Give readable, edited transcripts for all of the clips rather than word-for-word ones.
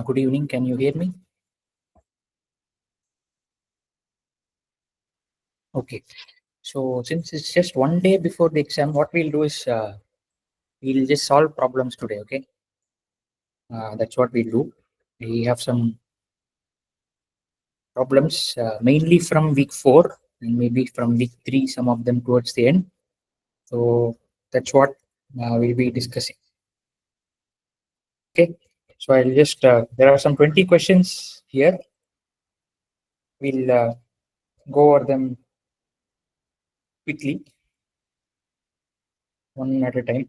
Good evening. Can you hear me? Okay. So since it's just one day before the exam, what we'll do is we'll just solve problems today. Okay. That's what we'll do. We have some problems mainly from week 4 and maybe from week 3, some of them towards the end. So that's what we'll be discussing. Okay. So I'll just, there are some 20 questions here. We'll go over them quickly, one at a time.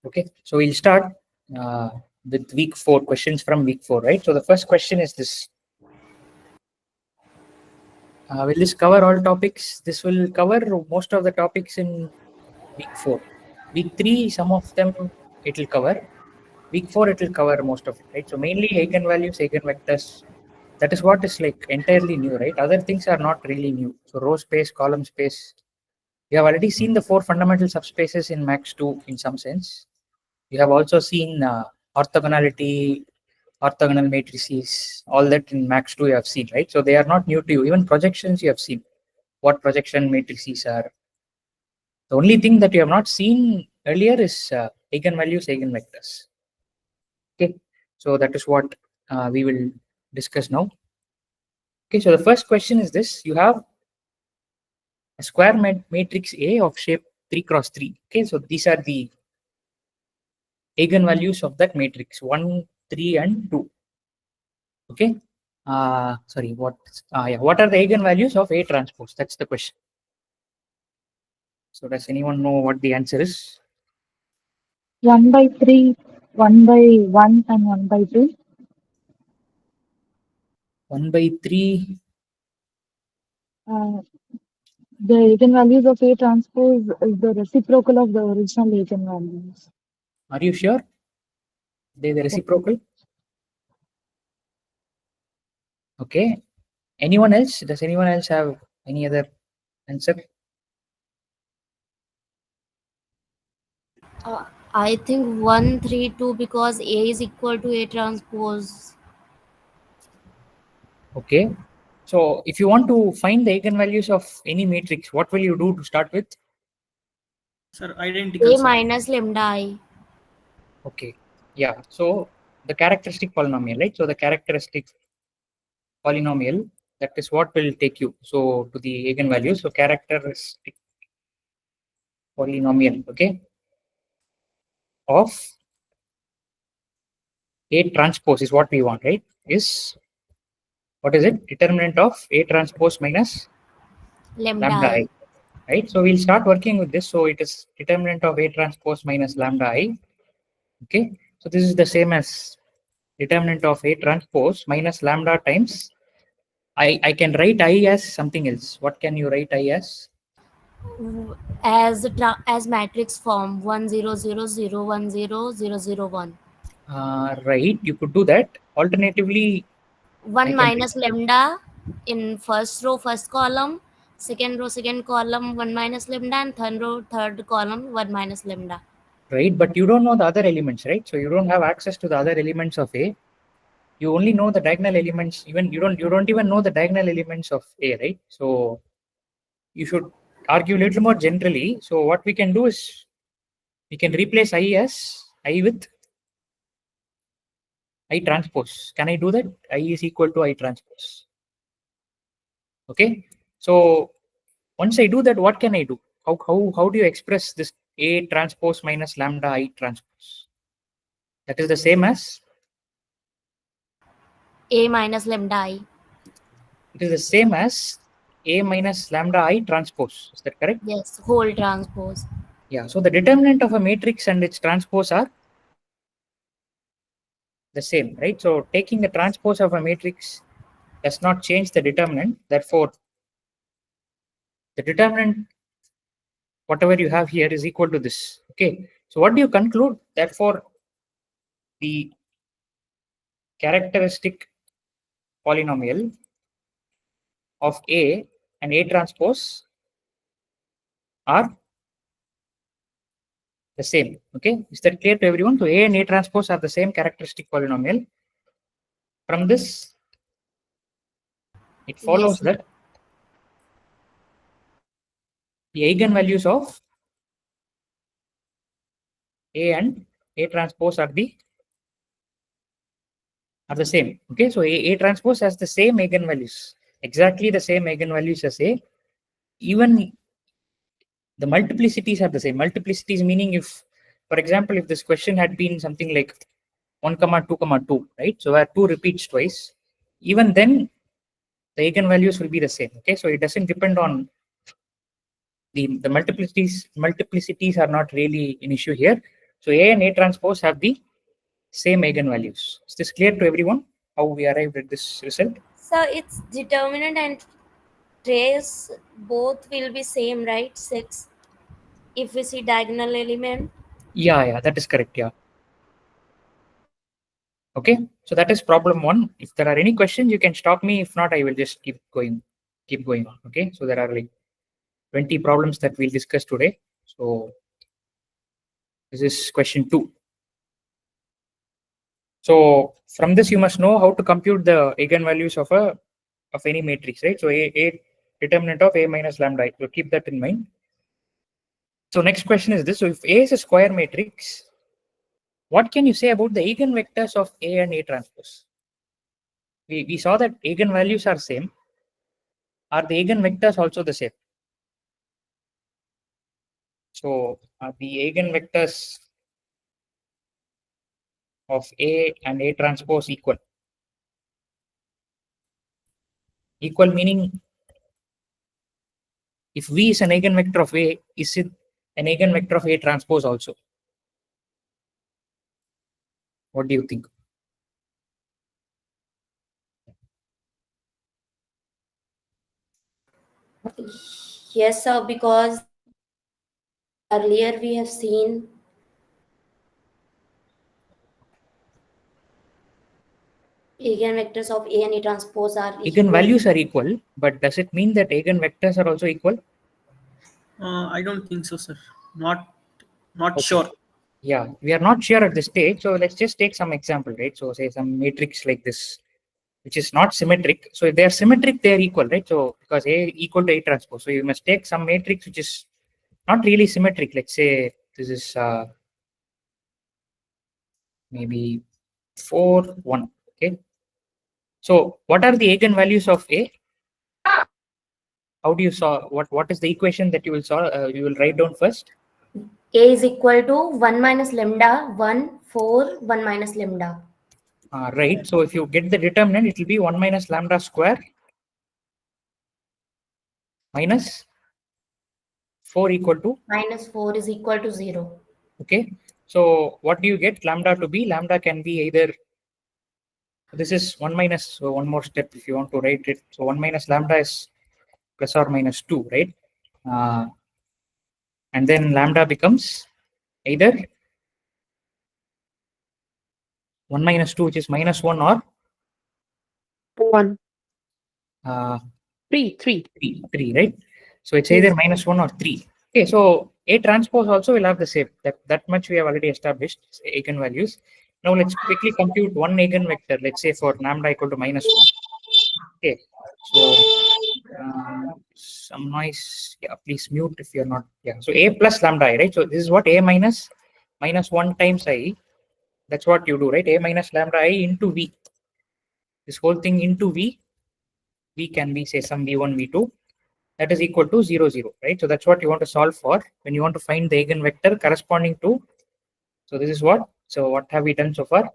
Okay, so we'll start with week 4, questions from week 4, right? So the first question is this. Will this cover all topics? This will cover most of the topics in week 4. Week 3, some of them it will cover. Week 4, it will cover most of it, right? So mainly eigenvalues, eigenvectors. That is what is like entirely new, right? Other things are not really new. So row space, column space. We have already seen the 4 fundamental subspaces in Max 2 in some sense. You have also seen orthogonality, orthogonal matrices, all that in Max 2 you have seen, right? So they are not new to you. Even projections you have seen, what projection matrices are. The only thing that you have not seen earlier is eigenvalues, eigenvectors. Okay, so that is what we will discuss now. Okay, so the first question is this. You have a square matrix A of shape 3 cross 3. Okay, so these are the eigenvalues of that matrix 1, 3, and 2. Okay. Sorry, what? Yeah, what are the eigenvalues of A transpose? That's the question. So does anyone know what the answer is? 1/3, 1/1, and 1/2. 1/3. The eigenvalues of A transpose is the reciprocal of the original eigenvalues. Are you sure? They the reciprocal? Okay. Anyone else? Does anyone else have any other answer? I think 1, 3, 2 because A is equal to A transpose. Okay. So if you want to find the eigenvalues of any matrix, what will you do to start with? Sir, identical. A minus lambda I. Okay. Yeah. So the characteristic polynomial, right? So the characteristic polynomial, that is what will take you so to the eigenvalues. So characteristic polynomial, okay, of A transpose is what we want, right? Is what is it? Determinant of A transpose minus Lambda lambda I. I, right? So we'll start working with this. So it is determinant of A transpose minus lambda I. Okay, so this is the same as determinant of A transpose minus lambda times I can write I as something else. What can you write I as? As matrix form 1 0 0 0 1 0 0 0 1. Right, you could do that. Alternatively, 1 minus lambda in first row, first column, second row, second column, 1 minus lambda, and third row, third column, 1 minus lambda. Right, but you don't know the other elements, right? So you don't have access to the other elements of A. You only know the diagonal elements. Even you don't even know the diagonal elements of A, right? So you should argue a little more generally. So what we can do is we can replace I as I with I transpose. Can I do that? I is equal to I transpose. Okay. So once I do that, what can I do? How do you express this A transpose minus lambda I transpose? That is the same as A minus lambda I. it is the same as A minus lambda I transpose. Is that correct? Yes, whole transpose. Yeah. So the determinant of a matrix and its transpose are the same, right? So taking the transpose of a matrix does not change the determinant. Therefore, the determinant, whatever you have here, is equal to this. Okay. So what do you conclude? Therefore, the characteristic polynomial of A and A transpose are the same. Okay, is that clear to everyone? So A and A transpose are the same characteristic polynomial. From this, it follows Yes. that the eigenvalues of A and A transpose are the same. Okay, so A transpose has the same eigenvalues, exactly the same eigenvalues as A. Even the multiplicities are the same. Multiplicities meaning if, for example, if this question had been something like 1, 2, 2, right? So where 2 repeats twice, even then the eigenvalues will be the same. Okay, so it doesn't depend on the multiplicities. Multiplicities are not really an issue here. So A and A transpose have the same eigenvalues. Is this clear to everyone? How we arrived at this result? So it's determinant and trace both will be same, right? 6. If we see diagonal element. Yeah, that is correct. Yeah. Okay, so that is problem 1. If there are any questions, you can stop me. If not, I will just keep going on. Okay, so there are like 20 problems that we'll discuss today. So this is question 2. So from this, you must know how to compute the eigenvalues of any matrix, right? So a determinant of A minus lambda. So keep that in mind. So next question is this: so if A is a square matrix, what can you say about the eigenvectors of A and A transpose? We saw that eigenvalues are same. Are the eigenvectors also the same? So are the eigenvectors of A and A transpose equal? Equal meaning if V is an eigenvector of A, is it an eigenvector of A transpose also? What do you think? Yes, sir, because earlier we have seen eigenvectors of A and A transpose are equal. Eigenvalues are equal, but does it mean that eigenvectors are also equal? I don't think so, sir. Not Okay. sure. Yeah, we are not sure at this stage. So let's just take some example, right? So say some matrix like this, which is not symmetric. So if they are symmetric, they are equal, right? So because A equal to A transpose. So you must take some matrix which is not really symmetric. Let's say this is maybe 4, 1. Okay. So what are the eigenvalues of A? How do you solve? What is the equation that you will solve? You will write down first. A is equal to 1 minus lambda, 1, 4, 1 minus lambda. Right. So if you get the determinant, it will be 1 minus lambda square minus 4 equal to. Minus 4 is equal to 0. Okay. So what do you get lambda to be? Lambda can be either. This is 1 minus. So one more step if you want to write it. So 1 minus lambda is plus or minus 2, right? And then lambda becomes either 1 minus 2, which is minus 1, or 1. uh, 3, 3. 3, right? So it's either minus 1 or 3. Okay, so A transpose also will have the same. That much we have already established, eigenvalues. Now let's quickly compute one eigenvector, let's say for lambda equal to minus 1. Okay, so some noise, yeah, please mute if you're not, yeah. So A plus lambda I, right? So this is what A minus 1 times I, that's what you do, right? A minus lambda I into V. This whole thing into V can be say some V1, V2. That is equal to 0, 0, right? So that's what you want to solve for when you want to find the eigenvector corresponding to. So this is what. So what have we done so far?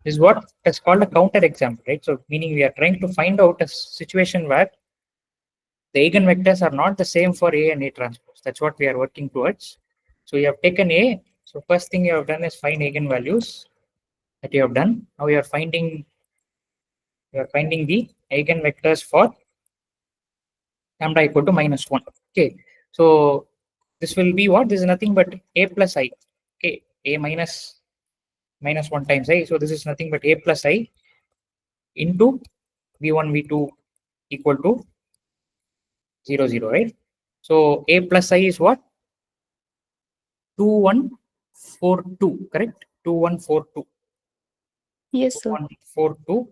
This is what is called a counter example, right? So meaning we are trying to find out a situation where the eigenvectors are not the same for A and A transpose. That's what we are working towards. So you have taken A. So first thing you have done is find eigenvalues that you have done. Now you are finding the eigenvectors for lambda equal to minus 1. Okay, so this will be what? This is nothing but A plus I. Okay, A minus 1 times I. So this is nothing but A plus I into V1, V2 equal to 0, 0, right? So A plus I is what? 2142, correct? 2142. Yes, sir. 2142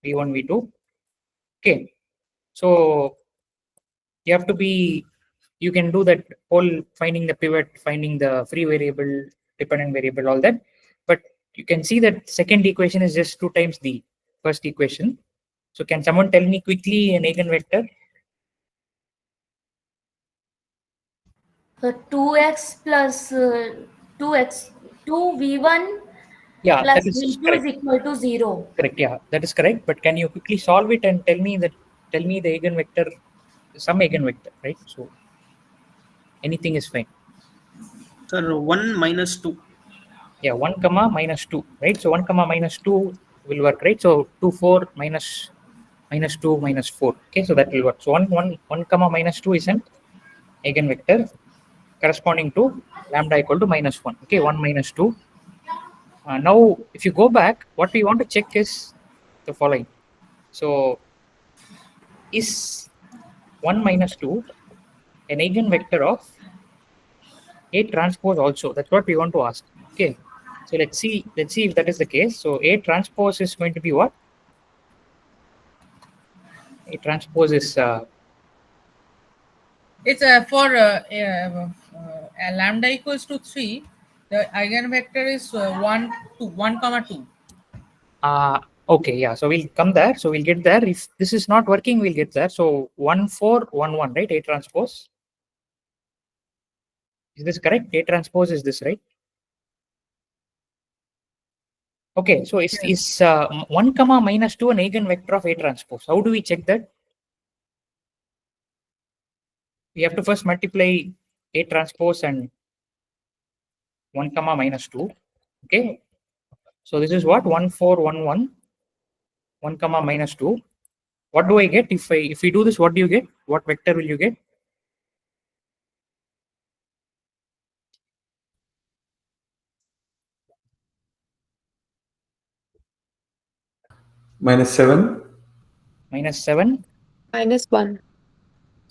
V1 V2. Okay, so you have to be, you can do that whole finding the pivot, finding the free variable, dependent variable, all that, but you can see that second equation is just 2 times the first equation. So can someone tell me quickly an eigenvector? So 2x plus 2x 2v1 Yeah, plus that is v2 correct. is equal to 0. Correct. Yeah, that is correct. But can you quickly solve it and tell me the eigenvector, some eigenvector, right? So anything is fine. Sir, 1 minus 2. Yeah, 1 comma minus 2, right? So 1 comma minus 2 will work, right? So 2 4 minus 2 minus 4. Okay, so that will work. So 1 comma minus 2 is an eigenvector corresponding to lambda equal to minus 1. Okay, 1 minus 2. Now, if you go back, what we want to check is the following. So is 1 minus 2 an eigenvector of A transpose also? That's what we want to ask. Okay, so let's see if that is the case. So A transpose is going to be what? A transpose is It's for lambda equals to 3. The eigenvector is 1, 2, 1 comma 2. okay, yeah. So we'll come there. So we'll get there. If this is not working, we'll get there. So 1 4 1 1, right? A transpose. Is this correct? A transpose is this, right? Okay, so is 1 comma minus 2 an eigenvector of A transpose? How do we check that? We have to first multiply A transpose and 1 comma minus 2. Okay, so this is what? 1 4 1 1, 1 comma minus 2. What do I get if we do this? What do you get? What vector will you get? Minus 7. Minus 7. -1.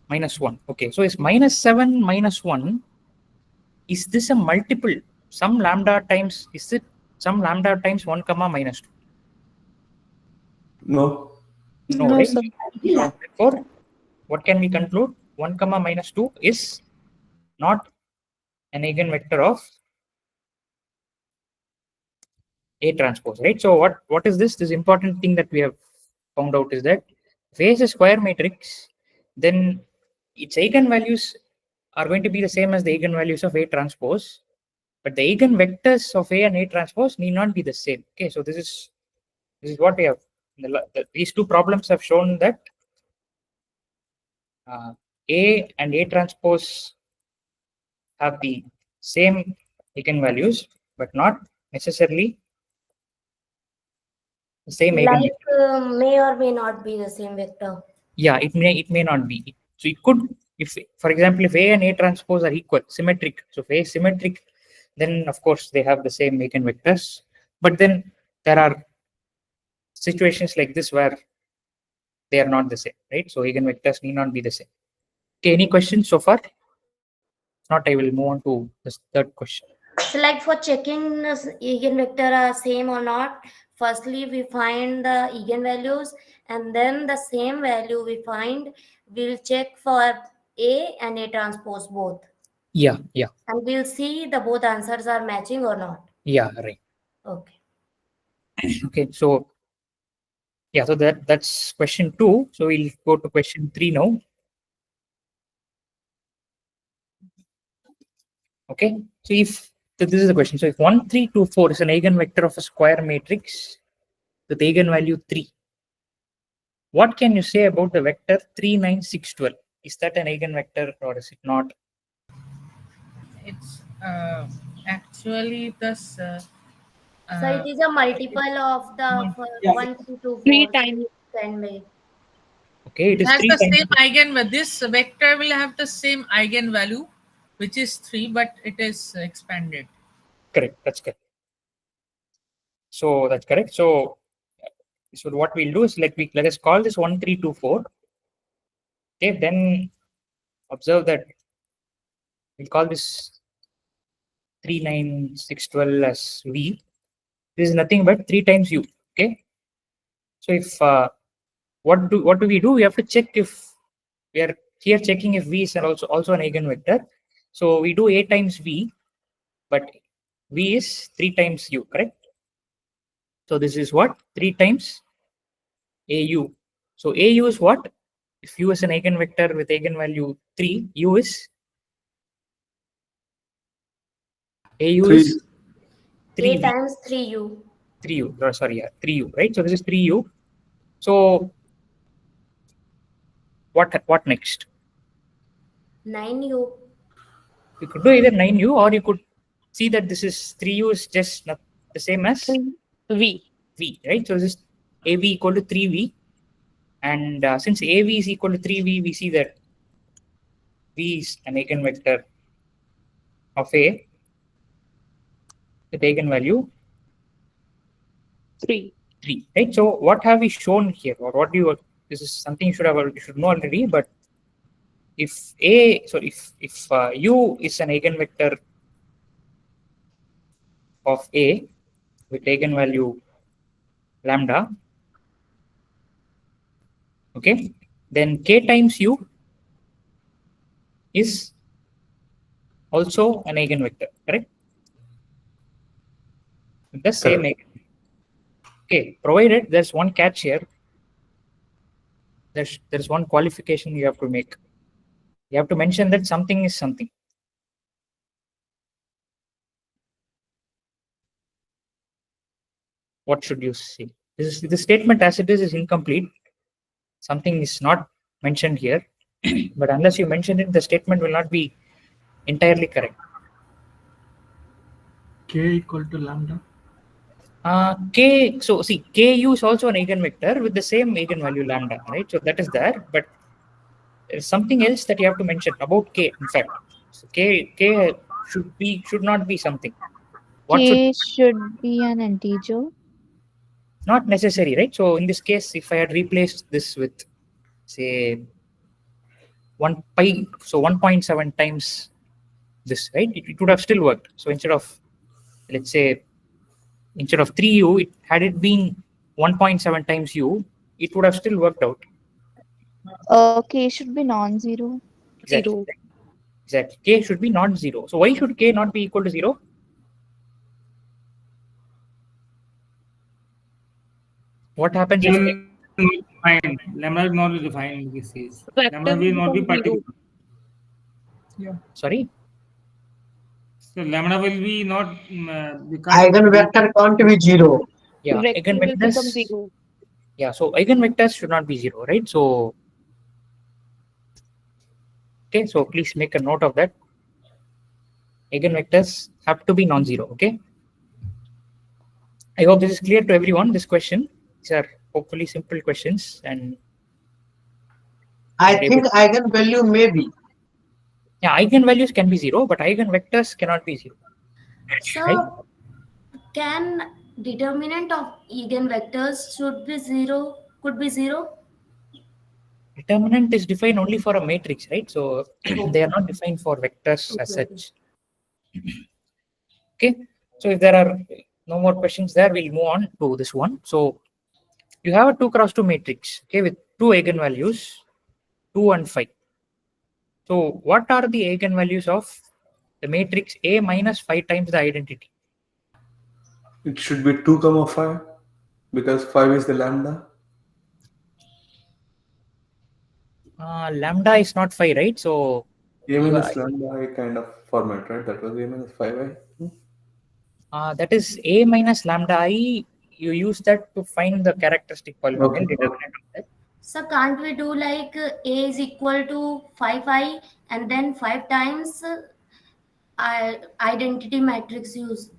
Minus 1. Okay, so is minus 7 minus 1, is this a multiple? Some lambda times, is it some lambda times 1 comma minus 2? No. No, No, right? sir. So therefore, what can we conclude? 1 comma minus 2 is not an eigenvector of A transpose, right? So what is this? This important thing that we have found out is that if A is a square matrix, then its eigenvalues are going to be the same as the eigenvalues of A transpose, but the eigenvectors of A and A transpose need not be the same. Okay, so this is what we have. These two problems have shown that A and A transpose have the same eigenvalues, but not necessarily the same Like eigenvector. may or may not be the same vector. Yeah, it may not be. So it could, if for example, if A and A transpose are equal, symmetric. So if A is symmetric, then of course they have the same eigenvectors. But then there are situations like this where they are not the same, right? So eigenvectors need not be the same. Okay, any questions so far? If not, I will move on to the third question. So like for checking this eigenvector are same or not, firstly we find the eigenvalues and then the same value we find, we'll check for A and A transpose both. Yeah. And we'll see the both answers are matching or not. Yeah, right. Okay. Okay, so yeah, so that's question 2. So we'll go to question 3 now. Okay, so this is the question. So if 1 3 2 4 is an eigenvector of a square matrix with eigenvalue 3, what can you say about the vector 3 9 6 12? Is that an eigenvector or is it not? It's actually this. So it is a multiple of the Yeah. 1 3 2 3 4 times. can be. Okay, it It is has 3 the times. same eigenvalue. This vector will have the same eigenvalue, which is 3, but it is expanded. Correct, that's correct. So that's correct. So what we'll do is let us call this 1 3 2 4. Okay, then observe that we'll call this 3, 9, 6, 12 as V. This is nothing but 3 times U. Okay. So if what do we do? We have to check if we are here checking if V is also an eigenvector. So we do A times V, but V is 3 times U, correct? So this is what? 3 times AU. So AU is what? If U is an eigenvector with eigenvalue 3, U is AU 3. is 3 A times 3U. 3U. Oh, sorry, yeah, 3U, right? So this is 3U. So what next? 9U. You could do either 9U, or you could see that this is 3U is just not the same as V. V, right? So this is AV equal to 3V. And since AV is equal to 3V, we see that V is an eigenvector of A with eigenvalue 3. 3, right? So what have we shown here, or what do you? This is something you should know already. But if U is an eigenvector of A with eigenvalue lambda, okay, then K times U is also an eigenvector, correct? The same eigenvector. Okay, provided there's one catch here. There's one qualification you have to make. You have to mention that something is something. What should you say? The statement as it is incomplete. Something is not mentioned here, but unless you mention it, the statement will not be entirely correct. K equal to lambda. K. So see, Ku is also an eigenvector with the same eigenvalue lambda, right? So that is there, but there's something else that you have to mention about K. In fact, so K should not be something. What K should be an integer. Not necessary, right? So in this case, if I had replaced this with, say, 1 pi, so 1.7 times this, right? It would have still worked. So instead of, let's say, instead of 3U, had it been 1.7 times U, it would have still worked out. K should be non-zero. Exactly. 0. Exactly. K should be not 0. So why should K not be equal to 0? What happens if K? Defined. Lambda will not be defined in this case. Lambda will not be particular. Yeah. Sorry? So lambda will be not. Eigenvector can't be 0. Yeah, Vector will become eigenvectors. 0. Yeah, so eigenvectors should not be 0, right? So, okay, so please make a note of that. Eigenvectors have to be non-zero, okay? I hope this is clear to everyone, this question. These are hopefully simple questions, and I think eigenvalue may be. yeah, eigenvalues can be 0, but eigenvectors cannot be 0. So Right? can determinant of eigenvectors should be 0, could be 0? Determinant is defined only for a matrix, right? So they are not defined for vectors as such. Okay, so if there are no more questions there, we'll move on to this one. So you have a 2 cross 2 matrix, okay, with 2 eigenvalues, 2 and 5. So what are the eigenvalues of the matrix A minus 5 times the identity? It should be 2, 5 because 5 is the lambda. Lambda is not 5, right? So A minus lambda I kind of format, right? That was A minus 5i. that is A minus lambda I. You use that to find the characteristic polynomial Okay. determinant of that. So can't we do like A is equal to 5i and then 5 times identity matrix use?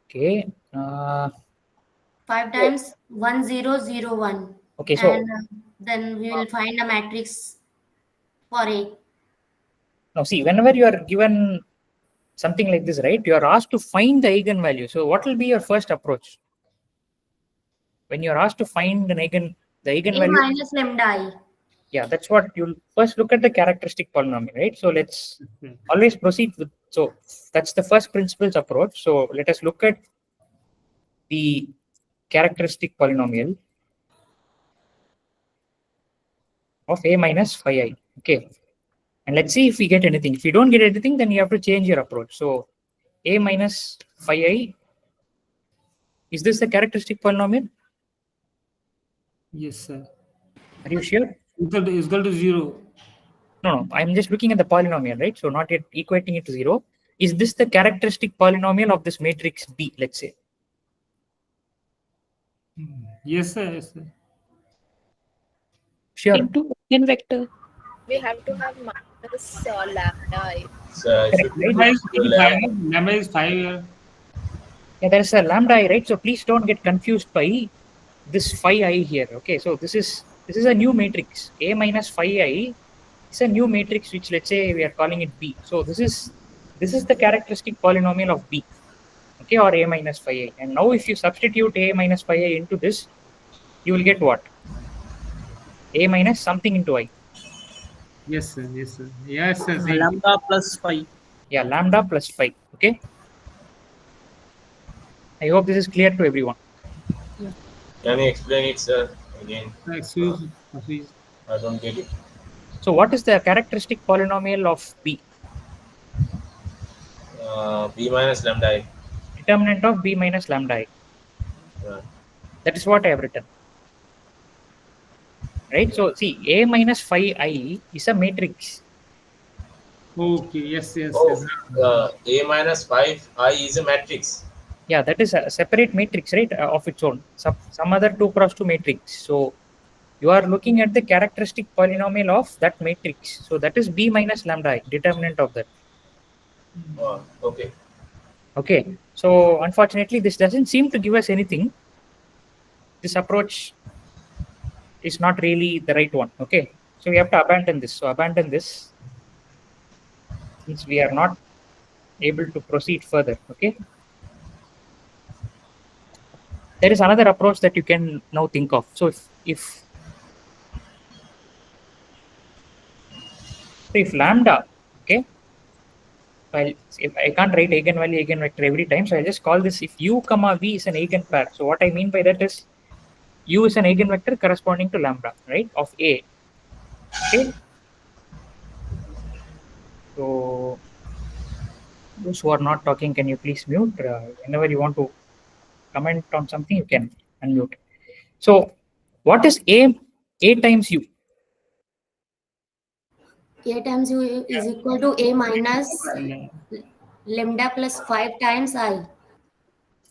Okay. 5 times 1 0 0 1. Okay, so And then we will find a matrix for A. now see, whenever you are given something like this, right, you are asked to find the eigenvalue. So what will be your first approach? When you are asked to find the A eigenvalue, minus lambda I. Yeah, that's what you'll first look at the characteristic polynomial, right? So let's always proceed with, so that's the first principles approach. So let us look at the characteristic polynomial of a minus phi I. Okay. And let's see if we get anything. If you don't get anything, then you have to change your approach. So a minus phi I, is this the characteristic polynomial? Yes, sir. Are you sure? Equal to 0. No, I'm just looking at the polynomial, right? So not yet equating it to 0. Is this the characteristic polynomial of this matrix B, let's say? Yes, sir. Yes, sir. Sure. Into eigenvector. We have to have minus lambda. So it should be Lambda is 5 here. Yeah, there's a lambda I, right? So please don't get confused by this phi I here. Okay, so this is a new matrix. A minus phi I is a new matrix which, let's say, we are calling it B. So this is the characteristic polynomial of B. Okay, or a minus phi I. And now if you substitute a minus phi I into this, you will get what? A minus something into I. Yes, sir. Yes, sir. Yes, sir. Lambda plus 5. Yeah, lambda plus 5. Okay. I hope this is clear to everyone. Can you explain it, sir, again? Excuse. I don't get it. So what is the characteristic polynomial of B? B minus lambda I. Determinant of B minus lambda I. Yeah. That is what I have written. Right? So see, A minus phi I is a matrix. Okay. Yes. A minus 5I is a matrix. Yeah, that is a separate matrix, right, of its own. Some other 2 cross 2 matrix. So you are looking at the characteristic polynomial of that matrix. So that is B minus lambda I, determinant of that. Okay. Okay. So unfortunately, this doesn't seem to give us anything. This approach is not really the right one. Okay. So we have to abandon this. So abandon this since we are not able to proceed further. Okay. There is another approach that you can now think of. So if lambda, okay, if I can't write eigenvalue, eigenvector every time, so I just call this, if u comma v is an eigenpair. So what I mean by that is u is an eigenvector corresponding to lambda, right, of A. Okay. So those who are not talking, can you please mute? Whenever you want to comment on something, you can unmute. So what is A times u? A times u is equal to A minus lambda plus 5 times I.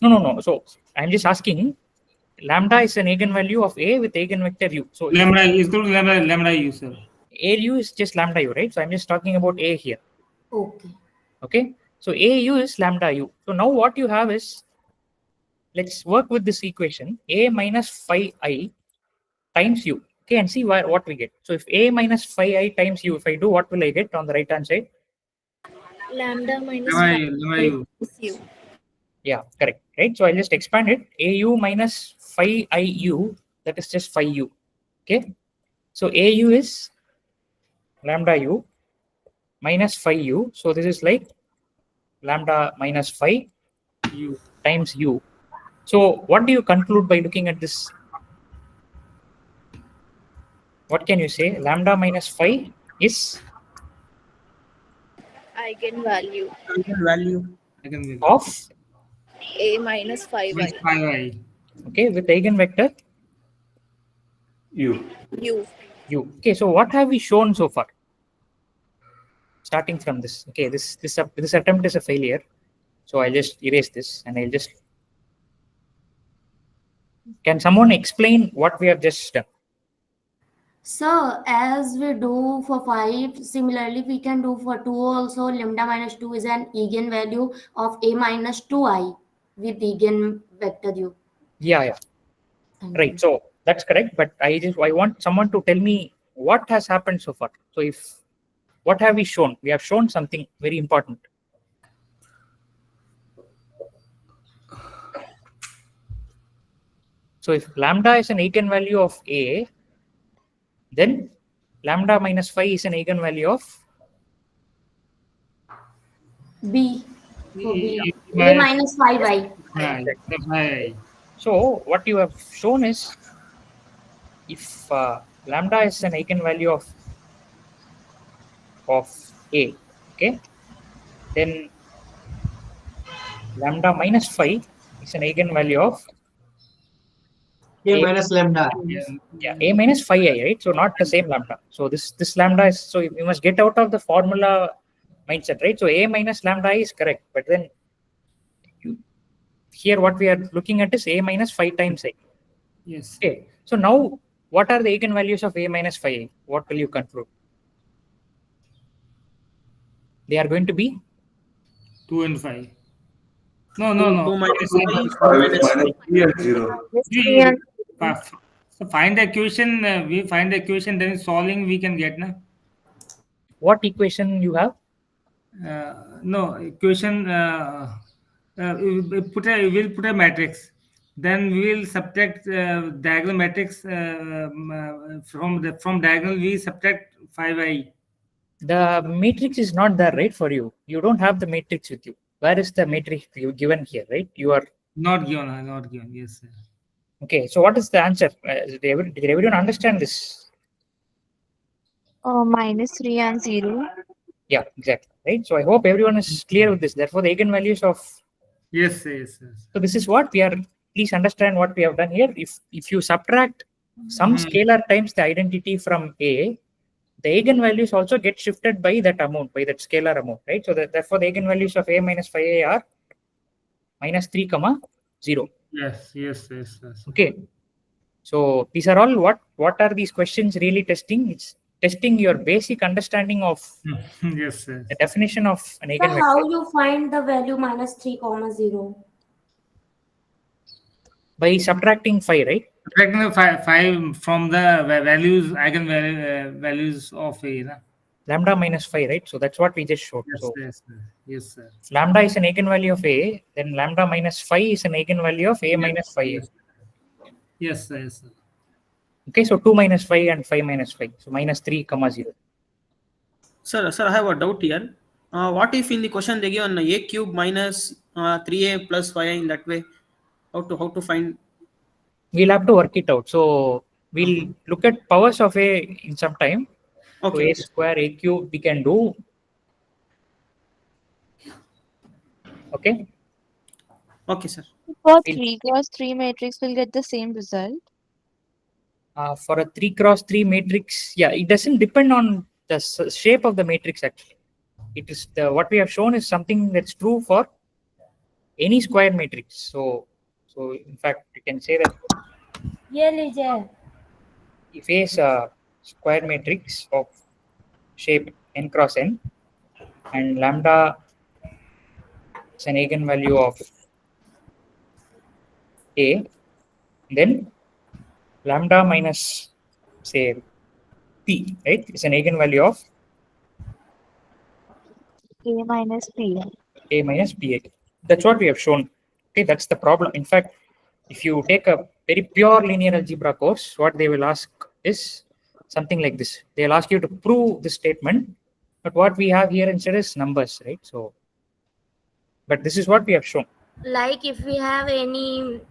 No. So I'm just asking, lambda is an eigenvalue of A with eigenvector u. So Lambda is equal to lambda u, sir. AU is just lambda u, right? So I'm just talking about A here. Okay. Okay. So AU is lambda u. So now what you have is, let's work with this equation, A minus phi I times u. Okay, and see what we get. So if A minus phi I times u, if I do, what will I get on the right hand side? Lambda minus Lambda u. u. Yeah, correct. Right. So I'll just expand it. AU minus phi I u, that is just phi u. Okay. So AU is lambda u minus phi u. So this is like lambda minus phi u times u. So what do you conclude by looking at this? What can you say? Lambda minus phi is Eigenvalue. of A minus 5i. Okay, with eigenvector U. U. Okay, so what have we shown so far? Starting from this. Okay, this attempt is a failure. So I'll just erase this and I'll just. Can someone explain what we have just done? So as we do for 5, similarly we can do for 2 also. Lambda minus 2 is an eigenvalue of A minus 2i with eigenvector u. Yeah. Right. So that's correct. But I want someone to tell me what has happened so far. So what have we shown? We have shown something very important. So if lambda is an eigenvalue of A, then lambda minus 5 is an eigenvalue of B. For B. A minus minus 5i. So what you have shown is if lambda is an eigenvalue of A, okay, then lambda minus 5 is an eigenvalue of A minus lambda. yeah, A minus 5i, right? So not the same lambda. So this lambda is, so you must get out of the formula mindset, right? So A minus lambda I is correct, but then here what we are looking at is A minus 5 times I. Yes. Okay. So now what are the eigenvalues of A minus 5i? What will you conclude? They are going to be 2 and 5. Two minus 5, 5 is minus minus 3 and 0. So find the equation. We find the equation. Then solving we can get na. what equation you have? No equation. We'll put a matrix. Then we will subtract diagonal matrix from diagonal. We subtract 5i. The matrix is not there, right, for you. You don't have the matrix with you. Where is the matrix you given here, right? You are not given. Not given. Yes, sir. Okay. So what is the answer? Did everyone understand this? Minus 3 and 0. Yeah, exactly. Right. So I hope everyone is clear with this. Therefore, the eigenvalues of Yes. So this is what we are. Please understand what we have done here. If you subtract some scalar times the identity from A, the eigenvalues also get shifted by that amount, by that scalar amount, right? So therefore the eigenvalues of A minus 5A are minus 3, 0. Yes. Okay. So these are all what are these questions really testing? It's testing your basic understanding of yes, sir. the definition of an So eigenvector. how you find the value minus 3, 0? By subtracting 5, right? Subtracting the 5 from the values, values of A. Na? Lambda minus 5, right? So that's what we just showed. Yes, So yes, sir. if lambda is an eigenvalue of A, then lambda minus 5 is an eigenvalue of A minus 5A. Yes, sir. Okay, so 2 minus 5 and 5 minus 5. So minus 3, 0. Sir, I have a doubt here. What if in the question they give an A cube minus 3A plus 5 in that way? How to find? We'll have to work it out. So we'll look at powers of A in some time. Okay. So A square, A cube, we can do. Okay. Okay, sir. For 3 cross 3 matrix, we'll get the same result. For a 3 cross 3 matrix, yeah, it doesn't depend on the shape of the matrix actually. It is what we have shown is something that's true for any square matrix. So in fact, you can say that if A is a square matrix of shape n cross n and lambda is an eigenvalue of A, then lambda minus say P, right, is an eigenvalue of A minus P. A minus PA. That's what we have shown. Okay, that's the problem. In fact, if you take a very pure linear algebra course, what they will ask is something like this. They'll ask you to prove this statement, but what we have here instead is numbers, right? So, but this is what we have shown. Like if we have any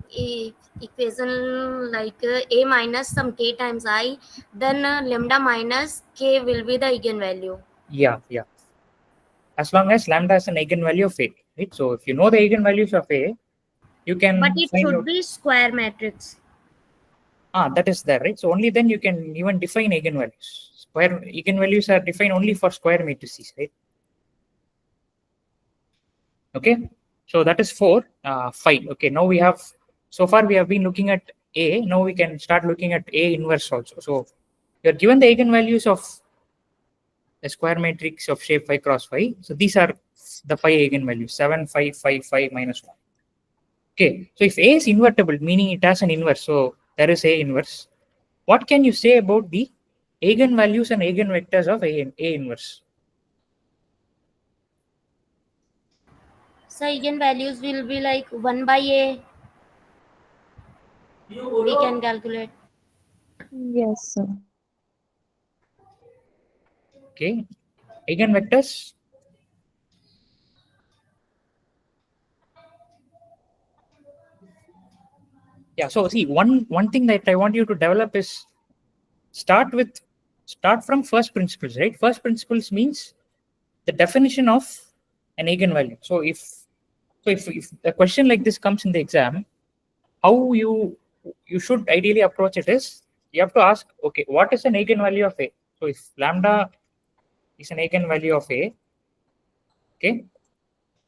equation like A minus some k times I, then lambda minus k will be the eigenvalue. Yeah. As long as lambda is an eigenvalue of A, right? So if you know the eigenvalues of A, you can. But it should be square matrix. That is there, right? So only then you can even define eigenvalues. Square eigenvalues are defined only for square matrices, right? Okay, so that is 4. 5. Okay, now we have, so far we have been looking at A. Now we can start looking at A inverse also. So you are given the eigenvalues of a square matrix of shape 5 cross 5. So these are the 5 eigenvalues: 7, 5, 5, 5, minus 1. Okay, so if A is invertible, meaning it has an inverse, so there is A inverse. What can you say about the eigenvalues and eigenvectors of A inverse? So eigenvalues will be like 1 by A. We can calculate. Yes, sir. Okay. Eigenvectors. Yeah, so see, one thing that I want you to develop is start from first principles, right? First principles means the definition of an eigenvalue. So if a question like this comes in the exam, how you should ideally approach it is you have to ask, okay, what is an eigenvalue of A? So if lambda is an eigenvalue of A, okay,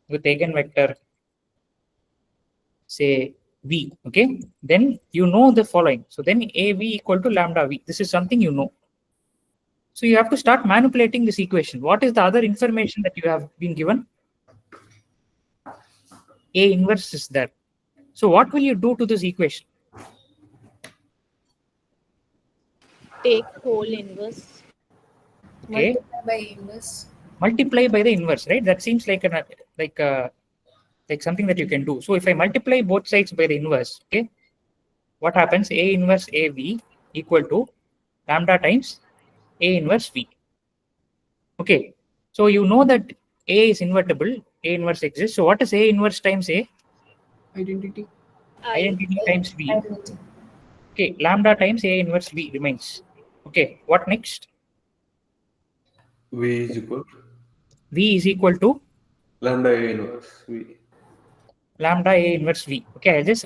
with eigenvector say V, okay, then you know the following. So then AV equal to lambda V. This is something you know. So you have to start manipulating this equation. What is the other information that you have been given? A inverse is there. So what will you do to this equation? Take whole inverse. Okay. Multiply by inverse. Multiply by the inverse, right? That seems like something that you can do. So if I multiply both sides by the inverse, okay, what happens? A inverse AV equal to lambda times A inverse V. Okay. So you know that A is invertible, A inverse exists. So what is A inverse times A? Identity. Identity times V. Identity. Okay, lambda times A inverse V remains. Okay, what next? V is equal. V is equal to Lambda A inverse V. Lambda A inverse V. Okay, I'll just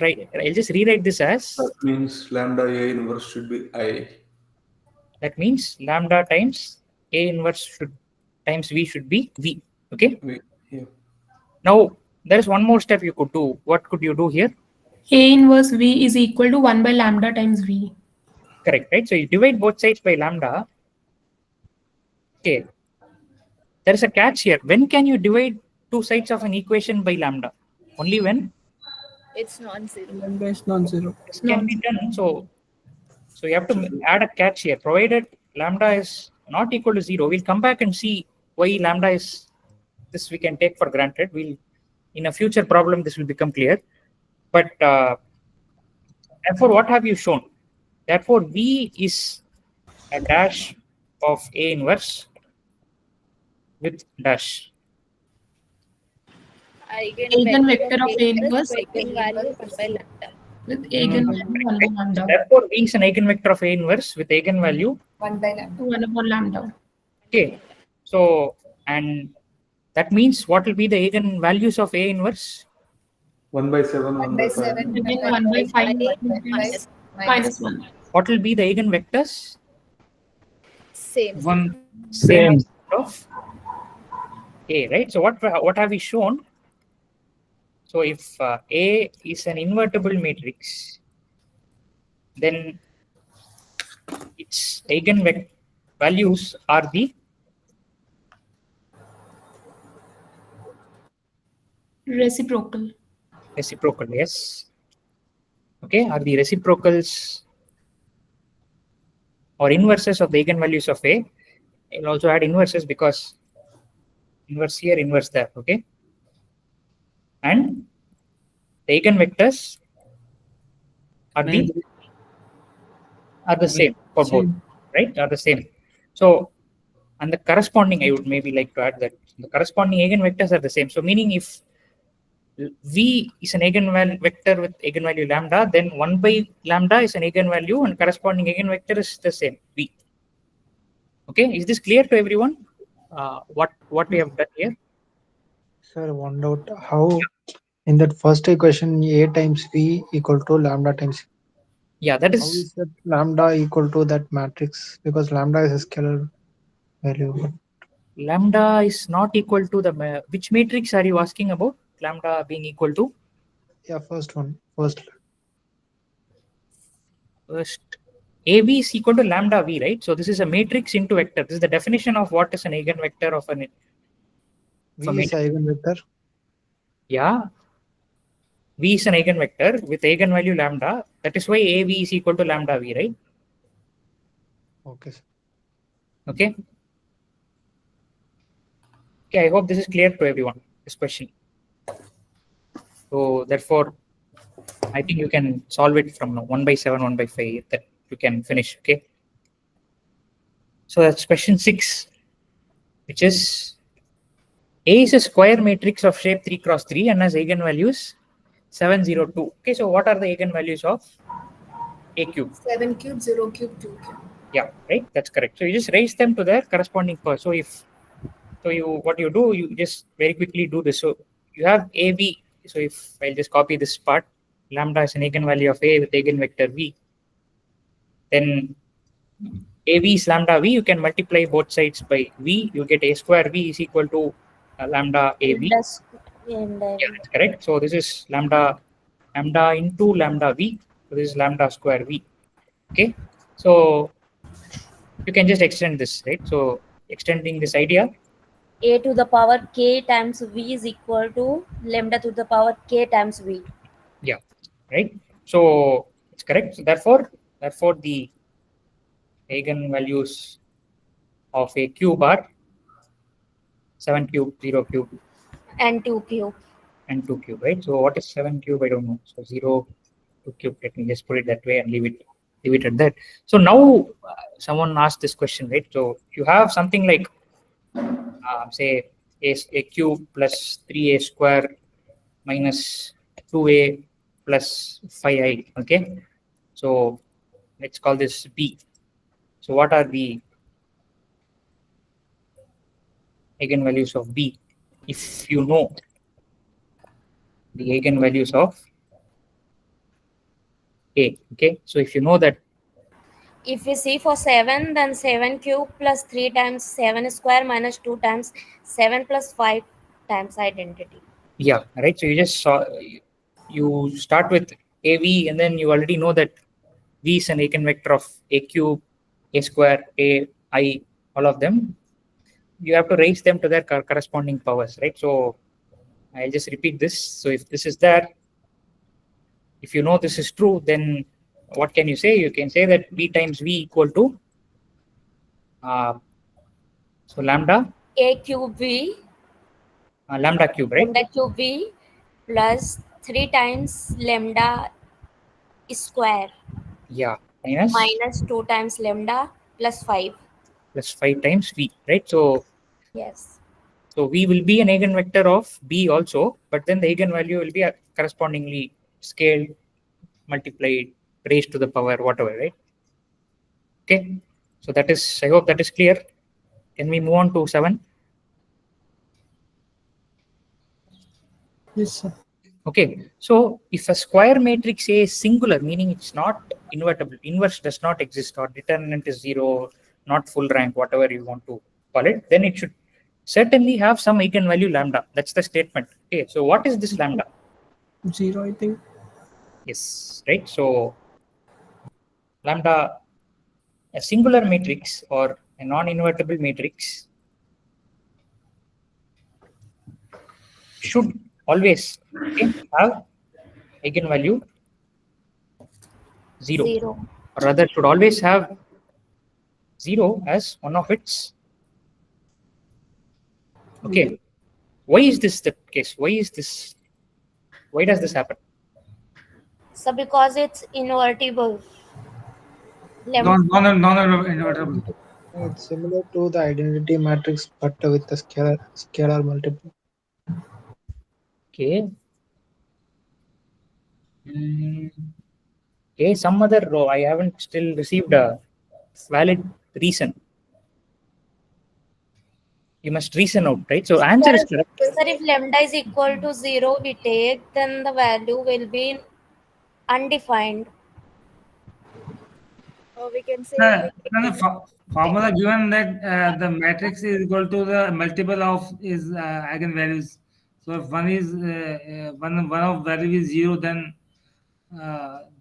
rewrite this as. That means lambda A inverse should be I. That means lambda times A inverse times V should be V. Okay. V. Yeah. Now there is one more step you could do. What could you do here? A inverse V is equal to 1 by lambda times V. Correct, right? So you divide both sides by lambda. Okay. There is a catch here. When can you divide two sides of an equation by lambda? Only when It's non-zero. Lambda is non-zero. this can be done. So you have to add a catch here. Provided lambda is not equal to 0, we'll come back and see why lambda is this we can take for granted. We'll in a future problem this will become clear. But therefore, what have you shown? Therefore, V is a dash of A inverse with dash. Eigenvector of A inverse Eigenvalue 1 by lambda. with eigenvalue 1 by lambda. Therefore, V is an eigenvector of A inverse with eigenvalue 1 by lambda. 1 upon lambda. Okay. So, and that means what will be the eigenvalues of A inverse? 1 by 7, 1 by 5. Again 1 by 5 minus 1. What will be the eigenvectors? Same. Same of A, right? So what have we shown? So if A is an invertible matrix, then its eigenvalues are the Reciprocal. reciprocal, yes. Okay, are the reciprocals or inverses of the eigenvalues of A. I'll also add inverses because inverse here, inverse there, okay? And the eigenvectors are the same for both, right? Are the same. So, and the corresponding, I would maybe like to add that the corresponding eigenvectors are the same. So, meaning if V is an eigenvector with eigenvalue lambda, then 1 by lambda is an eigenvalue and corresponding eigenvector is the same, V. Okay, is this clear to everyone? What we have done here? Sir, one doubt. How in that first equation A times V equal to lambda times V? Yeah, that is. How is that lambda equal to that matrix? Because lambda is a scalar value. Lambda is not equal to the which matrix are you asking about? Lambda being equal to? Yeah, first one. First. AV is equal to lambda V, right? So this is a matrix into vector. This is the definition of what is an eigenvector of an. V is eigenvector. Yeah. V is an eigenvector with eigenvalue lambda. That is why AV is equal to lambda V, right? Okay. Okay. Okay, I hope this is clear to everyone, this question. So therefore, I think you can solve it from 1 by 7, 1 by 5, that you can finish, okay? So that's question 6. which is A is a square matrix of shape 3 cross 3 and has eigenvalues 702. Okay, so what are the eigenvalues of A cube? 7 cube, 0 cube, 2 cube. Yeah, right. That's correct. So you just raise them to their corresponding power. So what you do, you just very quickly do this. So you have AB. So if I'll just copy this part, lambda is an eigenvalue of A with eigenvector V. Then AB is lambda V. You can multiply both sides by V. You get A square V is equal to lambda AB. Yeah, that's correct. So this is lambda into lambda V. So this is lambda square V. Okay. So you can just extend this, right? So extending this idea, A to the power k times V is equal to lambda to the power k times V. yeah, right. So it's correct. So therefore the eigenvalues of a cube are 7 cube, 0 cube, and 2 cube. And 2 cube, right? So what is 7 cube? I don't know. So 0, 2 cube. Let me just put it that way and leave it at that. So now someone asked this question, right? So you have something like say a cube plus 3a square minus 2a plus 5i. Okay, so let's call this B. So what are the eigenvalues of B? If you know the eigenvalues of A, okay, so if you know that, if we see for 7, then 7 cube plus 3 times 7 square minus 2 times 7 plus 5 times identity. yeah, right. So you just you start with AV and then you already know that V is an eigenvector of A cube, A square, A, I, all of them. You have to raise them to their corresponding powers, right? So I'll just repeat this. So if this is there, if you know this is true, then what can you say? You can say that V times V equal to so lambda A cube V lambda cube, right? Lambda cube V plus 3 times lambda square. Yeah, minus 2 times lambda plus 5. Plus 5 times V, right? So yes. So V will be an eigenvector of B also, but then the eigenvalue will be correspondingly scaled, multiplied, raised to the power, whatever, right? Okay. So that is, I hope that is clear. Can we move on to 7? Yes, sir. Okay. So if a square matrix A is singular, meaning it's not invertible, inverse does not exist, or determinant is 0, not full rank, whatever you want to call it, then it should certainly have some eigenvalue lambda. That's the statement. Okay, so what is this lambda? 0, I think. Yes, right. So lambda, a singular matrix or a non-invertible matrix should always have eigenvalue 0. Or rather should always have 0 as one of its. Okay, why is this the case? Why does this happen? So because it's invertible. Non-invertible. It's similar to the identity matrix, but with the scalar multiple. Okay. Okay, some other row. I haven't still received a valid reason. You must reason out, right? So answer is correct. Sir, if lambda is equal to 0 we take, then the value will be undefined. Or we can say The formula given that the matrix is equal to the multiple of is eigenvalues. So if one is one of value is 0, then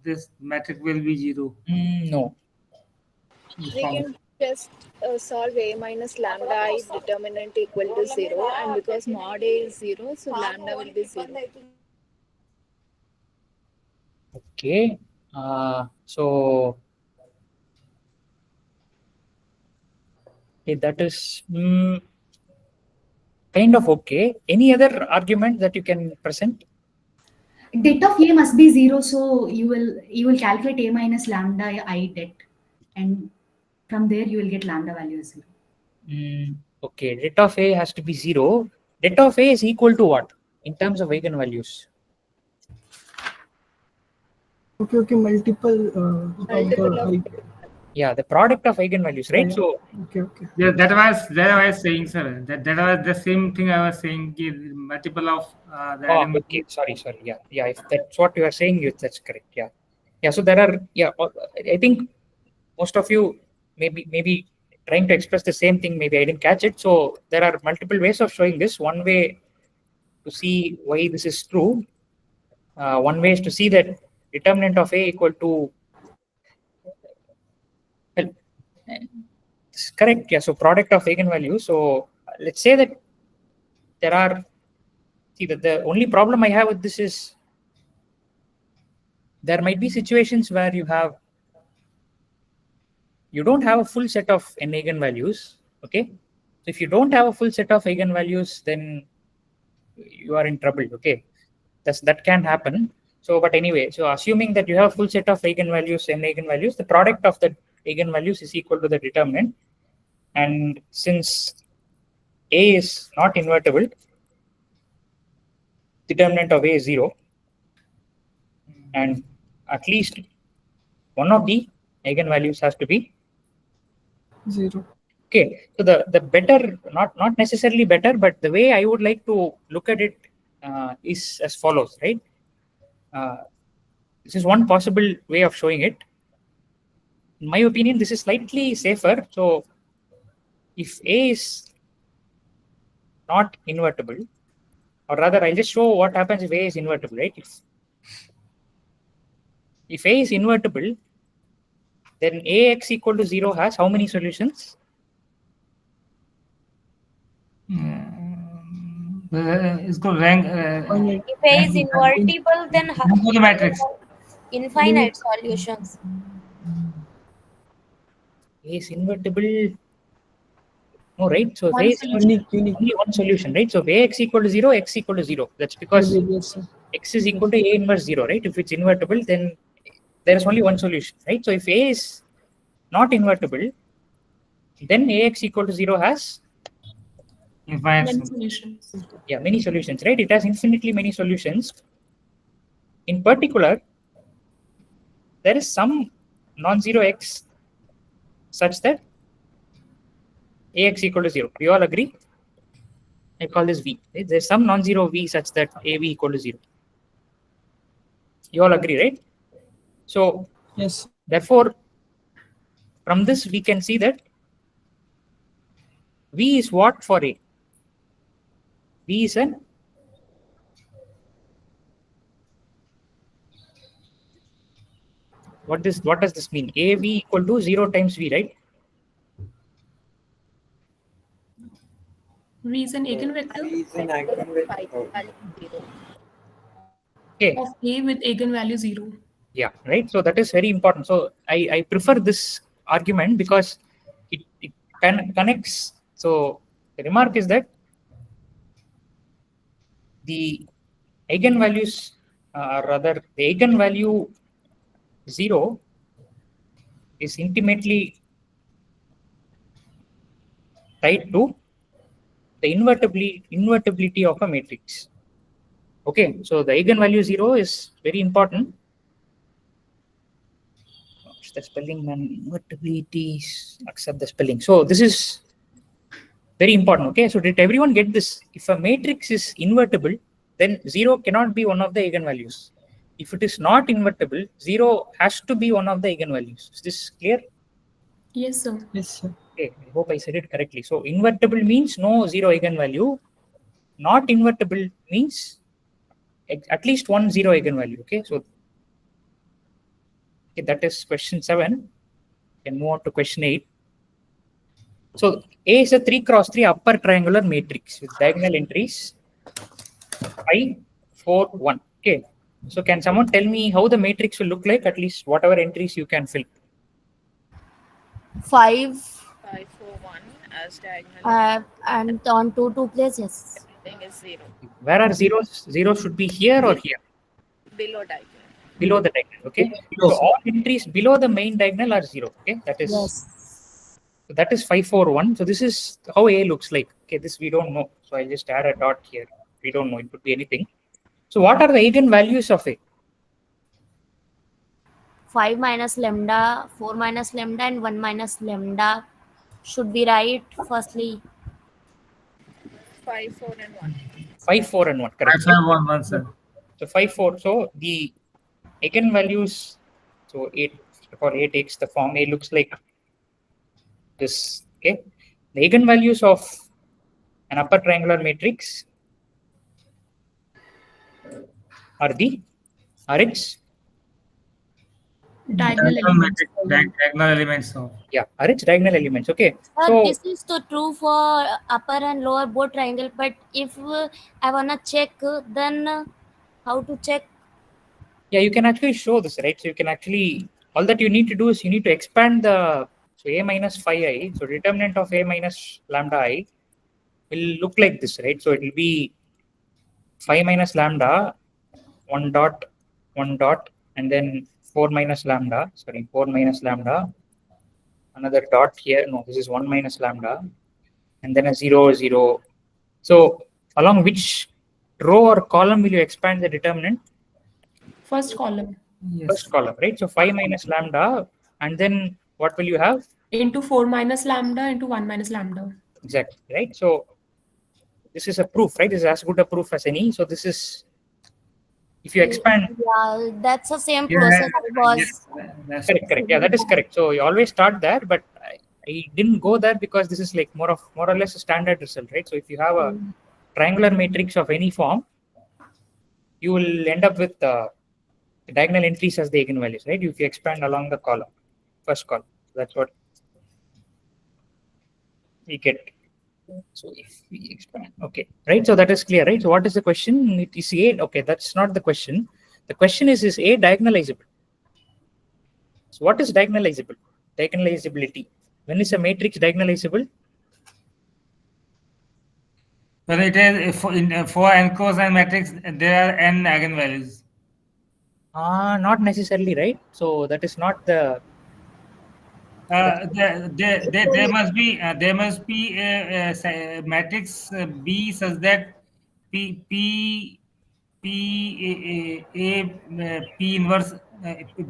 this matrix will be 0. No. we can just solve A minus lambda is determinant equal to 0, and because mod A is 0, so lambda will be 0. Okay. So that is kind of okay. Any other argument that you can present? Det of A must be 0, so you will calculate A minus lambda I det, and from there you will get lambda value as 0. Okay, det of A has to be 0. Det of A is equal to what in terms of eigenvalues? Okay, multiple Yeah, the product of eigenvalues, right? So okay. Yeah, that I was saying, sir. That was the same thing I was saying. Multiple of the okay, sorry. Yeah. If that's what you are saying, that's correct. Yeah. So there are, I think most of you maybe trying to express the same thing. Maybe I didn't catch it. So there are multiple ways of showing this. One way to see why this is true. One way is to see that determinant of A equal to, well, it's correct. Yeah. So product of eigenvalues. So let's say that there are, see that the only problem I have with this is there might be situations where you don't have a full set of n eigenvalues. Okay. So if you don't have a full set of eigenvalues, then you are in trouble. Okay. That can happen. So, but anyway, so assuming that you have a full set of eigenvalues, n eigenvalues, the product of the eigenvalues is equal to the determinant. And since A is not invertible, determinant of A is 0. And at least one of the eigenvalues has to be 0. Okay, so the better, not necessarily better, but the way I would like to look at it is as follows, right? This is one possible way of showing it. In my opinion, this is slightly safer. So if A is not invertible, or rather, I'll just show what happens if A is invertible, right? If A is invertible, then AX equal to 0 has how many solutions? It's called rank. If A is invertible, then the matrix. Infinite solutions. A is invertible. No, right? So One A is unique. only one solution, right? So if AX equal to 0, X equal to 0. That's because X is equal to A inverse 0, right? If it's invertible, then there is only one solution, right? So if A is not invertible, then AX equal to 0 has Many solutions. Yeah, many solutions, right? It has infinitely many solutions. In particular, there is some non-zero X such that AX equal to 0. We all agree? I call this V. Right? There's some non-zero V such that AV equal to 0. You all agree, right? So, yes. Therefore, from this we can see that V is what for A? V is an what does this mean? AV equal to 0 times V, right? V is an eigenvector Okay. of A with eigenvalue 0. Yeah, right. So that is very important. So I prefer this argument because it connects. So the remark is that the eigenvalues, rather the eigenvalue 0 is intimately tied to the invertibility of a matrix. Okay, so the eigenvalue 0 is very important. The spelling and invertibility, accept the spelling. So this is very important. Okay, so did everyone get this? If a matrix is invertible, then 0 cannot be one of the eigenvalues. If it is not invertible, 0 has to be one of the eigenvalues. Is this clear? Yes, sir. Yes, sir. Okay, I hope I said it correctly. So invertible means no 0 eigenvalue. Not invertible means at least one 0 eigenvalue. Okay, so that is question 7. Can move on to question 8. So A is a 3x3 upper triangular matrix with diagonal entries 5, 4, 1. Okay. So can someone tell me how the matrix will look like? At least whatever entries you can fill. 5, 5, 4, 1 as diagonal. and on 2 places. Everything is 0. Where are zeros? Zeros should be here or here? Below diagonal. Below the diagonal. Okay. So all entries below the main diagonal are 0. Okay. That is. Yes. So that is 5, 4, 1. So this is how A looks like. Okay, this we don't know. So I'll just add a dot here. We don't know. It could be anything. So what are the eigenvalues of A? 5 minus lambda, 4 minus lambda, and 1 minus lambda should be right. Firstly, 5, 4, and 1. 5, 4, and 1. Correct. 5, 5, 1, 1, sir. So 5, 4. So the eigenvalues. So 8 for A takes the form. A looks like this. Okay. The eigenvalues of an upper triangular matrix are its Diagonal elements. Diagonal elements of. Yeah, are its diagonal elements. Okay. so this is so true for upper and lower both triangle. But if I wanna check, then how to check? Yeah, you can actually show this, right? So you can actually, all that you need to do is you need to expand the, so A minus phi I, so determinant of A minus lambda I will look like this, right? So it will be phi minus lambda, 1 dot, and then 4 minus lambda, another dot here. No, this is 1 minus lambda, and then a 0, 0. So along which row or column will you expand the determinant? First column. Yes. First column, right? So 5 minus lambda, and then what will you have? Into 4 minus lambda into 1 minus lambda. Exactly, right? So this is a proof, right? This is as good a proof as any. So this is, if you expand. Yeah, that's the same process I was. Correct. Yeah, that is correct. So you always start there, but I didn't go there because this is like more or less a standard result, right? So if you have a triangular matrix of any form, you will end up with diagonal entries as the eigenvalues, right? If you expand along the column, first column, that's what we get. So if we expand, okay, right? So that is clear, right? So what is the question? It is A. Okay, that's not the question. The question is A diagonalizable? So what is diagonalizable? Diagonalizability. When is a matrix diagonalizable? When it is for n cosine matrix, there are n eigenvalues. Not necessarily, right? So that is not the. There must be a matrix B such that P inverse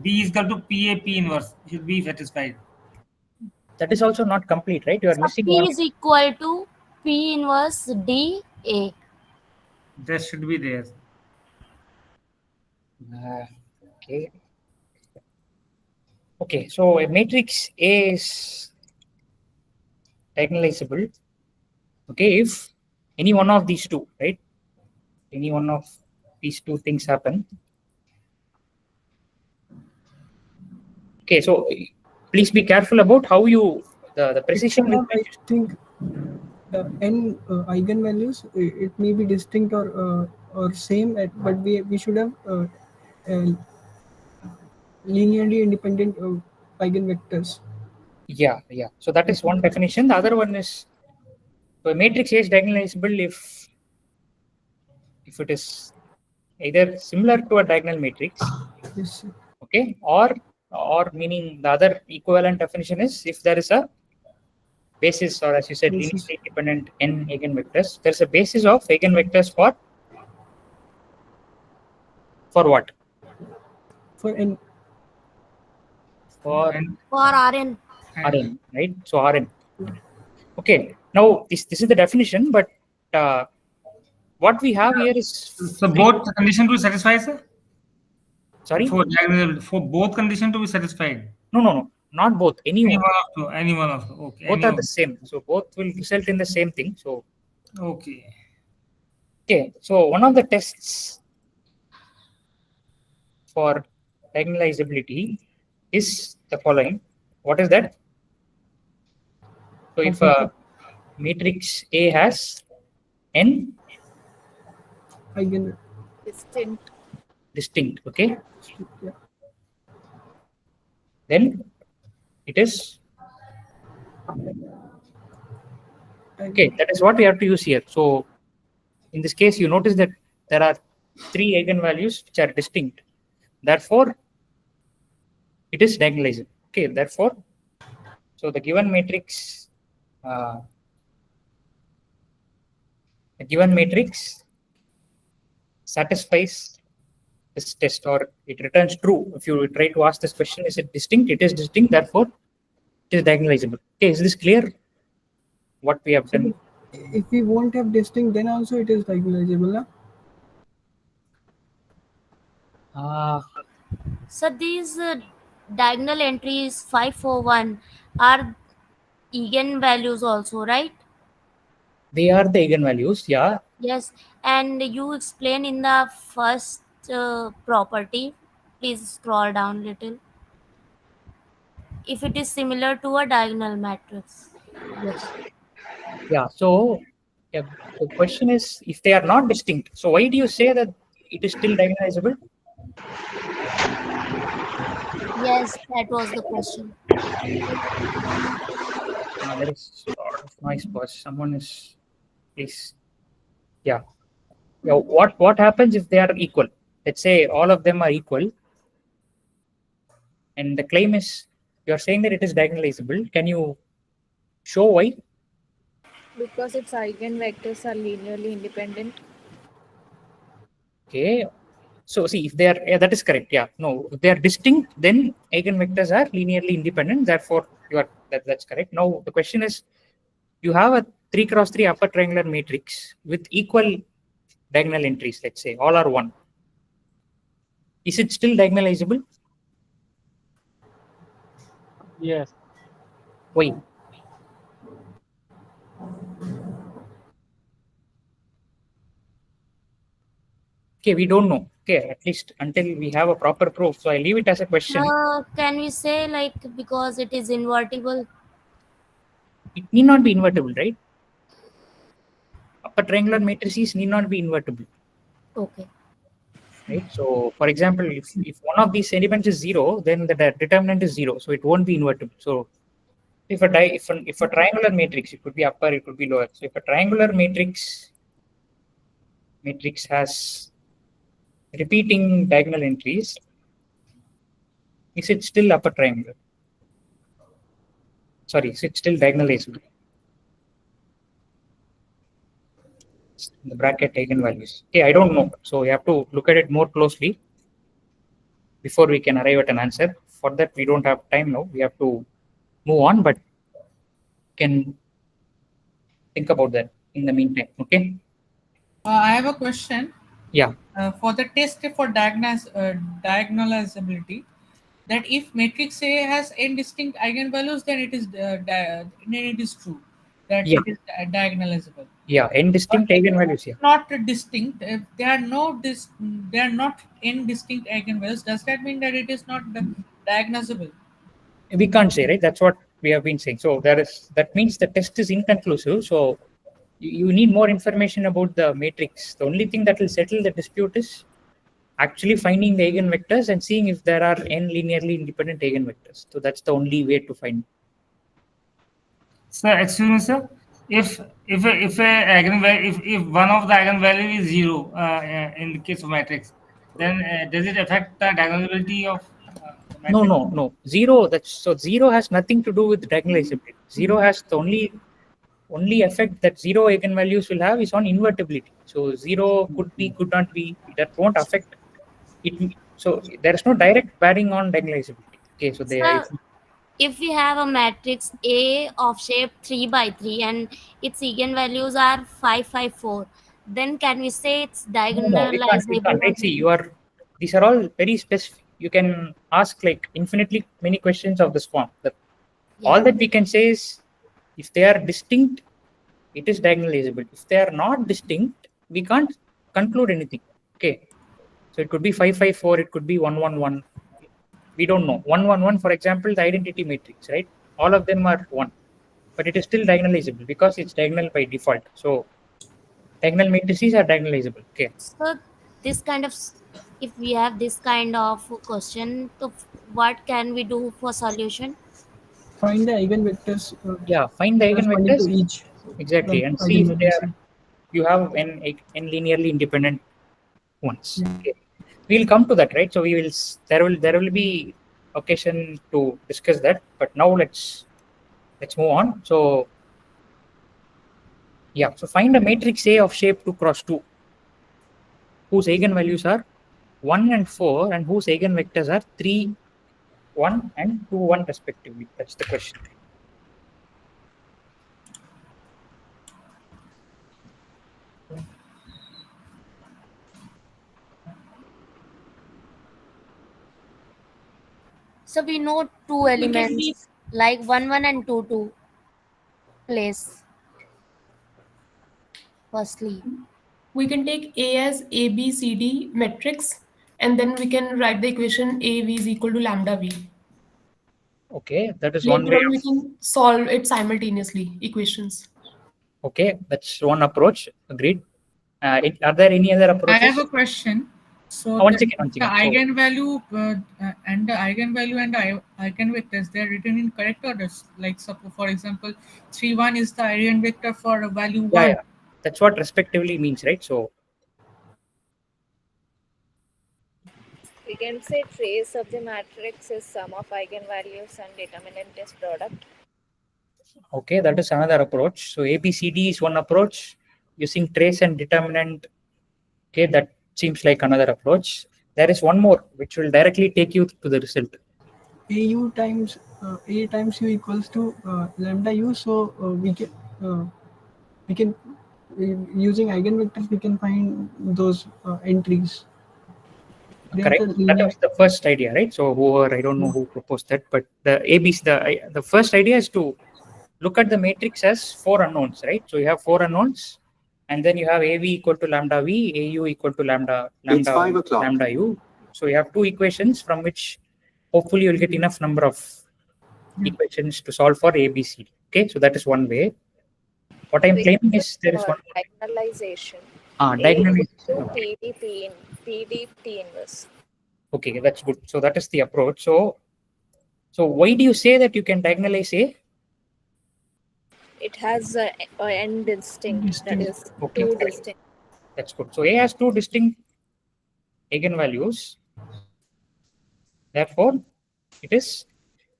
B is equal to P inverse should be satisfied. That is also not complete, right? You are missing P one. is equal to P inverse D A. That should be there. Okay. Okay, so a matrix A is diagonalizable. Okay, if any one of these two, right? Any one of these two things happen. Okay, so please be careful about how you the precision. I think the n eigenvalues it may be distinct or same, but we should have linearly independent eigenvectors. Yeah. So that is one definition. The other one is, so a matrix A is diagonalizable if it is either similar to a diagonal matrix. Yes, sir. Okay, or meaning the other equivalent definition is if there is a basis, or as you said, linearly independent n eigenvectors. There is a basis of eigenvectors for what? For n. For Rn. Rn, right? So Rn. Okay. Now this is the definition, but what we have here is. So both condition to be satisfied, sir? Sorry. For both condition to be satisfied. No, not both. Any one of two. Any one of two. Okay. Both are the same. So both will result in the same thing. So. Okay. Okay. So one of the tests for diagonalizability is the following. What is that? So if a matrix A has n distinct, okay, Yeah. then it is okay. That is what we have to use here. So in this case, you notice that there are 3 eigenvalues which are distinct. Therefore, it is diagonalizable. Okay, therefore, So the given matrix, satisfies this test, or it returns true. If you try to ask this question, is it distinct? It is distinct, therefore it is diagonalizable. Okay, is this clear? What we have done? If we won't have distinct, then also it is diagonalizable. So these diagonal entries 541 are eigenvalues also, right? They are the eigenvalues, yeah. Yes, and you explain in the first property. Please scroll down little. If it is similar to a diagonal matrix. Yes. Yeah. So yeah, the question is, if they are not distinct, so why do you say that it is still diagonalizable? Yes, that was the question. There is a lot of noise, boss. Someone is, please. Yeah. Yeah. What happens if they are equal? Let's say all of them are equal, and the claim is you are saying that it is diagonalizable. Can you show why? Because its eigenvectors are linearly independent. Okay. So see, if they are, yeah, that is correct. Yeah. No, if they are distinct, then eigenvectors are linearly independent. Therefore, you are that's correct. Now the question is, you have a 3x3 upper triangular matrix with equal diagonal entries. Let's say all are 1. Is it still diagonalizable? Yes. Why? Okay, we don't know. Okay, at least until we have a proper proof. So I leave it as a question. Can we say like because it is invertible? It need not be invertible, right? Upper triangular matrices need not be invertible. Okay. Right. So, for example, if one of these elements is 0, then the determinant is 0. So it won't be invertible. So if a triangular matrix, it could be upper, it could be lower. So if a triangular matrix has repeating diagonal entries, is it still upper triangular? Sorry, is it still diagonalizable? In the bracket eigenvalues. Okay, I don't know. So we have to look at it more closely before we can arrive at an answer. For that, we don't have time now. We have to move on, but can think about that in the meantime. Okay. I have a question. Yeah. For the test for diagonalizability, that if matrix A has n distinct eigenvalues, then it is true that Yeah. it is diagonalizable. Yeah, n distinct eigenvalues. Yeah. Not distinct. If they are they are not n distinct eigenvalues. Does that mean that it is not diagonalizable? We can't say, right? That's what we have been saying. So that means the test is inconclusive. So you need more information about the matrix. The only thing that will settle the dispute is actually finding the eigenvectors and seeing if there are n linearly independent eigenvectors. So that's the only way to find. Sir, excuse me, sir. If one of the eigenvalue is 0 in the case of matrix, then does it affect the diagonalizability of the matrix? No. 0. So 0 has nothing to do with diagonalizability. 0 has the only effect that 0 eigenvalues will have is on invertibility. So 0 could be, could not be. That won't affect it. So there is no direct bearing on diagonalizability. Okay, so if we have a matrix A of shape 3 by 3 and its eigenvalues are 5, 5, 4, then can we say it's diagonalizable? We can't. Right? See, these are all very specific. You can ask like infinitely many questions of this form. All that we can say is if they are distinct, it is diagonalizable. If they are not distinct, we can't conclude anything. Okay. So it could be 5, 5, 4, it could be 1, 1, 1. We don't know. 1, 1, 1, for example, the identity matrix, right? All of them are 1. But it is still diagonalizable because it's diagonal by default. So diagonal matrices are diagonalizable. Okay. So this kind of, if we have this kind of question, so what can we do for solution? Find the eigenvectors. Find the eigenvectors to each. Exactly, and see if they are. You have n linearly independent ones. Yeah. Okay. We'll come to that, right? So there will be occasion to discuss that. But now let's let's move on. So yeah, so find a matrix A of shape 2 cross 2 whose eigenvalues are 1 and 4 and whose eigenvectors are 3, 1 and 2, 1 respectively. That's the question. So we know two We can elements like 1, 1 and 2, 2 place. Firstly, we can take A as A, B, C, D matrix, and then we can write the equation A V is equal to lambda V. Okay, that is one Later way. on, we can solve it simultaneously, equations. Okay, that's one approach. Agreed. Are there any other approaches? I have a question. So One the second. eigenvalue and the eigenvalue and the eigenvectors, they are written in correct orders. Like suppose, for example, 3, 1 is the eigenvector for value 1. Yeah, that's what respectively means, right? So We can say trace of the matrix is sum of eigenvalues and determinant is product. okay, that is another approach. So ABCD is one approach using trace and determinant. Okay, that seems like another approach. There is one more which will directly take you to the result. AU times A times U equals to lambda U. So we can using eigenvectors we can find those entries. Correct. That was the first idea, right? So whoever, I don't know who proposed that, but the ABC, the first idea is to look at the matrix as 4 unknowns, right? So you have 4 unknowns, and then you have AV equal to lambda V, AU equal to lambda U. So you have 2 equations from which hopefully you'll get enough number of equations to solve for ABC. Okay, so that is one way. What I'm claiming is there is one diagonalization. diagonalization. PD T inverse. Okay, that's good. So that is the approach. So why do you say that you can diagonalize A? It has an end distinct. That is Okay, two distinct. That's good. So A has 2 distinct eigenvalues. Therefore, it is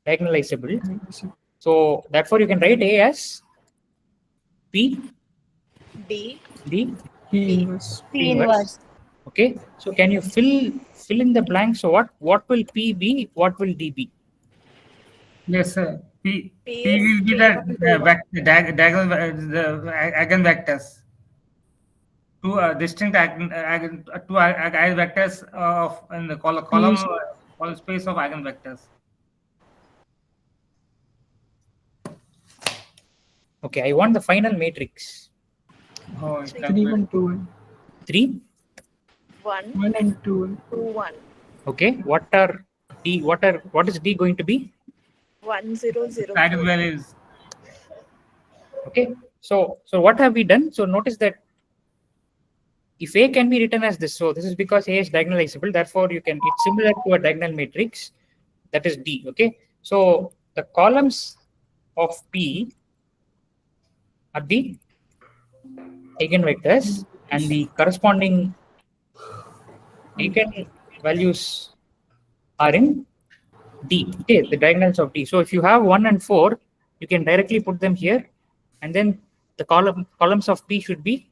diagonalizable. So therefore, you can write A as P D inverse. P inverse. Okay. So can you fill in the blanks? So what will P be? What will D be? Yes, sir. P will be the diagonal eigenvectors. Two distinct eigenvectors of in the column space of eigenvectors. Okay, I want the final matrix. Oh, 3, 1, 2, 1. 3, 1 and 2, 2, 1. Okay, what is D going to be? 1 0 0. Eigenvalues. Okay, so what have we done? So notice that if A can be written as this, so this is because A is diagonalizable. Therefore, it's similar to a diagonal matrix, that is D. Okay, so the columns of P are the eigenvectors, and the corresponding eigenvalues are in D. Okay, the diagonals of D. So if you have 1 and 4, you can directly put them here, and then the columns of P should be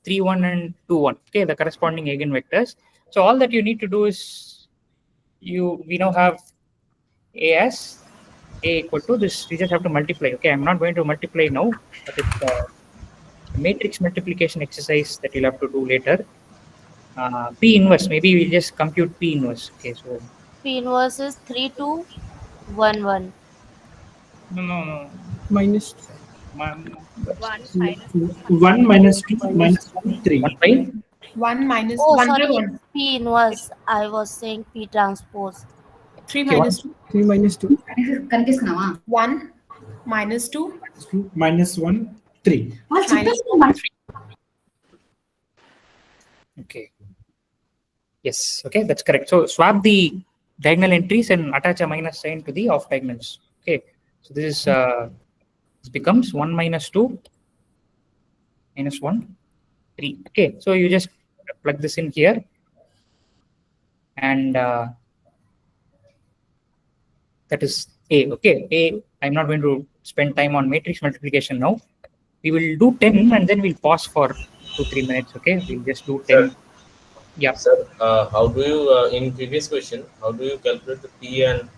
3, 1 and 2, 1. Okay, the corresponding eigenvectors. So all that you need to do is we now have A as A equal to this. We just have to multiply. Okay, I'm not going to multiply now, but it's a matrix multiplication exercise that you'll have to do later. P inverse, maybe we'll just compute P inverse. Okay, so P inverse is 3 2 1 1. No. Minus 1 minus 2 minus 1 3. 1 minus Oh, 1 by sorry, 1. P inverse. I was saying P transpose. 3 minus 2. 3 minus 2. 1 minus 2. Minus 1 3. okay. Yes, okay, that's correct. So swap the diagonal entries and attach a minus sign to the off diagonals. Okay, so this becomes 1 minus 2 minus 1 3. Okay, so you just plug this in here, and that is A. Okay, A. I'm not going to spend time on matrix multiplication now. We will do 10 and then we'll pause for 2-3 minutes. Okay, we'll just do 10. Sir, Yeah. sir, how do you in previous question? How do you calculate the P and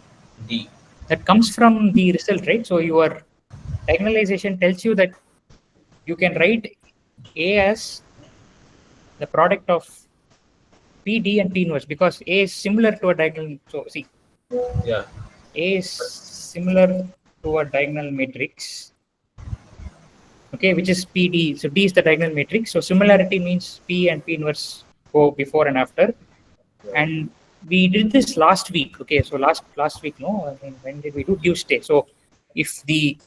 D? That comes from the result, right? So your diagonalization tells you that you can write A as the product of P, D, and P inverse because A is similar to a diagonal. So see, Yeah. A is similar to a diagonal matrix. Okay, which is PD. So D is the diagonal matrix. So similarity means P and P inverse go before and after. And we did this last week. Okay, so last week, no, I mean, when did we do? Tuesday. So if A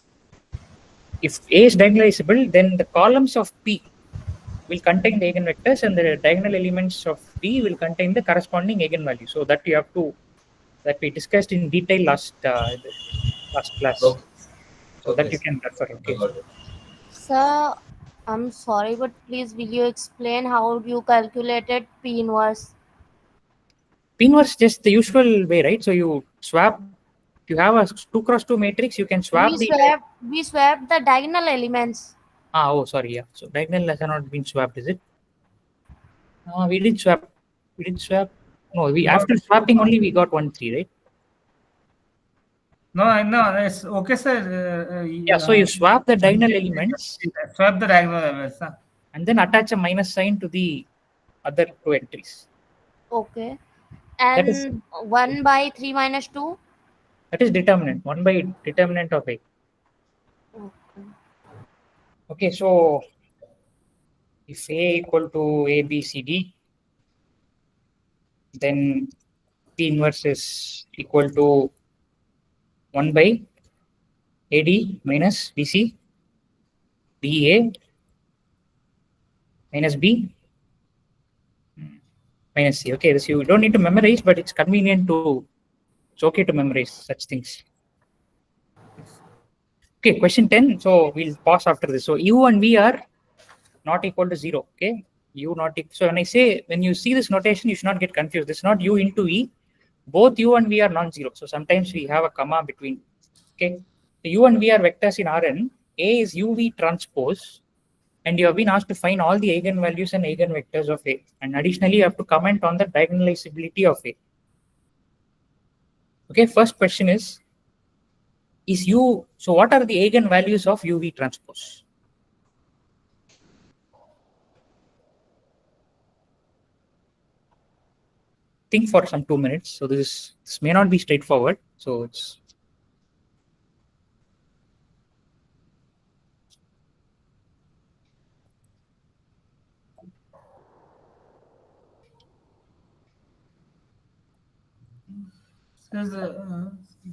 is diagonalizable, then the columns of P will contain the eigenvectors and the diagonal elements of D will contain the corresponding eigenvalue. So that you have to, that we discussed in detail last class. Okay. So that you can refer. Okay. Sir, I'm sorry, but please will you explain how you calculated P inverse? P inverse just the usual way, right? So you swap. If you have a 2x2 matrix, you can swap We swapped the diagonal elements. Oh, sorry. Yeah. So diagonal has not been swapped, is it? We did swap. We did swap. No, after swapping only we got 1, 3, right? No, it's okay, sir. Yeah. So you swap the diagonal elements. Swap the diagonal elements. And then attach a minus sign to the other 2 entries. Okay. And 1 by 3 minus 2? That is determinant. 1 by determinant of A. Okay, so if A equal to A, B, C, D, then P inverse is equal to 1 by AD minus BC, BA minus B minus C. Okay, this you don't need to memorize, but it's convenient to, it's okay to memorize such things. Okay, question 10. So we'll pause after this. So U and V are not equal to 0. Okay, U not equal. So when I say, when you see this notation, you should not get confused. This is not U into V. Both U and V are non-zero. So sometimes we have a comma between. Okay, the U and V are vectors in Rn. A is UV transpose. And you have been asked to find all the eigenvalues and eigenvectors of A. And additionally, you have to comment on the diagonalizability of A. Okay, first question is U, so what are the eigenvalues of UV transpose? Think for some 2 minutes. So this may not be straightforward. So it's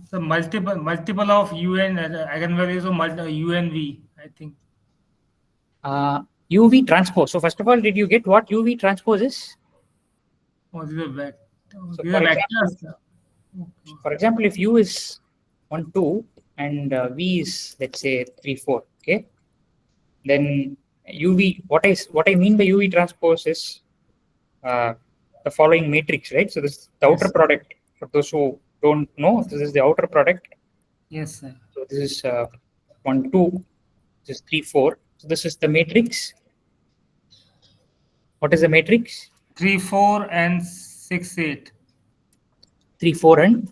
the multiple of U and eigenvalues of U and V, I think. UV transpose. So first of all, did you get what UV transpose is? Oh, these are vectors. So These are vectors. For example, if U is 1, 2 and V is, let's say, 3, 4, okay, then UV, what I mean by UV transpose is the following matrix, right? So this is the outer product. For those who don't know, this is the outer product. Yes, sir. So this is 1, 2, this is 3, 4. So this is the matrix. What is the matrix? 3, 4, and 6, 8. 3, 4, and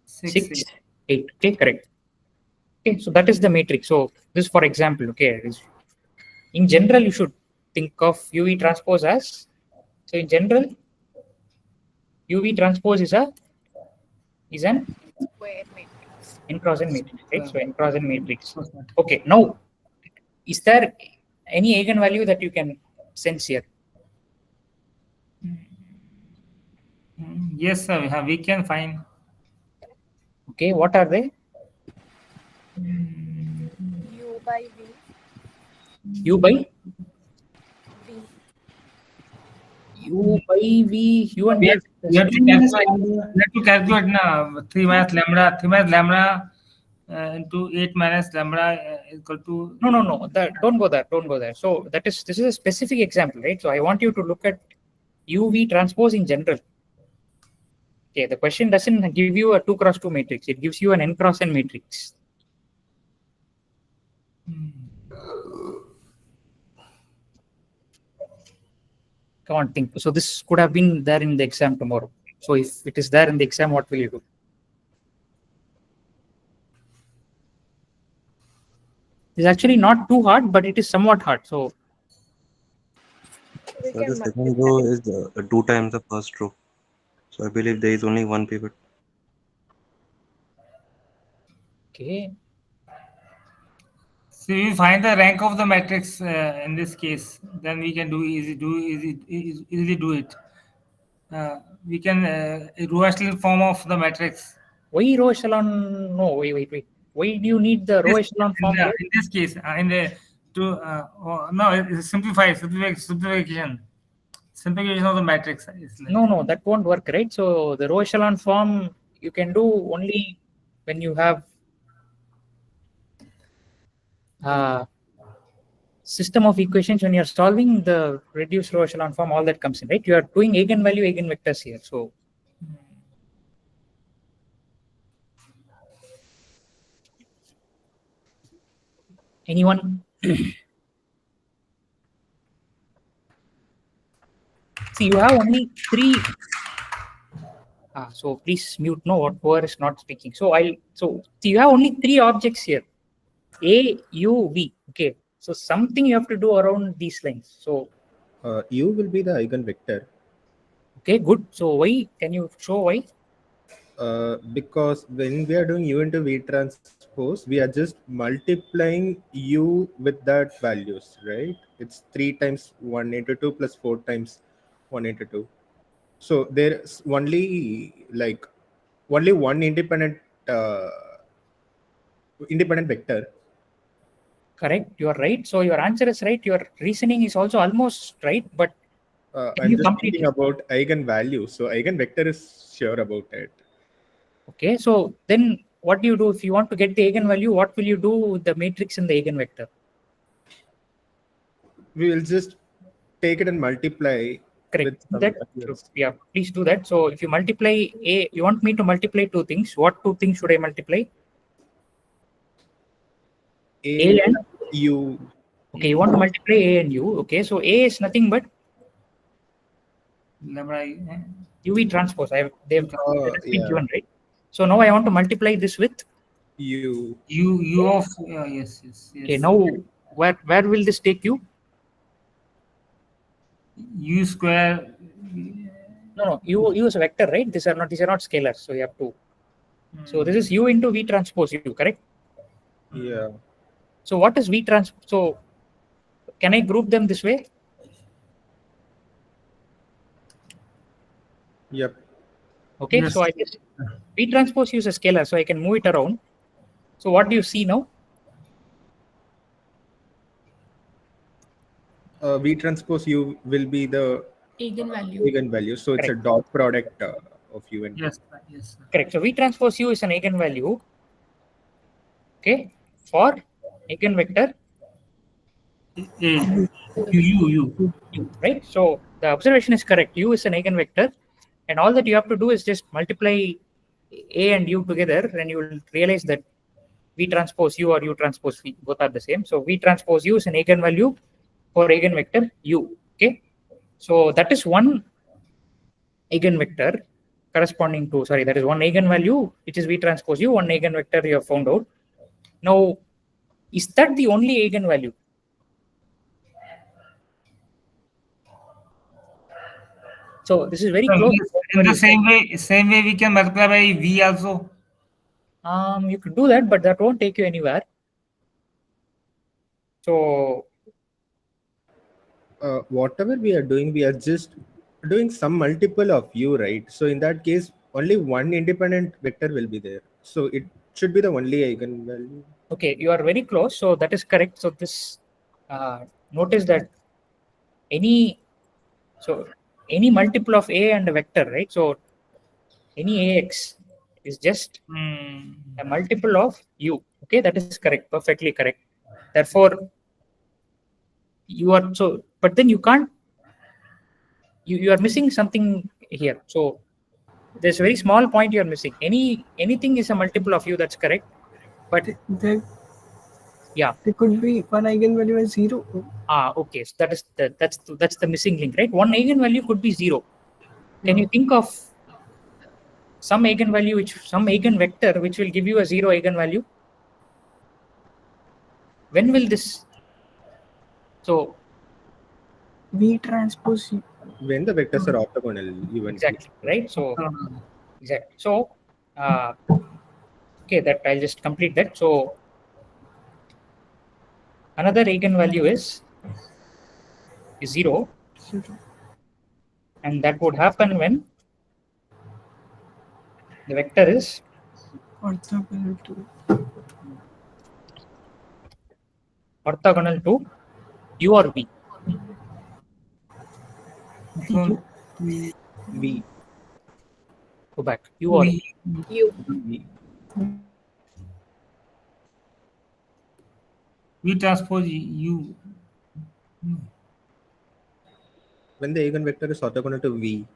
6, 8. Okay, correct. Okay, so that is the matrix. So this, for example, okay, in general, you should think of UV transpose as, so in general, UV transpose is an n cross n matrix, right? So n cross n matrix. Okay, now, is there any eigenvalue that you can sense here? Yes, sir. We can find. Okay, what are they? U by V. U by? V. U by V. U and we have to calculate now 3 minus lambda into 8 minus lambda equal to. No. Don't go there. So this is a specific example, right? So I want you to look at UV transpose in general. Okay, the question doesn't give you a 2 cross 2 matrix. It gives you an n cross n matrix. Come on, think. So this could have been there in the exam tomorrow. So if it is there in the exam, what will you do? It's actually not too hard, but it is somewhat hard. So We So the can second row is 2 times the first row. So I believe there is only one pivot. okay. So we find the rank of the matrix in this case, then we can easily do it. We can row echelon form of the matrix. Why row echelon? No, wait. Why do you need the row echelon form? In this case, no, it's simplification of the matrix. No, that won't work, right? So the row echelon form you can do only when you have system of equations. When you're solving the reduced row echelon form, all that comes in, right? You are doing eigenvalue, eigenvectors here. So anyone? See, you have only 3. So please mute. No, whoever is not speaking. So you have only 3 objects here. A, U, V. Okay. So something you have to do around these lines. So U will be the eigenvector. Okay, good. So why? Can you show why? Because when we are doing U into V transpose, we are just multiplying U with that values, right? It's 3 times 1 into 2 plus 4 times 1 into 2. So there's only one independent vector. Correct. You are right. So your answer is right. Your reasoning is also almost right, but I'm just thinking about eigenvalue. So eigenvector is sure about it. Okay. So then what do you do if you want to get the eigenvalue? What will you do with the matrix and the eigenvector? We will just take it and multiply. Correct. Yeah, please do that. So if you multiply A, you want me to multiply 2 things. What 2 things should I multiply? A and U. Okay, you want to multiply A and U. Okay, so A is nothing but UV transpose. They've been given, right? So now I want to multiply this with U of yes. Okay, now where will this take you? U square. No. U is a vector, right? These are not scalars. So you have to. So this is U into V transpose U, correct? Yeah. So what is V transpose? So can I group them this way? Yep. Okay, Yes. so I just V transpose U is a scalar, so I can move it around. So what do you see now? V transpose U will be the eigenvalue. So it's a dot product of U and yes. Correct. So V transpose U is an eigenvalue. Okay, for eigenvector U. Right. So the observation is correct. U is an eigenvector, and all that you have to do is just multiply A and U together, and you will realize that V transpose U or U transpose V both are the same. So V transpose U is an eigenvalue for eigenvector U. Okay. So that is one eigenvector corresponding to, that is one eigenvalue which is V transpose U, one eigenvector you have found out. Now, is that the only eigenvalue? So this is very close. In the same way we can multiply by V also. You could do that, but that won't take you anywhere. So whatever we are doing, we are just doing some multiple of U, right? So in that case, only one independent vector will be there. So it should be the only eigenvalue. Okay, you are very close. So that is correct. So this notice that any multiple of A and a vector, right? So any AX is just a multiple of U. Okay, that is correct. Perfectly correct. Therefore, you are but then you can't. You are missing something here. So there's a very small point you're missing. Anything is a multiple of u, that's correct. But There yeah, could be one eigenvalue as 0. Okay, so that's the missing link, right? One eigenvalue could be 0. Can you think of some eigenvalue, some eigenvector which will give you a 0 eigenvalue? When will this? So V transpose U. When the vectors are orthogonal, even exactly, right? So exactly. So okay, that I'll just complete that. So another eigenvalue is 0, and that would happen when the vector is orthogonal to u or v. V. Go back. U or v. U. V transpose U. When the eigenvector is orthogonal to V.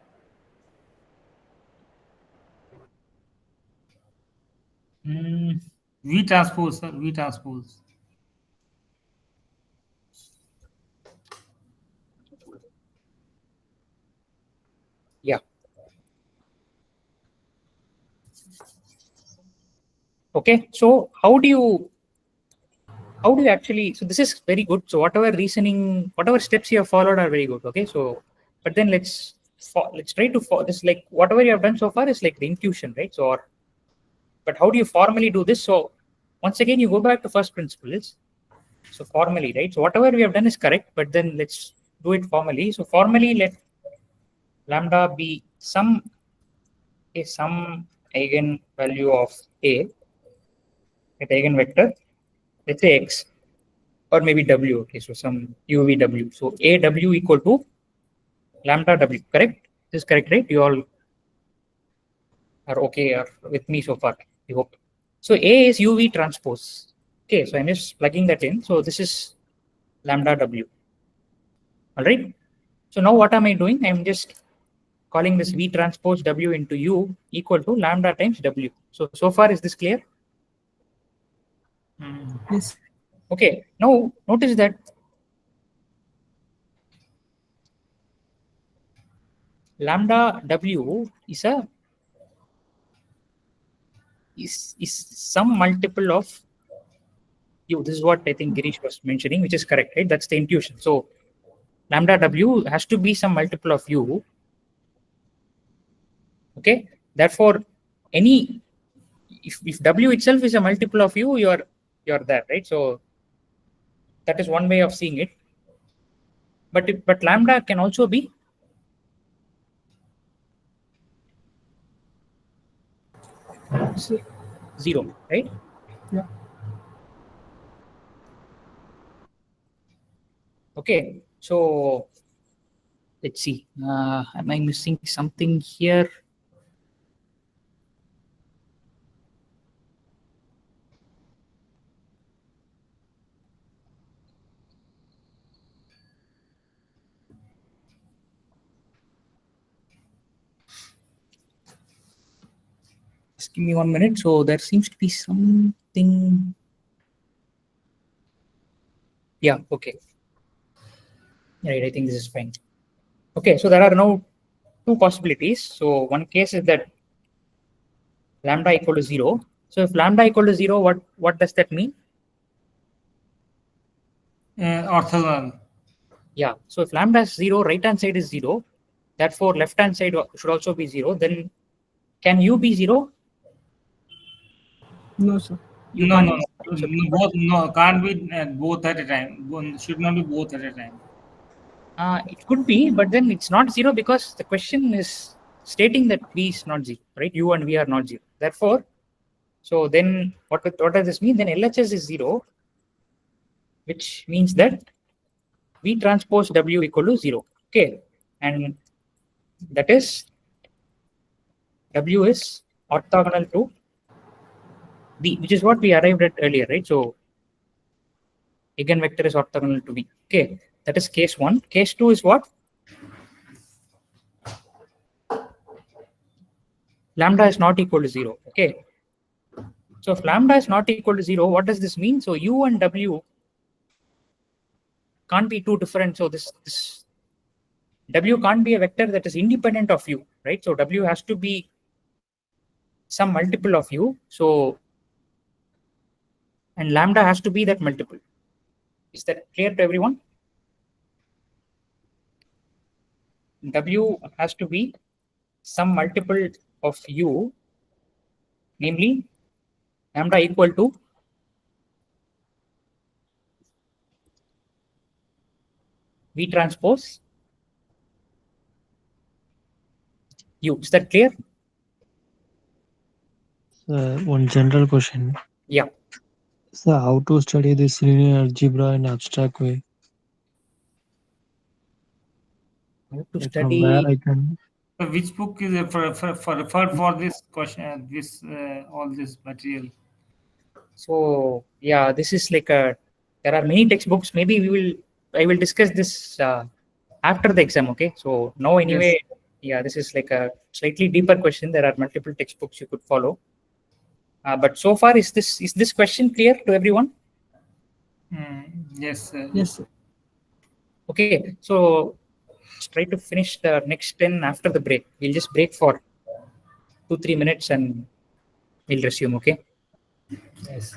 V transpose, sir. V transpose. Yeah. Okay. So how do you actually? So this is very good. So whatever reasoning, whatever steps you have followed are very good. Okay. So, but then let's try to follow this. Like whatever you have done so far is like the intuition, right? So, but how do you formally do this? So once again, you go back to first principles. So formally, right? So whatever we have done is correct, but then let's do it formally. So formally, let lambda be some eigenvalue of A, at eigenvector, let's say X, or maybe W. Okay, so some UVW. So AW equal to lambda W, correct? This is correct, right? You all are okay or with me so far, I hope. So A is UV transpose. Okay, so I'm just plugging that in. So this is lambda W. All right. So now what am I doing? I'm just calling this V transpose W into U equal to lambda times W. So far, is this clear? Yes. Okay. Now notice that lambda W is some multiple of U. This is what I think Girish was mentioning, which is correct, right? That's the intuition. So lambda W has to be some multiple of U. Okay. Therefore, if W itself is a multiple of U, you're there, right? So that is one way of seeing it. But lambda can also be zero, right? Yeah. Okay, so let's see. Am I missing something here? Just give me 1 minute. So there seems to be something. Yeah, okay. Right, I think this is fine. Okay, so there are now two possibilities. So one case is that lambda equal to 0. So if lambda equal to 0, what does that mean? Orthogonal. Yeah, so if lambda is 0, right hand side is 0. Therefore, left hand side should also be 0. Then can U be 0? No, sir. No, both can't be both at a time. Should not be both at a time. It could be, but then it's not 0 because the question is stating that V is not 0, right? U and V are not 0. Therefore, so then what does this mean? Then LHS is 0, which means that V transpose W equal to 0. Okay, and that is W is orthogonal to V, which is what we arrived at earlier, right? So eigenvector is orthogonal to V. Okay, that is case 1. Case 2 is what? lambda is not equal to 0. Okay. So if lambda is not equal to 0, what does this mean? So u and w can't be two different. So this w can't be a vector that is independent of u, right? So w has to be some multiple of u. So and lambda has to be that multiple. Is that clear to everyone? W has to be some multiple of u, namely lambda equal to V transpose u. Is that clear? One general question. Yeah. So how to study this linear algebra in abstract way? How to Like from where study? I can So which book is referred for this question? This all this material. So yeah, this is like a. There are many textbooks. Maybe I will discuss this after the exam. Okay. So now anyway, yeah, this is like a slightly deeper question. There are multiple textbooks you could follow. But so far, is this question clear to everyone? Yes. Yes, sir. Okay. So let's try to finish the next 10 after the break. We'll just break for 2-3 minutes and we'll resume. Okay. Yes.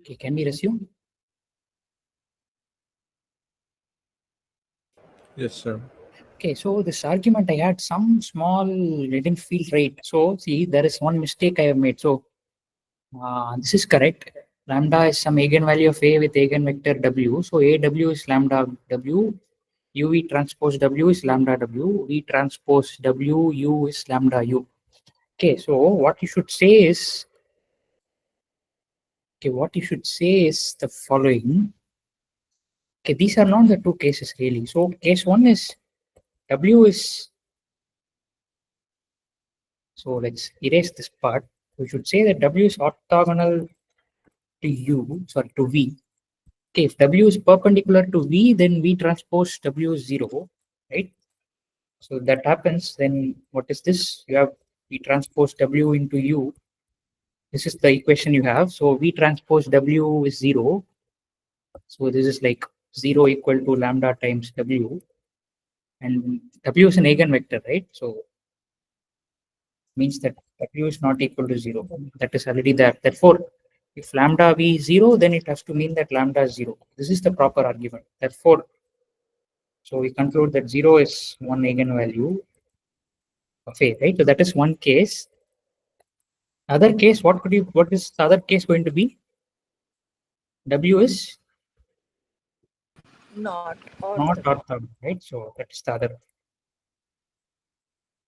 Okay, can we resume? Yes, sir. Okay, so this argument I had some small, I didn't feel right. So see, there is one mistake I have made. So this is correct. Lambda is some eigenvalue of A with eigenvector W. So AW is lambda W. UV transpose W is lambda W. V transpose W, U is lambda U. Okay, so what you should say is, the following. Okay, these are not the two cases really. So case one is W is, so let's erase this part. We should say that W is orthogonal to U, sorry, to V. Okay, if W is perpendicular to V, then V transpose W is 0, right? So that happens, then what is this? You have V transpose W into U. This is the equation you have. So V transpose W is 0. So this is like 0 equal to lambda times W. And W is an eigenvector, right? So means that W is not equal to 0. That is already there. Therefore, if lambda V is 0, then it has to mean that lambda is 0. This is the proper argument. Therefore, so we conclude that 0 is one eigenvalue of A, right? So that is one case. Other case, what is the other case going to be? W is Not not orthogonal. orthogonal, right? So that is the other.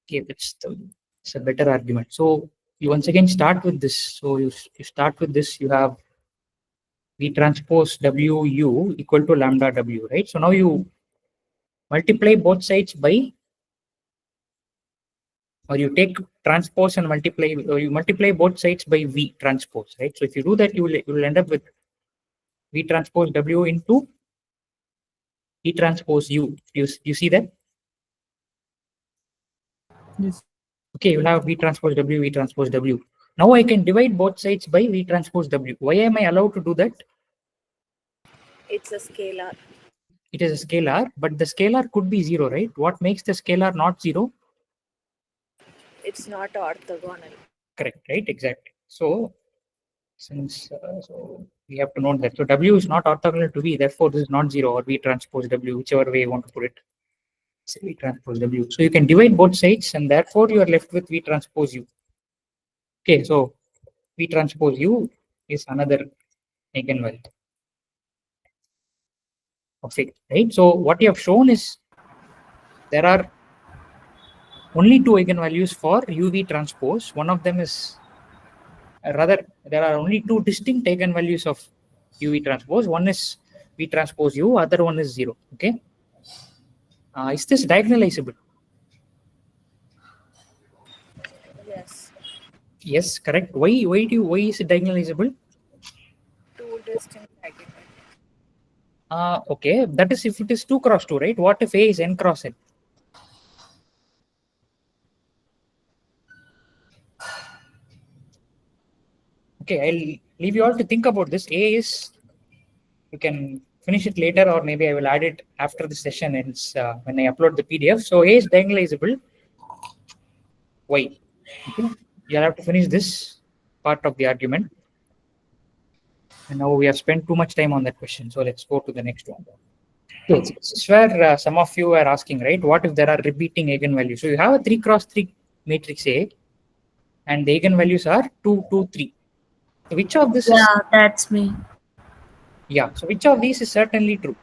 Okay, it's a better argument. So you once again start with this. So you start with this. You have V transpose W U equal to lambda W, right? So now you multiply both sides by, or you take transpose and multiply, or you multiply both sides by V transpose, right? So if you do that, you will end up with V transpose W into V transpose U. You see that? Yes. Okay, you will have V transpose W, V transpose W. Now I can divide both sides by V transpose W. Why am I allowed to do that? It's a scalar. It is a scalar, but the scalar could be 0, right? What makes the scalar not 0? It's not orthogonal. Correct, right? Exactly. So since so we have to note that. So W is not orthogonal to V, therefore this is not 0, or V transpose W, whichever way you want to put it. Say V transpose W. So you can divide both sides, and therefore you are left with V transpose U. Okay, so V transpose U is another eigenvalue of it, right? So what you have shown is there are only two eigenvalues for UV transpose. One of them is rather there are only two distinct eigenvalues of UV transpose. One is V transpose U, other one is 0. Okay. Is this diagonalizable? Yes. Yes, correct. Why is it diagonalizable? Two distinct eigenvectors. Okay, that is if it is 2 cross 2, right? What if A is n cross n? Okay, I'll leave you all to think about this. A is, you can finish it later, or maybe I will add it after the session ends when I upload the PDF. So A is diagonalizable. Why? Okay, you'll have to finish this part of the argument. And now we have spent too much time on that question. So let's go to the next one. Okay, this is where some of you are asking, right? What if there are repeating eigenvalues? So you have a 3 cross 3 matrix A, and the eigenvalues are 2, 2, 3. So which of this is? Yeah, that's me. Yeah. So which of these is certainly true?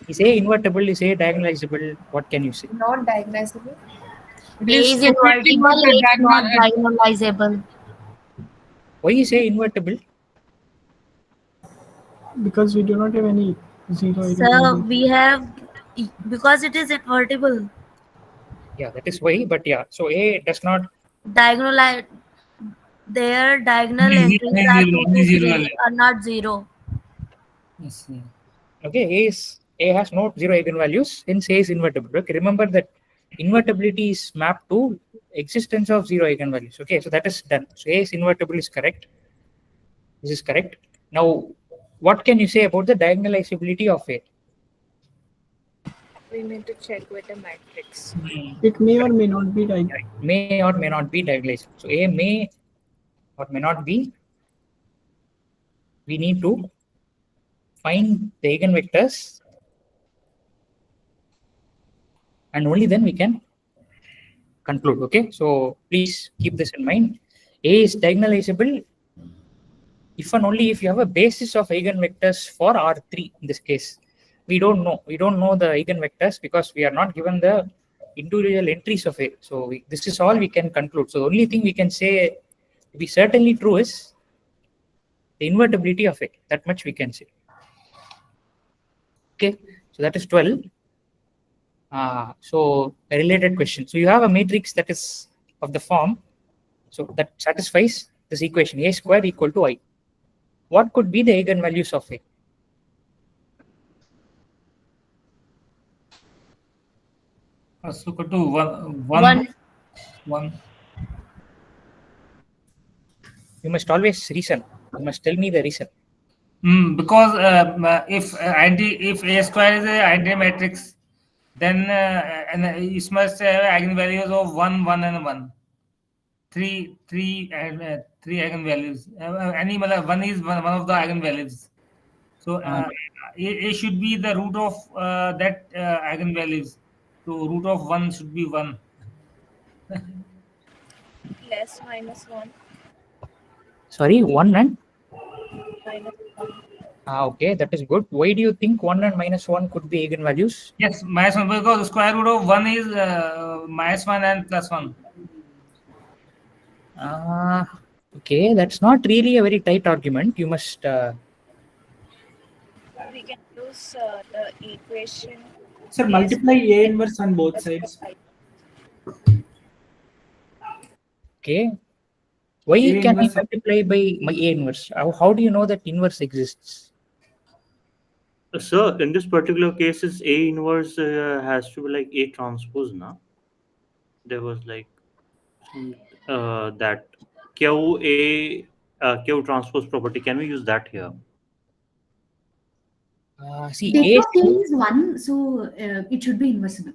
Is A invertible? Is A diagonalizable? What can you say? Not diagonalizable. It A is is definitely invertible, not a A is not diagonal. diagonalizable. Why is A invertible? Because we do not have any zero So eigenvalue. we have, because it is invertible, Yeah, that is why. But yeah, so A does not. diagonal, their diagonal Only entries are 2 only to zero 3, are not 0. Yes. Okay, A has no 0 eigenvalues. Hence A is invertible. Okay, remember that invertibility is mapped to existence of 0 eigenvalues. Okay, so that is done. So A is invertible is correct. This is correct. Now, what can you say about the diagonalizability of A? We need to check with the matrix. It may or may not be May or may not be diagonalizable. So A may or may not be, we need to find the eigenvectors, and only then we can conclude. Okay, so please keep this in mind. A is diagonalizable if and only if you have a basis of eigenvectors for R3 in this case. We don't know the eigenvectors because we are not given the individual entries of A. So this is all we can conclude. So the only thing we can say to be certainly true is the invertibility of A. That much we can say. Okay, so that is 12. So a related question. So you have a matrix that is of the form, so that satisfies this equation A square equal to I. What could be the eigenvalues of A? So equal to 1. You must always reason. You must tell me the reason. Because if A square is a identity matrix, then it must have eigenvalues of 1, 1, and 1. Three eigenvalues. One is one of the eigenvalues. So A should be the root of that eigenvalues. So root of 1 should be 1. Less minus 1. Sorry, 1 and? Minus 1. Okay, that is good. Why do you think 1 and minus 1 could be eigenvalues? Yes, minus 1, because the square root of 1 is minus 1 and plus 1. Okay, that's not really a very tight argument. You must... We can use the equation. Sir, multiply A inverse on both sides. Okay. Why can I multiply by my A inverse? How do you know that inverse exists? So in this particular case, is A inverse has to be like A transpose now. There was like that Q transpose property. Can we use that here? See, data of A is 1, so it should be inversible.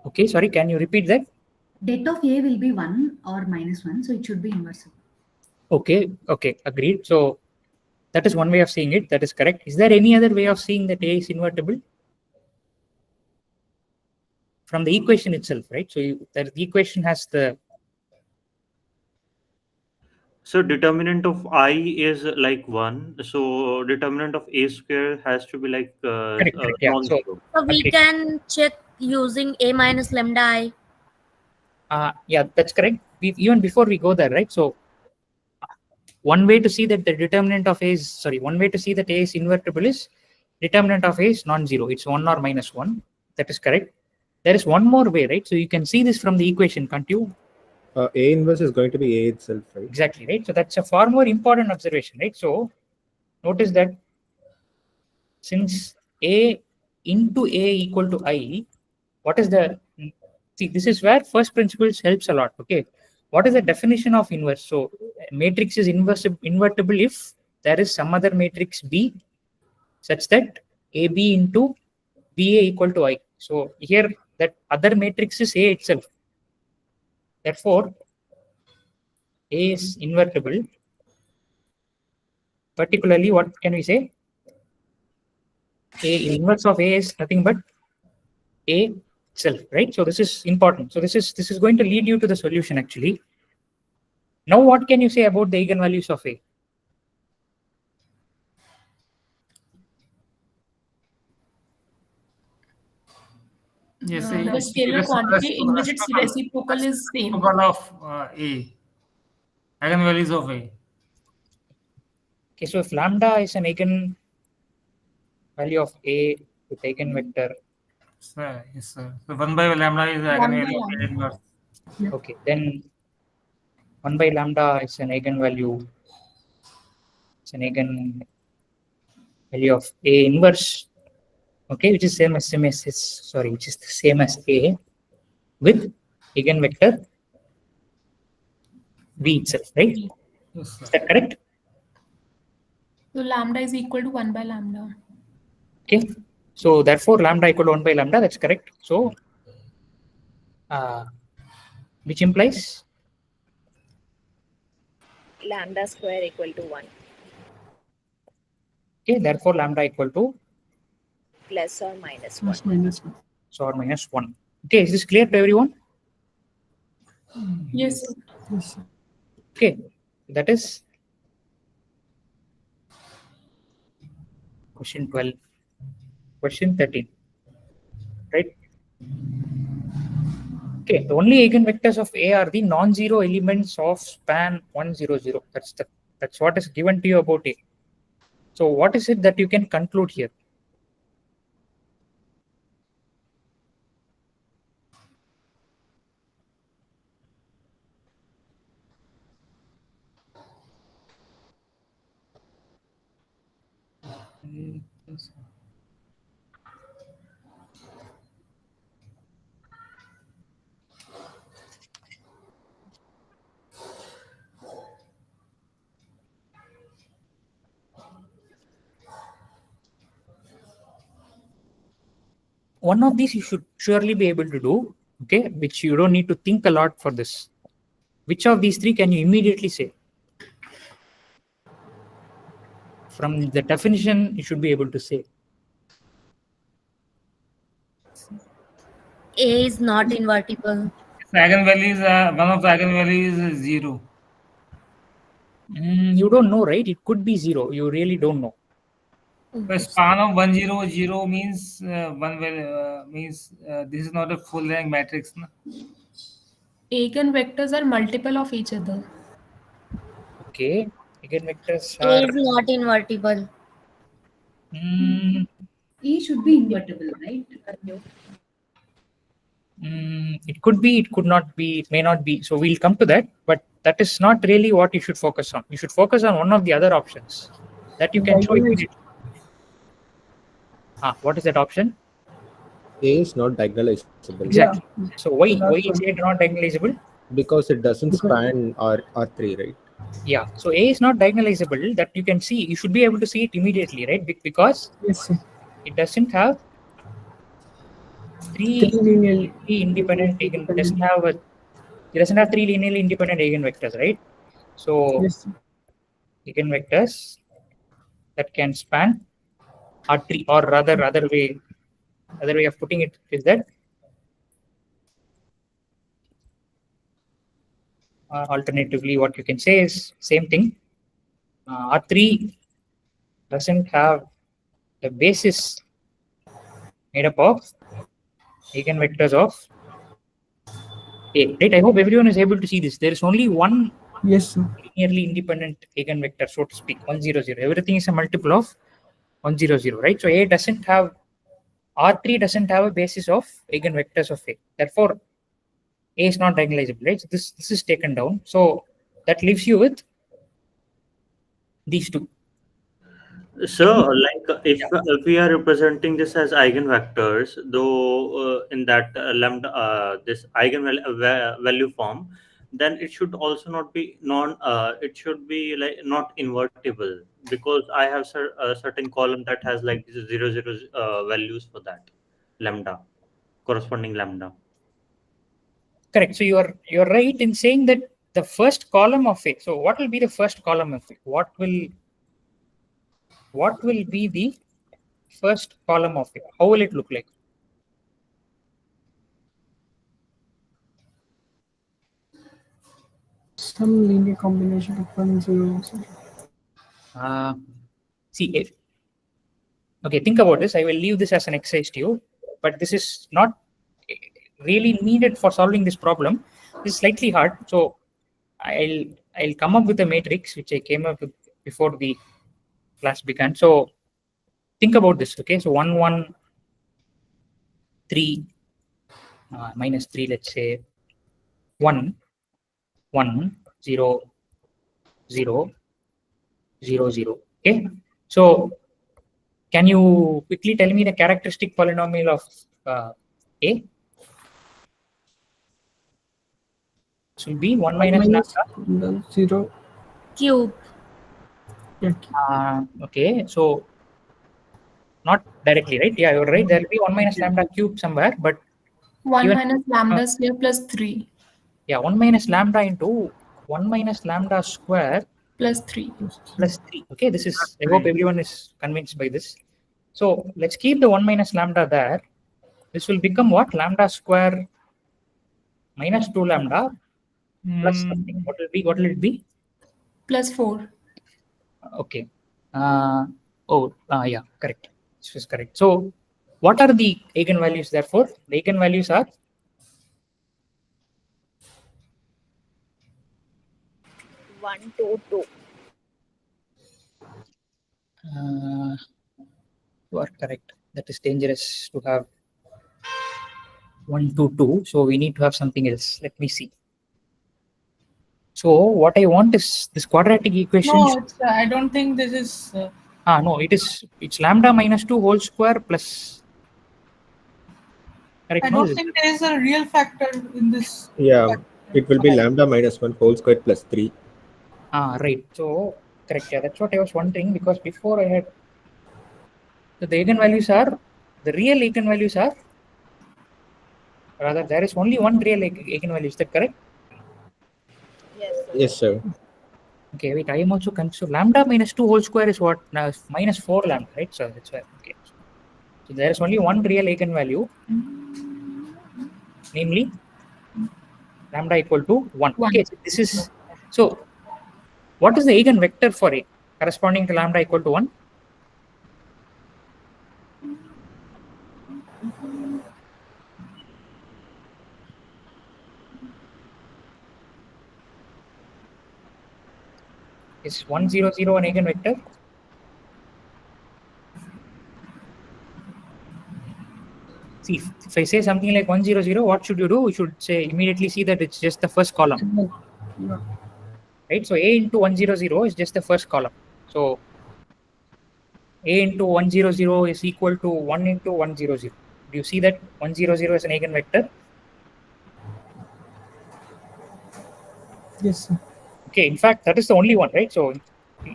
Okay, sorry, can you repeat that? Data of A will be 1 or minus 1, so it should be inversible. Okay, agreed. So that is one way of seeing it. That is correct. Is there any other way of seeing that A is invertible? From the equation itself, right? So the equation has the... So determinant of I is like 1. So determinant of A square has to be like correct, yeah. non-zero. So we can check using A minus lambda I. Yeah, that's correct. Even before we go there, right? So one way to see that the determinant of A is, one way to see that A is invertible is determinant of A is non-zero. It's 1 or minus 1. That is correct. There is one more way, right? So you can see this from the equation, can't you? A inverse is going to be A itself, right? Exactly, right? So that's a far more important observation, right? So notice that since A into A equal to I, what is the... See, this is where first principles helps a lot, okay? What is the definition of inverse? So matrix is invertible if there is some other matrix B such that AB into BA equal to I. So here that other matrix is A itself. Therefore, A is invertible. Particularly, what can we say? A inverse of A is nothing but A itself, right? So this is important. So this is going to lead you to the solution actually. Now, what can you say about the eigenvalues of A? Yes, The scalar quantity in which its reciprocal is same. Of A. Eigenvalues of A. Okay, so if lambda is an eigenvalue of A with eigenvector. Yes, sir. So 1 by lambda is the eigenvalue of A inverse. Okay, then 1 by lambda is an eigenvalue. It's an eigenvalue of A inverse. Okay, which is which is the same as A with eigenvector B itself, right? Yes, is that correct? So lambda is equal to 1 by lambda. Okay, so therefore lambda equal to 1 by lambda, that's correct. So which implies lambda square equal to 1. Okay, therefore lambda equal to Plus or minus 1. Plus minus 1. So or minus 1. Okay, is this clear to everyone? Yes, sir. Yes, sir. Okay, that is question 12. Question 13. Right? Okay, the only eigenvectors of A are the non-zero elements of span 1, 0, 0. That's what is given to you about A. So what is it that you can conclude here? One of these you should surely be able to do, okay, which you don't need to think a lot for this. Which of these three can you immediately say? From the definition, you should be able to say. A is not invertible. Eigenvalues, one of the eigenvalues is 0. You don't know, right? It could be 0. You really don't know. The span of 1, 0, 0 means this is not a full rank matrix. No? Eigenvectors are multiple of each other. Okay, eigenvectors A are. is not invertible. A should be invertible, right? It could be, it could not be, it may not be. So we'll come to that, but that is not really what you should focus on. You should focus on one of the other options that you can show immediately. What is that option? A is not diagonalizable. Exactly. Yeah. So why is A not diagonalizable? Because it doesn't span R3, right? Yeah. So A is not diagonalizable. That you can see. You should be able to see it immediately, right? Because Yes, sir. it doesn't have three linearly independent it doesn't have three linearly independent eigenvectors, right? So Yes, sir. eigenvectors that can span R3, or rather other way of putting it is that alternatively what you can say is same thing. R3 doesn't have the basis made up of eigenvectors of A, right? I hope everyone is able to see this. There is only one linearly independent eigenvector, so to speak, 1, 0, 0. Everything is a multiple of 1, 0, 0, right? So A doesn't have, R3 doesn't have a basis of eigenvectors of A. Therefore, A is not diagonalizable, right? So this is taken down. So that leaves you with these two. So, like, if we are representing this as eigenvectors, though in that lambda, this eigenvalue form, then it should also not be it should be like not invertible, because I have a certain column that has like 0, 0 values for that lambda, corresponding lambda. Correct. So you're right in saying that the first column of A. So what will be the first column of A? What will be the first column of A? How will it look like? Some linear combination of 1, 0. See, okay, think about this. I will leave this as an exercise to you, but this is not really needed for solving this problem. This is slightly hard. So I'll come up with a matrix which I came up with before the class began. So think about this. Okay, so 1, 1, 3, minus 3, let's say 1, 1, 0, 0, 0, 0. Okay, so can you quickly tell me the characteristic polynomial of A? This will be 1 minus lambda 0 cube. Okay, so not directly, right? Yeah, you're right. There will be 1 minus lambda cube somewhere, but 1 minus lambda square plus 3. Yeah, 1 minus lambda into 1 minus lambda square Plus 3. Plus 3. Okay, this is, I hope everyone is convinced by this. So let's keep the 1 minus lambda there. This will become what? Lambda square minus 2 lambda plus something. What will it be? Plus 4. Okay. Yeah, correct. This is correct. So what are the eigenvalues therefore? The eigenvalues are 1, 2, 2. You are correct. That is dangerous to have 1, 2, 2. So we need to have something else. Let me see. So what I want is this quadratic equation. No, I don't think this is. No, it's lambda minus 2 whole square plus. Correct, I don't think there is a real factor in this. Yeah, it will be lambda minus 1 whole square plus 3. Right. So correct. Yeah, that's what I was wondering, because before I had the eigenvalues are the real eigenvalues are rather there is only one real eigenvalue. Is that correct? Yes, sir. Okay, wait. I am also confused. Lambda minus 2 whole square is what? Minus 4 lambda, right? So that's why. Okay. So there is only one real eigenvalue, namely lambda equal to 1. Okay. So this is so. What is the eigenvector for A corresponding to lambda equal to 1? Is 1, 0, 0 an eigenvector? See, if I say something like 1, 0, 0, what should you do? You should say immediately see that it's just the first column. Right? So A into 1, 0, 0 is just the first column. So A into 1, 0, 0 is equal to 1 into 1, 0, 0. Do you see that 1, 0, 0 is an eigenvector? Yes, sir. Okay, in fact, that is the only one, right? So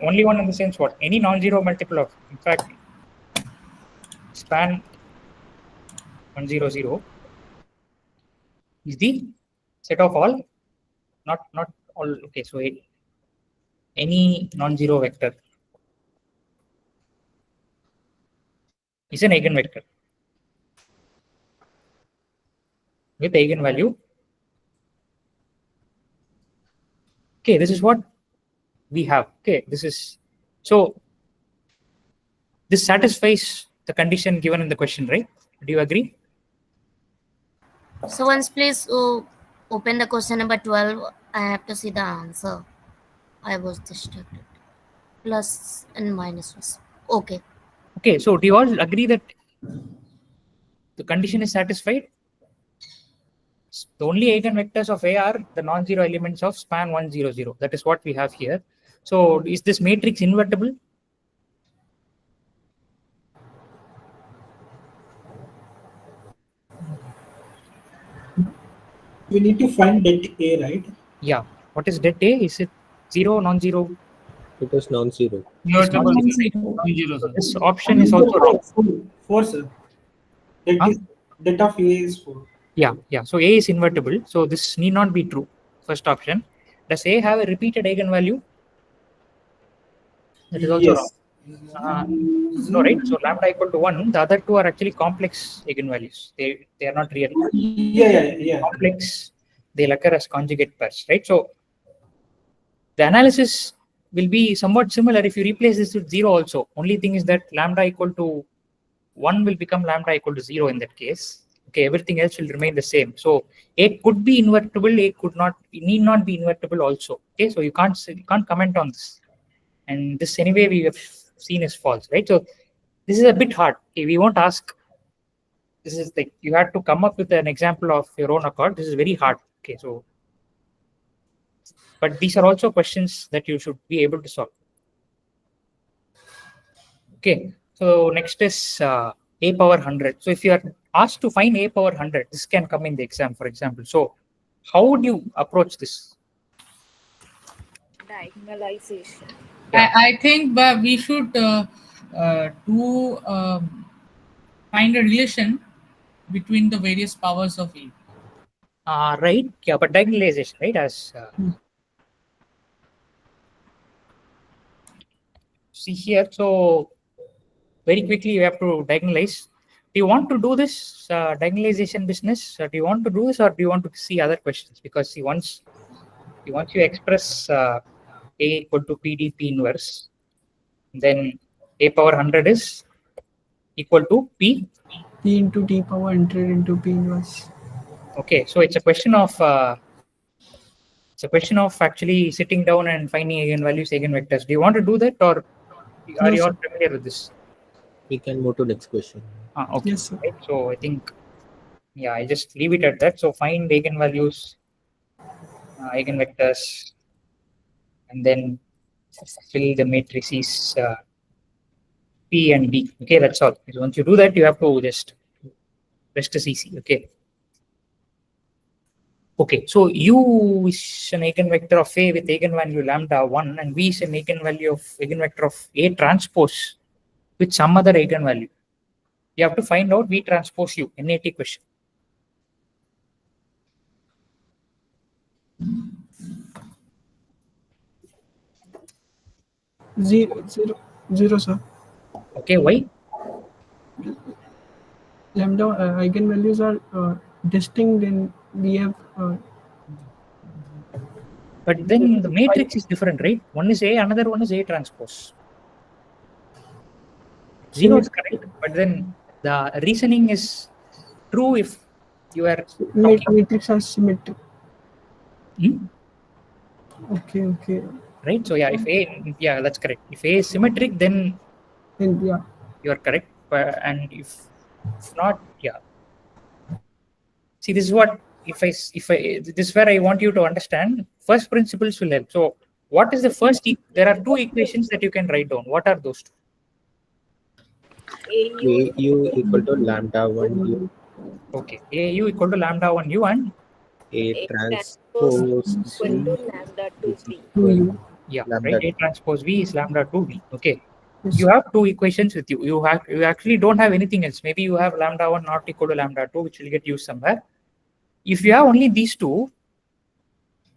only one in the sense what? Any non-zero multiple of, in fact, span 1, 0, 0 is the set of all, not all. Okay, so any non-zero vector is an eigenvector with eigenvalue. Okay, this is what we have. Okay, this is so this satisfies the condition given in the question, right? Do you agree? So once please open the question number 12. I have to see the answer. I was distracted. Plus and minus was okay. Okay, so do you all agree that the condition is satisfied? The only eigenvectors of A are the non-zero elements of span 1, 0, 0. That is what we have here. So is this matrix invertible? We need to find det A, right? Yeah. What is det A? Is it 0, non-zero? It is non-zero. So this option is also wrong. 4, sir. Det of A is 4. Yeah. So A is invertible. So this need not be true. First option. Does A have a repeated eigenvalue? That is also wrong. No, right? So lambda equal to 1. The other two are actually complex eigenvalues. They are not real. Yeah. Complex. They'll occur as conjugate pairs, right? So the analysis will be somewhat similar if you replace this with 0 also. Only thing is that lambda equal to 1 will become lambda equal to 0 in that case. Okay, everything else will remain the same. So A could be invertible, A could not, need not be invertible also. Okay, so you can't comment on this. And this anyway we have seen is false, right? So this is a bit hard. Okay, we won't ask. This is like you had to come up with an example of your own accord. This is very hard. Okay, so but these are also questions that you should be able to solve. Okay, so next is A power 100. So if you are asked to find A power 100, this can come in the exam, for example. So how would you approach this? Diagonalization. Yeah. I think we should find a relation between the various powers of A. Right. Yeah, but diagonalization, right? As see here. So very quickly you have to diagonalize. Do you want to do this diagonalization business? Do you want to do this, or do you want to see other questions? Because see, once you express A equal to PDP inverse, then A power 100 is equal to P into T power 100 into P inverse. Okay, so it's a question of actually sitting down and finding eigenvalues, eigenvectors. Do you want to do that, or are you all familiar with this? We can move to next question. Okay. Yes, sir. Right. So I think, yeah, I just leave it at that. So find eigenvalues, eigenvectors, and then fill the matrices P and D. Okay, that's all. So once you do that, you have to just rest is easy. Okay. Okay, so U is an eigenvector of A with eigenvalue lambda 1, and V is an eigenvector of A transpose with some other eigenvalue. You have to find out V transpose U, NAT question. Zero, sir. Okay, why? Lambda eigenvalues are distinct, and we have. But then the matrix is different, right? One is A, another one is A transpose. 0 is correct, but then the reasoning is true if you are talking. Matrix are symmetric. Hmm? Okay. Right. So yeah, if A, yeah, that's correct. If A is symmetric, then yeah, you are correct. And if not, yeah. See, this is what this is where I want you to understand. First principles will help. So, what is the first? There are two equations that you can write down. What are those two? AU equal to lambda 1 U. Okay, AU equal to lambda 1 U and A transpose equal to lambda 2 V. Yeah, lambda right. A transpose V is lambda 2V. Okay. You have two equations with you. You actually don't have anything else. Maybe you have lambda 1 not equal to lambda 2, which will get used somewhere. If you have only these two,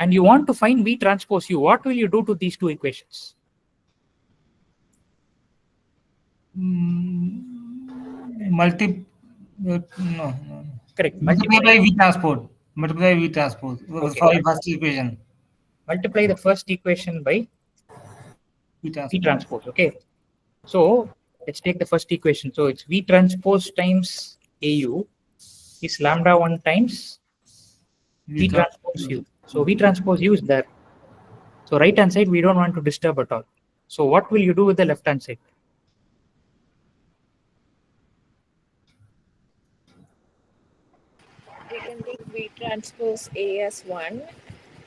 and you want to find V transpose U, what will you do to these two equations? Correct. Multiply by V transpose. Multiply V transpose. Okay. For the first equation. Multiply the first equation by V transpose. Okay. So let's take the first equation. So it's V transpose times AU is lambda 1 times V transpose U. So V transpose U is there. So right hand side we don't want to disturb at all. So what will you do with the left hand side? We can take V transpose A as 1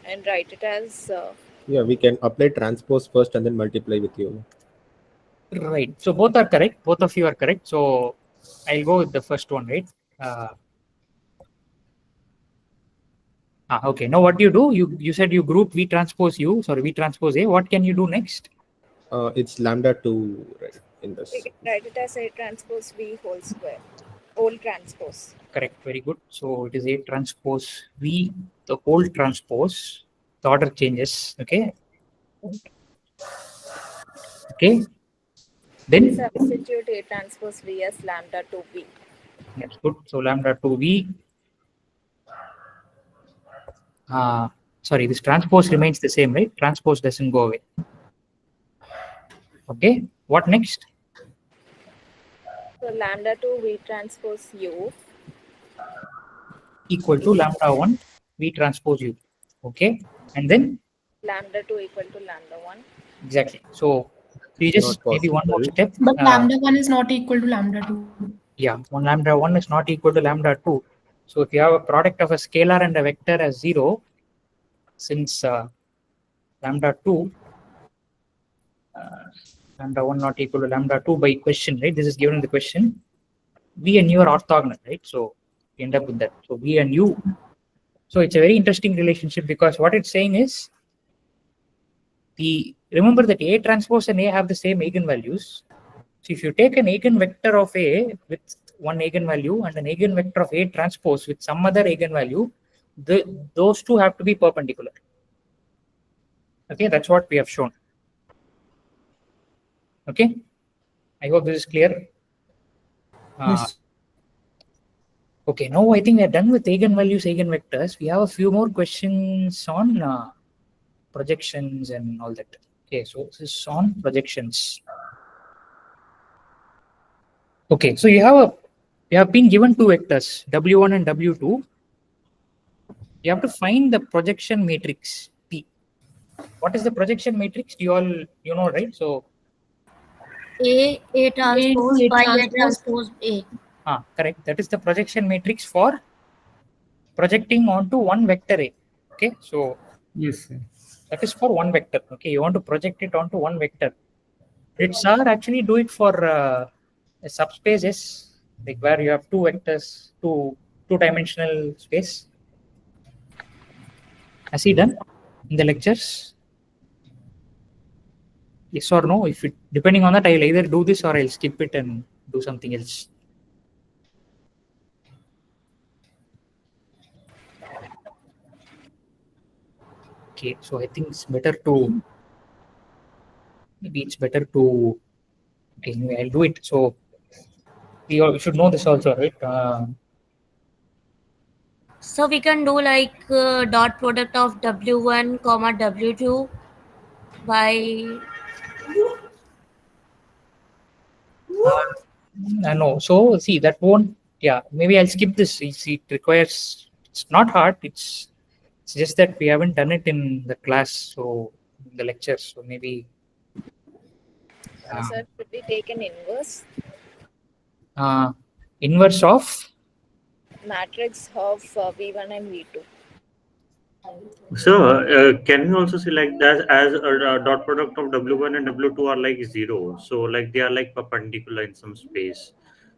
and write it as. Yeah, we can apply transpose first and then multiply with U. Right. So both are correct. Both of you are correct. So I'll go with the first one, right? Okay. Now what do? You said you group V transpose U. Sorry, V transpose A. What can you do next? It's lambda 2, right? In this. We can write it as A transpose V whole square. Whole transpose. Correct. Very good. So it is A transpose V, the whole transpose. The order changes. Okay. Okay. Then Substitute A transpose V as lambda 2V. That's good. So lambda 2V. Sorry, this transpose remains the same, right? Transpose doesn't go away. Okay. What next? So lambda 2 V transpose U Equal to lambda 1 V transpose U. Okay. And then lambda 2 equal to lambda 1. exactly. So you just maybe one more step. But lambda 1 is not equal to lambda 2. Yeah, lambda 1 is not equal to lambda 2. So if you have a product of a scalar and a vector as 0, since lambda 2, lambda 1 not equal to lambda 2 by question, right? This is given in the question. V and U are orthogonal, right? So we end up with that. So V and U. So it's a very interesting relationship because what it's saying is remember that A transpose and A have the same eigenvalues. So if you take an eigenvector of A with one eigenvalue and an eigenvector of A transpose with some other eigenvalue, those two have to be perpendicular. Okay, that's what we have shown. Okay, I hope this is clear. Yes. Okay, now I think we are done with eigenvalues, eigenvectors. We have a few more questions on projections and all that. Okay, so this is on projections. Okay, so you have been given two vectors, W1 and W2. You have to find the projection matrix P. What is the projection matrix? You know, right? So A transpose A by A transpose. transpose A. correct. That is the projection matrix for projecting onto one vector A. Okay, so Yes, sir. that is for one vector. Okay, you want to project it onto one vector. It's hard actually do it for a subspace S, like where you have two vectors, two-dimensional space. Has he done in the lectures? Yes or no? If it depending on that, I'll either do this or I'll skip it and do something else. Okay, so I think it's better to okay, anyway, I'll do it. So you should know this also, right? So we can do like dot product of W1 comma W2 by No, so see that won't. Yeah, maybe I'll skip this. It requires. It's not hard. It's just that we haven't done it in the class, so in the lecture. So maybe. Sir, should we take an inverse? Inverse of Matrix of V1 and V2. So can you also see like that as a dot product of W1 and W2 are like 0. So like they are like perpendicular in some space.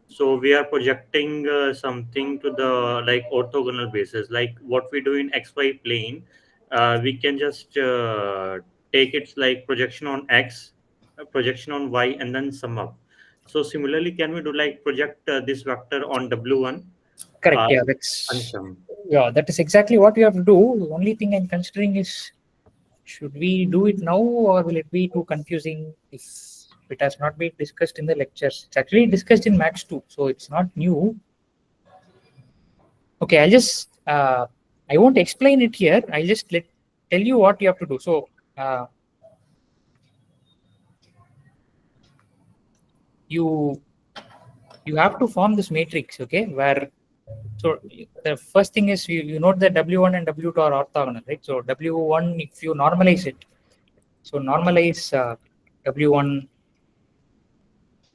So we are projecting something to the like orthogonal basis, like what we do in XY plane. We can just take its like projection on X, projection on Y, and then sum up. So similarly, can we do like project this vector on W1? correct. Yeah, that is exactly what you have to do. The only thing I'm considering is should we do it now or will it be too confusing if it has not been discussed in the lectures? It's actually discussed in Max 2, so it's not new. Okay, I'll just I won't explain it here. I'll just tell you what you have to do. So you have to form this matrix, okay, where so the first thing is you note that W1 and W2 are orthogonal, right? So W1, if you normalize it, so normalize W1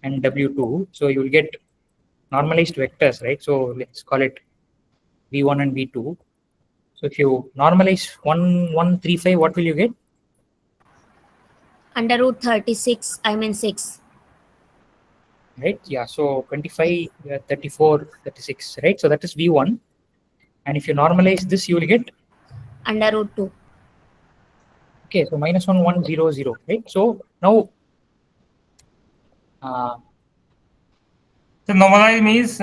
and W2, so you will get normalized vectors, right? So let's call it V1 and V2. So if you normalize 135, what will you get? under root 36, I mean 6. Right, yeah, so 25, 34, 36, right? So that is V1. And if you normalize this, you will get? Under root 2. Okay, so minus 1, 1, 0, 0, right? So now so normalize means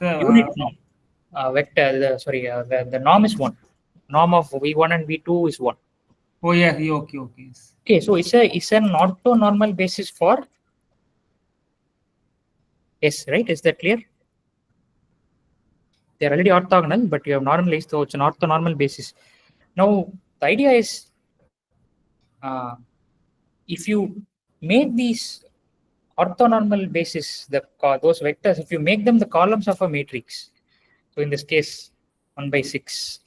unit norm. Vector, the norm is 1. Norm of V1 and V2 is 1. Oh yeah, okay. Okay, so it's an orthonormal basis for S, right? Is that clear? They're already orthogonal, but you have normalized, so it's an orthonormal basis. Now, the idea is if you make these orthonormal basis, those vectors, if you make them the columns of a matrix, so in this case, 1 by 6,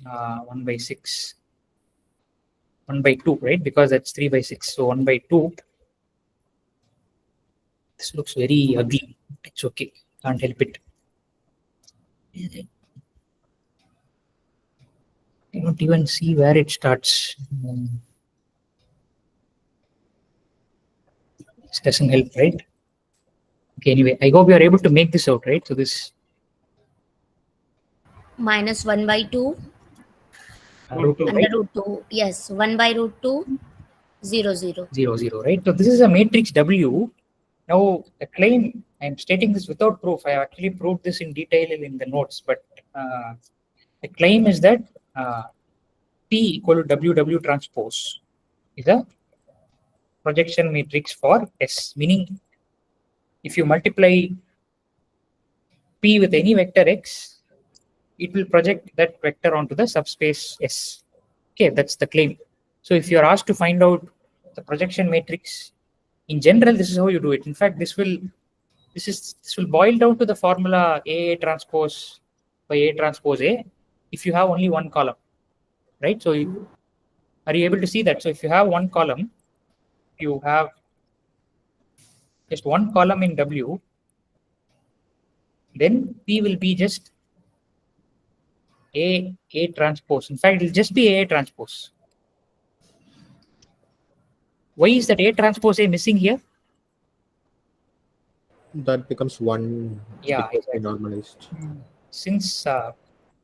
1 by 6, 1 by 2, right? Because that's 3 by 6, so 1 by 2. This looks very ugly. It's okay, can't help it. I don't even see where it starts. This doesn't help, right? Okay, anyway, I hope you are able to make this out, right? So this minus 1 by 2 root 2, under right? root 2. Yes, 1 by root 2, 0, 0. 0, 0, right? So this is a matrix W. Now, the claim, I'm stating this without proof. I actually proved this in detail in the notes, but the claim is that P equal to WW transpose is a projection matrix for S, meaning if you multiply P with any vector X, it will project that vector onto the subspace S. Okay, that's the claim. So if you are asked to find out the projection matrix, in general, this is how you do it. In fact, this will boil down to the formula A transpose by A transpose A if you have only one column, right? So are you able to see that? So if you have one column, you have just one column in W, then P will be just A transpose. In fact, it will just be A transpose. Why is that A transpose A missing here? That becomes 1 Yeah, because we exactly. normalized. Since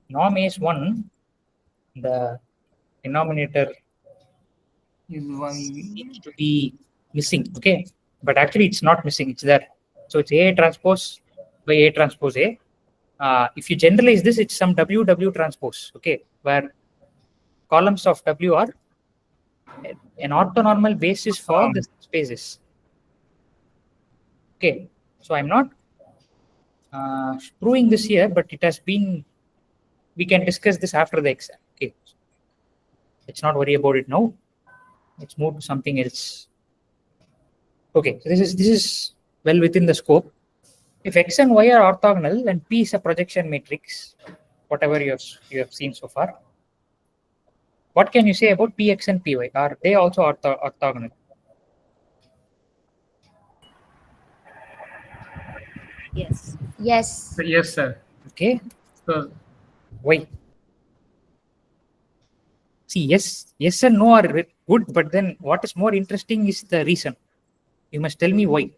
norm A is 1, the denominator needs to be missing, okay? But actually it's not missing, it's there. So it's A transpose by A transpose A. If you generalize this, it's some W transpose, okay? Where columns of W are an orthonormal basis for the spaces. Okay, so I'm not proving this here, but it has been, we can discuss this after the exam. Okay, let's not worry about it now. Let's move to something else. Okay, so this is well within the scope. If X and Y are orthogonal and P is a projection matrix, whatever you have seen so far, what can you say about Px and Py? Are they also orthogonal? Yes. Yes. Yes, sir. Okay. So Why? See, yes and no are good, but then what is more interesting is the reason. You must tell me why.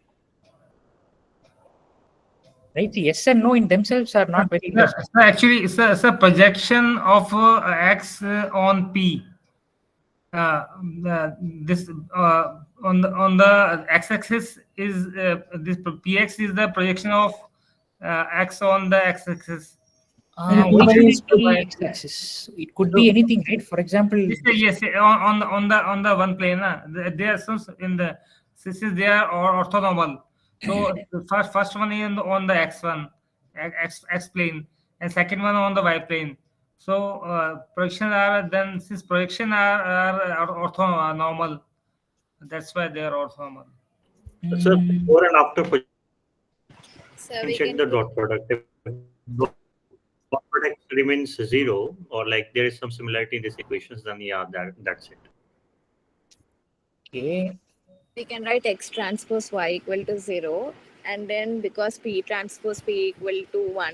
Right? See, yes and no in themselves are not very interesting. So actually, it's a projection of X on P. This on the x-axis is this Px is the projection of X on the x-axis. Why should it be x-axis? It could be anything, right? For example, Yes, on the one plane. There are some in the since they are orthonormal. So the first one is on the x plane, and second one on the y plane. So projection are then since projection are orthonormal, that's why they are orthonormal. So before and after So can we check can the dot product. If dot product remains 0, or like there is some similarity in these equations, then yeah, that's it. Okay. we can write X transpose Y equal to 0, and then because P transpose P equal to 1,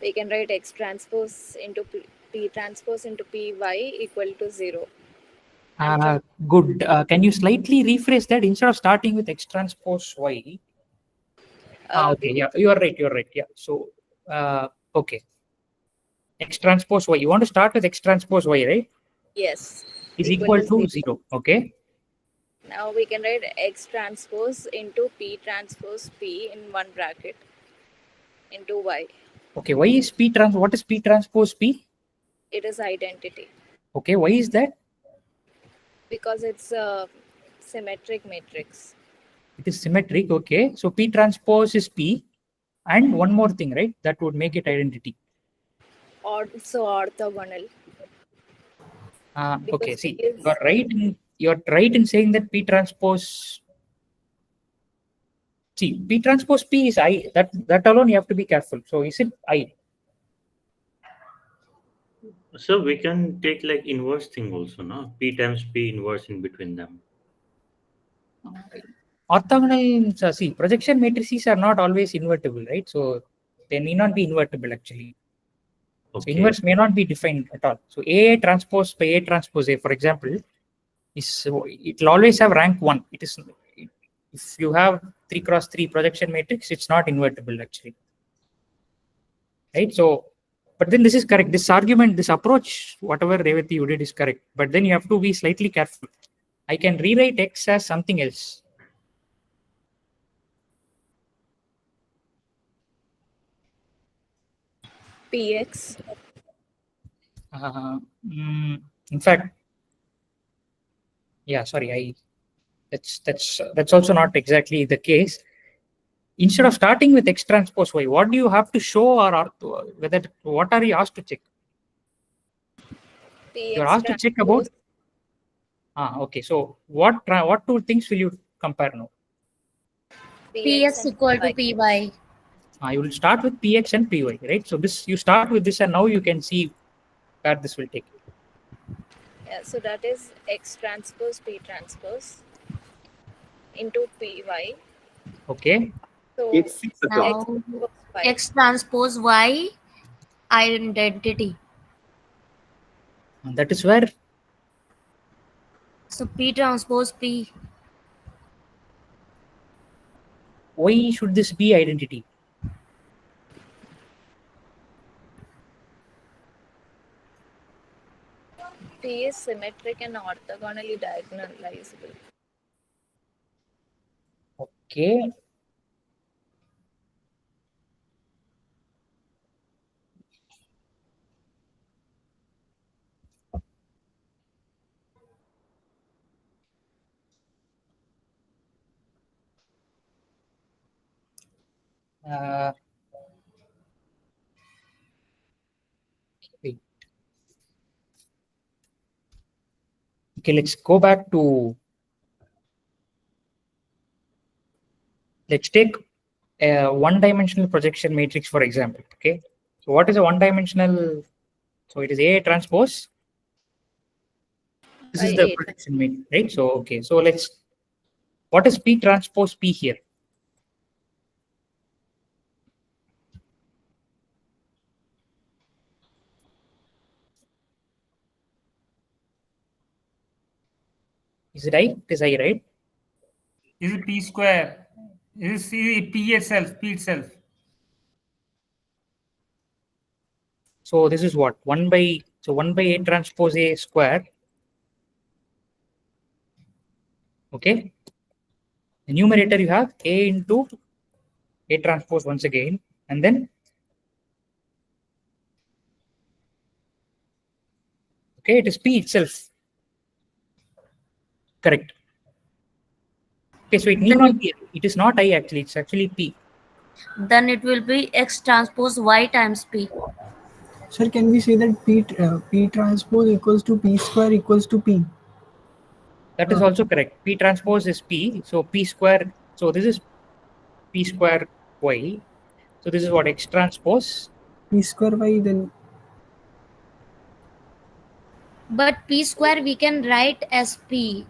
we can write X transpose into P transpose into Py equal to 0. Good. Can you slightly rephrase that instead of starting with X transpose Y? Okay, yeah, you are right. You're right. Yeah. So, okay. X transpose Y. You want to start with X transpose Y, right? Yes. Is equal to 0. Okay. Now we can write X transpose into P transpose P in one bracket into Y. Okay. Why is P trans? What is P transpose P? It is identity Okay. Why is that? because it's a symmetric matrix. It is symmetric. Okay. So P transpose is P, and one more thing, right? That would make it identity. Also orthogonal. Okay. See, you're right. You're right in saying that P transpose. See, P transpose P is I. That alone you have to be careful. So is it I? So we can take like inverse thing also, no? P times P inverse in between them. Orthogonal, see, projection matrices are not always invertible, right? So they may not be invertible actually. So inverse may not be defined at all. So A transpose by A transpose A, for example, it will always have rank 1. If you have 3 cross 3 projection matrix, it's not invertible actually. Right? So, but then this is correct. This argument, this approach, whatever Revati you did is correct. But then you have to be slightly careful. I can rewrite X as something else. Px. In fact, yeah, sorry, That's also not exactly the case. Instead of starting with X transpose Y, what do you have to show, or whether what are you asked to check? You're asked to check about. Okay. So what two things will you compare now? Px equal to py. You will start with Px and Py, right? So this you start with this, and now you can see where this will take you. Yeah, so that is X transpose P transpose into Py. Okay. So Now X transpose Y identity. And that is where. So P transpose P. Why should this be identity? P is symmetric and orthogonally diagonalizable. Okay. Wait. Okay, let's go back to. Let's take a one-dimensional projection matrix, for example. Okay. So what is a one-dimensional? So it is A transpose. This is the projection matrix, right? So okay. So what is P transpose P here? Is it I? It is I, right? Is it P square? Is it P itself? P itself. So this is what 1 by A transpose A square. Okay. The numerator you have A into A transpose once again, and then okay, it is P itself. Correct. Okay, so it need not be. It is not I actually. It's actually P. Then it will be X transpose Y times P. Sir, can we say that P transpose equals to P square equals to P? That is also correct. P transpose is P. So P square. So this is P square Y. So this is what X transpose. P square Y then. But P square we can write as P.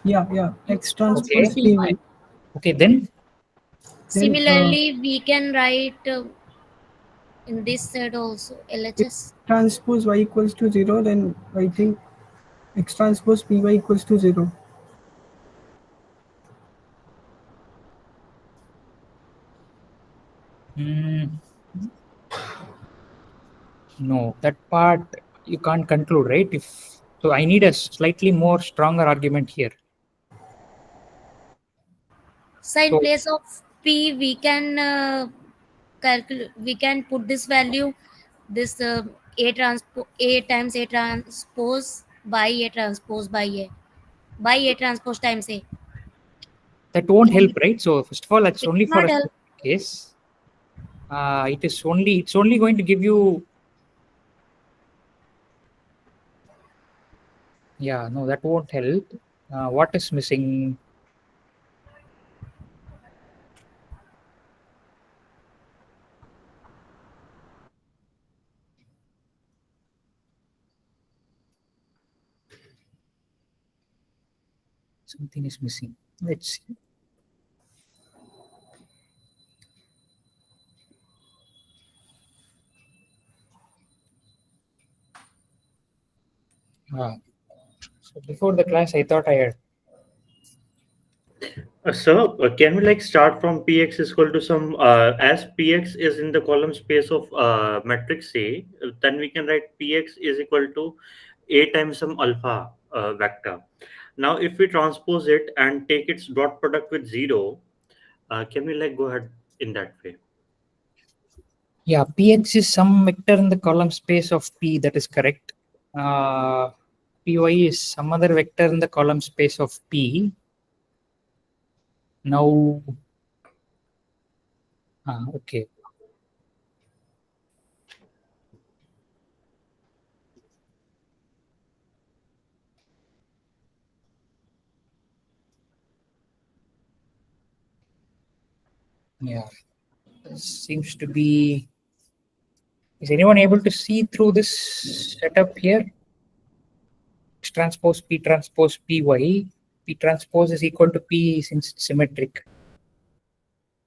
Yeah. X transpose P Y. Okay, then. Similarly, we can write in this side also LHS. Transpose Y equals to 0, then I think X transpose Py equals to 0. No, that part you can't conclude, right? So I need a slightly more stronger argument here. So in place of P, we can calculate. We can put this value, this A times A transpose by A transpose by A transpose times A. That won't help, right? So first of all, that's only for a help. case. It's only going to give you. Yeah, no, that won't help. What is missing? Something is missing. Let's see. So before the class, I thought I had. So can we like start from Px is equal to some as Px is in the column space of matrix A, then we can write Px is equal to A times some alpha vector. Now if we transpose it and take its dot product with 0, can we like go ahead in that way? Yeah, Px is some vector in the column space of P. That is correct. Py is some other vector in the column space of P. Now, okay. Yeah, this seems to be. Is anyone able to see through this setup here? X transpose P transpose Py. P transpose is equal to P since it's symmetric.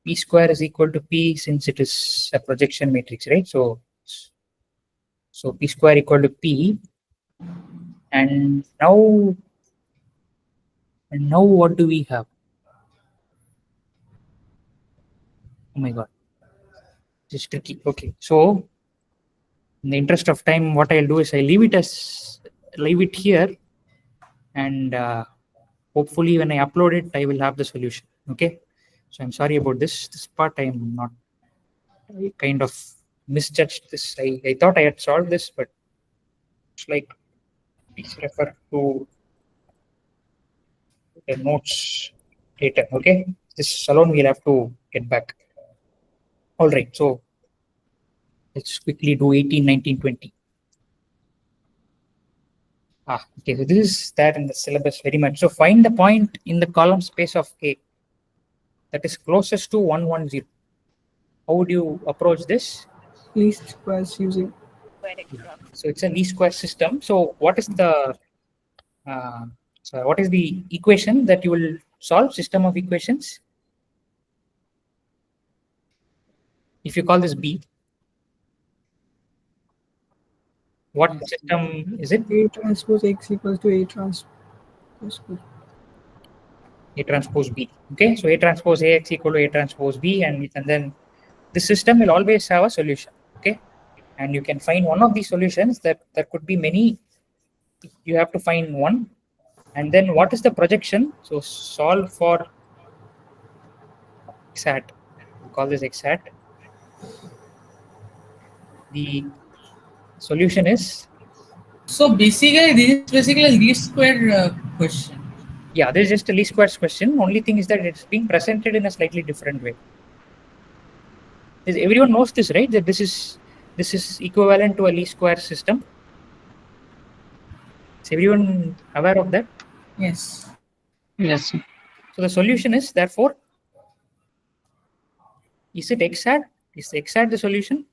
P square is equal to P since it is a projection matrix, right? So P square equal to P. And now what do we have? Oh my god, this is tricky. Okay, so in the interest of time, what I'll do is I leave it here, and hopefully when I upload it, I will have the solution. Okay, so I'm sorry about this part. I'm not. I kind of misjudged this. I thought I had solved this, but it's like, please refer to the notes later. Okay, this alone we'll have to get back. All right, so let's quickly do 18, 19, 20. Okay, so this is that in the syllabus very much. So find the point in the column space of A that is closest to 1, 1, 0. How would you approach this? Least squares using. So it's a least square system. So what is the equation that you will solve? System of equations. If you call this B, what system is it? A transpose X equals to A transpose B. A transpose B. Okay, so A transpose AX equal to A transpose B, and then the system will always have a solution. Okay, and you can find one of these solutions. That there could be many. You have to find one, and then what is the projection? So solve for X hat. We call this X hat. The solution is. So basically, this is basically a least square question. Yeah, this is just a least squares question. Only thing is that it's being presented in a slightly different way. Everyone knows this, right? That this is equivalent to a least square system. Is everyone aware of that? Yes. Yes. So the solution is, therefore, is it X hat? Is X hat the solution?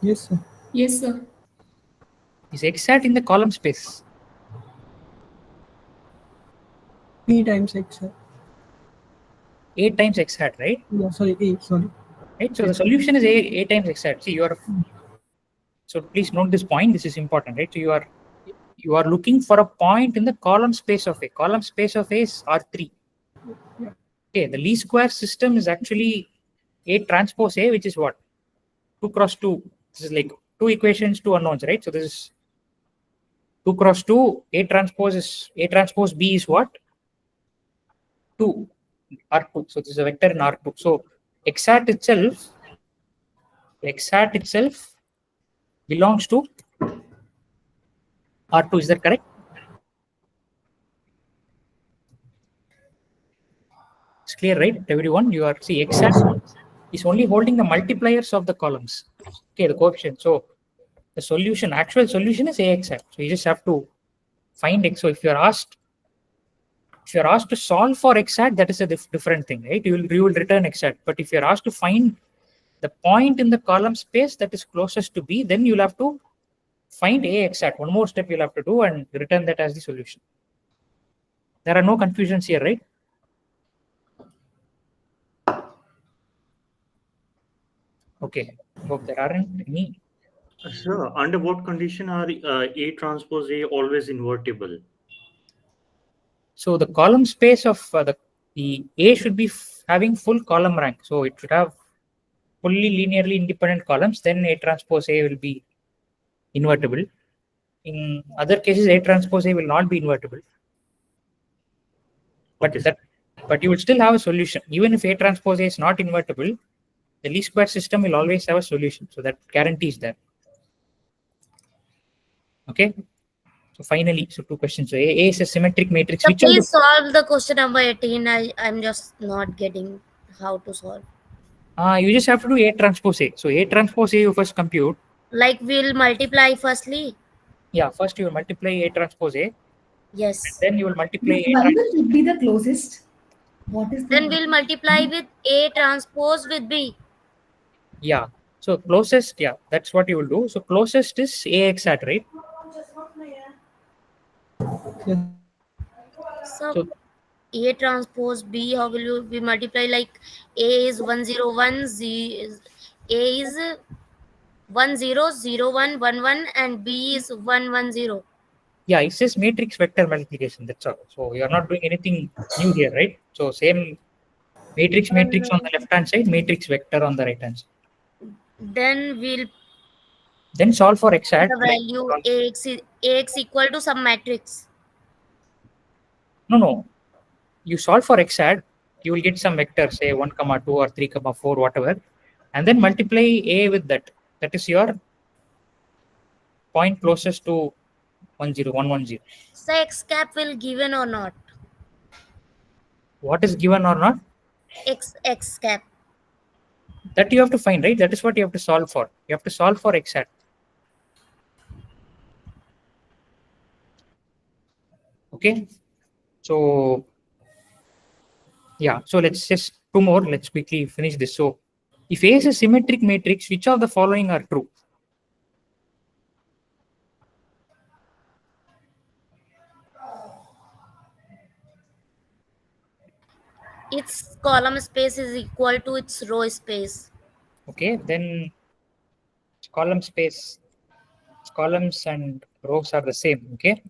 Yes, sir. Yes, sir. Is X hat in the column space? P times X hat. A times X hat, right? Yeah, sorry, A, sorry. Right. So the solution is A times X hat. See, you are. So please note this point. This is important, right? So you are looking for a point in the column space of A. Column space of A is R3. Okay, the least square system is actually A transpose A, which is what? 2 cross 2. This is like two equations, two unknowns, right? So this is 2 cross 2. A transpose B is what? 2. R2. So this is a vector in R2. So X hat itself belongs to R2. Is that correct? It's clear, right? Everyone, you are see X hat is only holding the multipliers of the columns. Okay, the coefficient. So the actual solution is AX hat. So you just have to find X. So if you're asked to solve for X hat, that is a different thing, right? You will return X hat. But if you're asked to find the point in the column space that is closest to B, then you'll have to find AX hat. One more step you'll have to do and return that as the solution. There are no confusions here, right? Okay, hope there aren't any. Sir, under what condition are A transpose A always invertible? So the column space of the A should be having full column rank. So it should have fully linearly independent columns. Then A transpose A will be invertible. In other cases, A transpose A will not be invertible. But you will still have a solution. Even if A transpose A is not invertible, the least square system will always have a solution. So that guarantees that. Okay. So finally, so 2 questions. So A is a symmetric matrix. So Which of please the solve the question number 18. I'm just not getting how to solve. you just have to do A transpose A. So A transpose A you first compute. Like we'll multiply firstly. Yeah, first you will multiply A transpose A. Yes. And then you will multiply A Why will transpose. it be the closest? What is Then the we'll multiply with A transpose with B. Yeah. So closest, yeah, that's what you will do. So closest is AX hat, right? So So A transpose B, how will you be multiply? Like A is 101, A is 100111 and B is 110. yeah, it's just matrix vector multiplication. That's all. So you're not doing anything new here, right? So same matrix on the left hand side, matrix vector on the right hand side. Then we'll Then solve for x hat. the value AX equal to some matrix. No. You solve for x hat, you will get some vector, say 1, 2 or 3, 4, whatever, and then multiply A with that. That is your point closest to 110. So X cap will given or not? What is given or not? X cap. That you have to find, right? That is what you have to solve for. You have to solve for x hat. Okay. So yeah, so let's just 2 more. Let's quickly finish this. So if A is a symmetric matrix, which of the following are true? Its column space is equal to its row space. Okay, then column space, columns and rows are the same. Okay,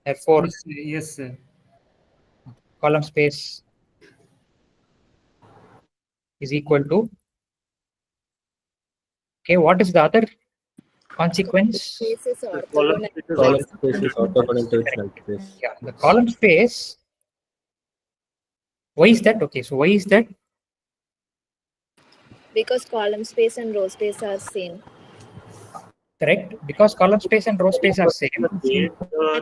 therefore Yes, sir. column space is equal to, okay, what is the other consequence? Space is Column orthogonal. Space is orthogonal to its null space. Yeah, the column space. Why is that? Okay, so why is that? Because column space and row space are same. Correct, because column space and row space are same. The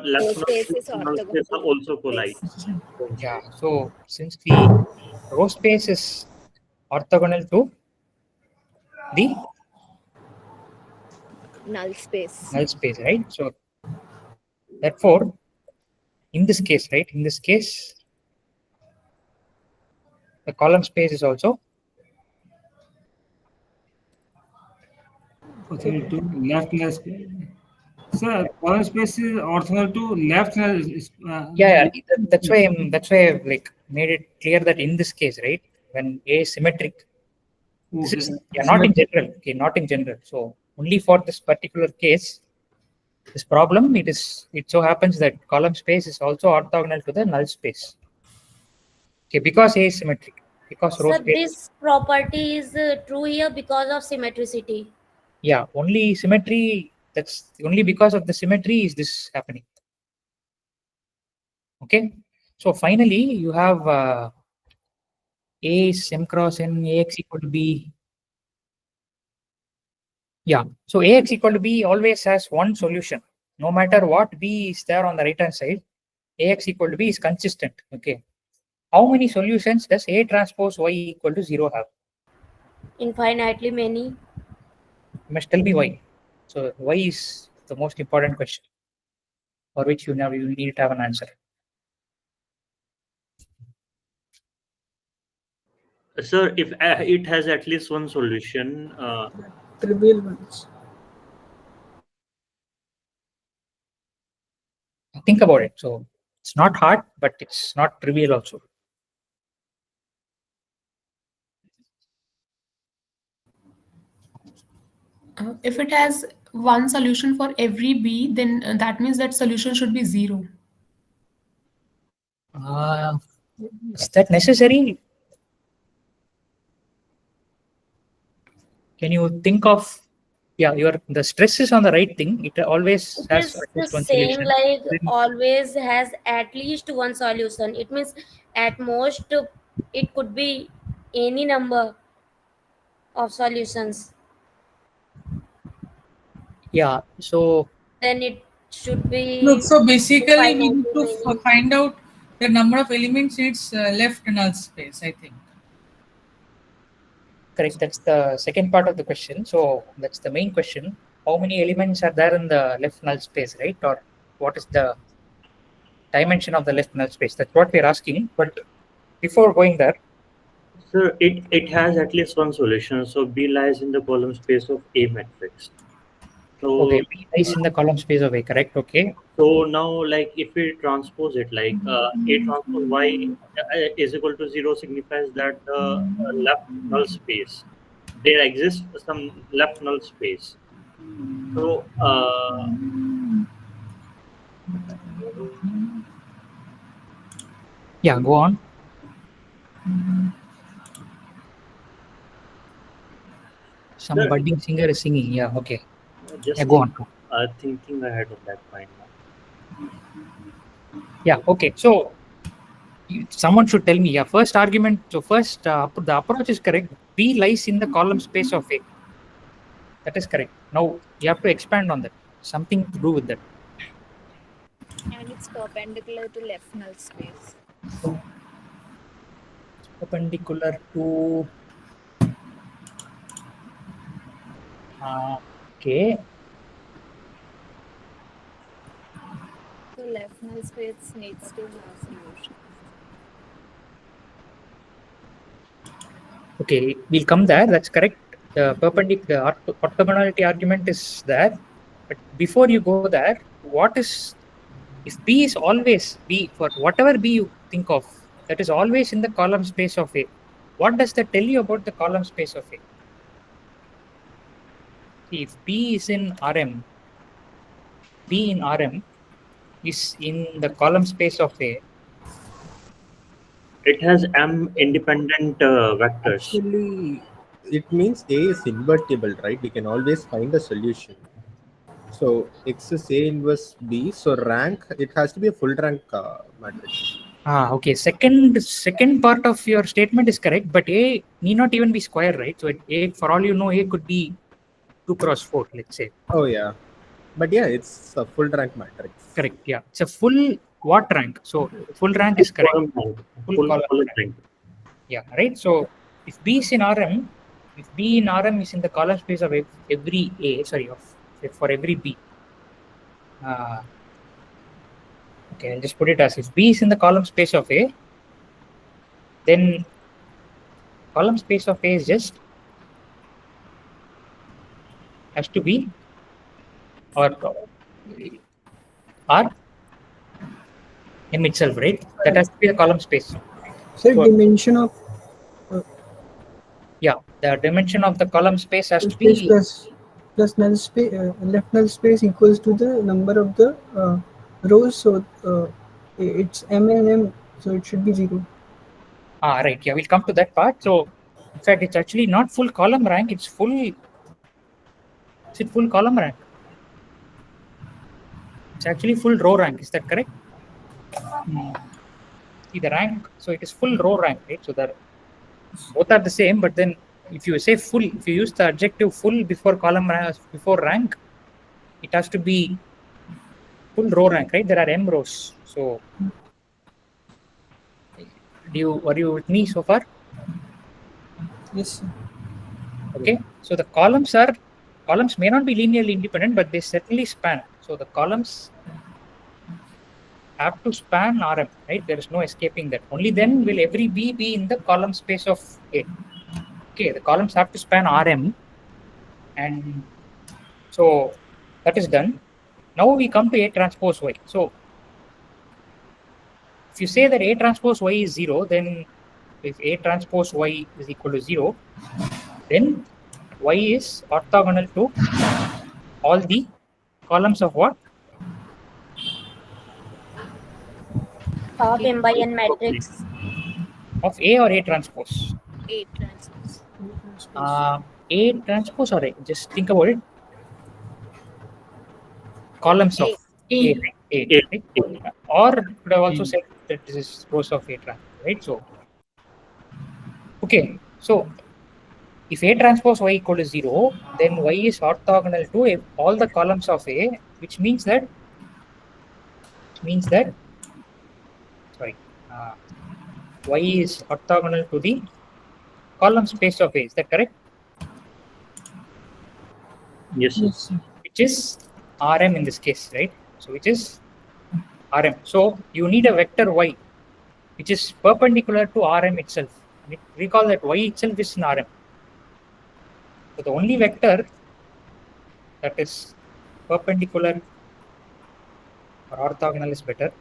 left Row space is null space are also collide. Yeah, so since the row space is orthogonal to the null space. null space, right? So therefore, in this case, right, in this case, the column space is also orthogonal to left null space. Sir, column space is orthogonal to left null. yeah, that's why I've like made it clear that in this case, right, when A is symmetric, this is not in general. Okay, not in general. So only for this particular case, this problem, it so happens that column space is also orthogonal to the null space. Okay, because A is symmetric, because row So space. this property is true here because of symmetricity. Yeah, only symmetry. That's only because of the symmetry is this happening. Okay, so finally you have A is m cross n, Ax equal to B. Yeah, so Ax equal to B always has one solution. No matter what B is there on the right hand side, Ax equal to B is consistent. Okay, how many solutions does A transpose Y equal to 0 have? Infinitely many. You must tell me why. So why is the most important question for which you need to have an answer. Sir, if it has at least one solution, Trivial ones. Think about it. So it's not hard, but it's not trivial also. If it has one solution for every B, then that means that solution should be 0. Is that necessary? Can you think of, yeah, the stress is on the right thing. It always It has is at the least one same solution. like always has at least one solution. It means at most it could be any number of solutions. Yeah, so Then it should be. Look, so basically define we need to meaning. find out the number of elements in its left null space, I think. Correct. That's the second part of the question. So that's the main question. How many elements are there in the left null space, right? Or what is the dimension of the left null space? That's what we're asking. But before going there, So it has at least one solution. So B lies in the column space of A matrix. So okay, B lies in the column space of A, correct? Okay. So now, like, if we transpose it, like A transpose Y is equal to 0 signifies that the left null space, there exists some left null space. So yeah, go on. Some Sure. budding singer is singing. Yeah, okay. Just Yeah, go on. thinking ahead of that point now. Yeah, okay. So someone should tell me. Yeah, first argument. So first, the approach is correct. B lies in the column space of A. That is correct. Now you have to expand on that. Something to do with that. And it's perpendicular to left null space. Perpendicular to. Okay. So left null space needs to have solution. Okay, we'll come there. That's correct. The perpendicular orthogonality argument is there. But before you go there, what is if B is always B for whatever B you think of, that is always in the column space of A. What does that tell you about the column space of A? See, if B is in Rm, B in Rm is in the column space of A. It has M independent vectors. Actually, it means A is invertible, right? We can always find a solution. So X is A inverse B. So rank, it has to be a full rank matrix. Okay. Second part of your statement is correct, but A need not even be square, right? So A, for all you know, A could be 2 cross 4, let's say. Oh yeah, but yeah, it's a full rank matrix. Correct. Yeah, it's a full what rank? So full rank is correct. Full column rank. Yeah, right. So if B is in Rm, if B in Rm is in the column space of every A, sorry, for every B. Okay, I'll just put it as if B is in the column space of A, then column space of A is just has to be or R M itself, right? That has to be a column space. So dimension of yeah, the dimension of the column space has to be plus null space, left null space equals to the number of the rows. So it's M and M, so it should be 0. Right. Yeah, we'll come to that part. So in fact, it's actually not full column rank. It's full. Is it full column rank? It's actually full row rank. Is that correct? See the rank. So it is full row rank, right? So that both are the same. But then if you say full, if you use the adjective full before column before rank, it has to be full row rank, right? There are M rows. So are you with me so far? Yes. Okay. So the columns may not be linearly independent, but they certainly span. So the columns have to span Rm, right? There is no escaping that. Only then will every B be in the column space of A. Okay, the columns have to span Rm, and so that is done. Now we come to A transpose Y. So if you say that A transpose Y is 0, then if A transpose Y is equal to 0, then Y is orthogonal to all the columns of what? Of M by N matrix. Of A or A transpose? A transpose. A transpose or A? Just think about it. Columns of A. Right? Or could have also said that this is rows of A transpose, right? So, okay. So, if A transpose Y equal to 0, then Y is orthogonal to all the columns of A, which means that which means that y is orthogonal to the column space of A. Is that correct? Yes, sir. Which is Rm in this case, right? So which is Rm. So you need a vector y which is perpendicular to Rm itself. Recall that y itself is in Rm. So the only vector that is perpendicular or orthogonal is better.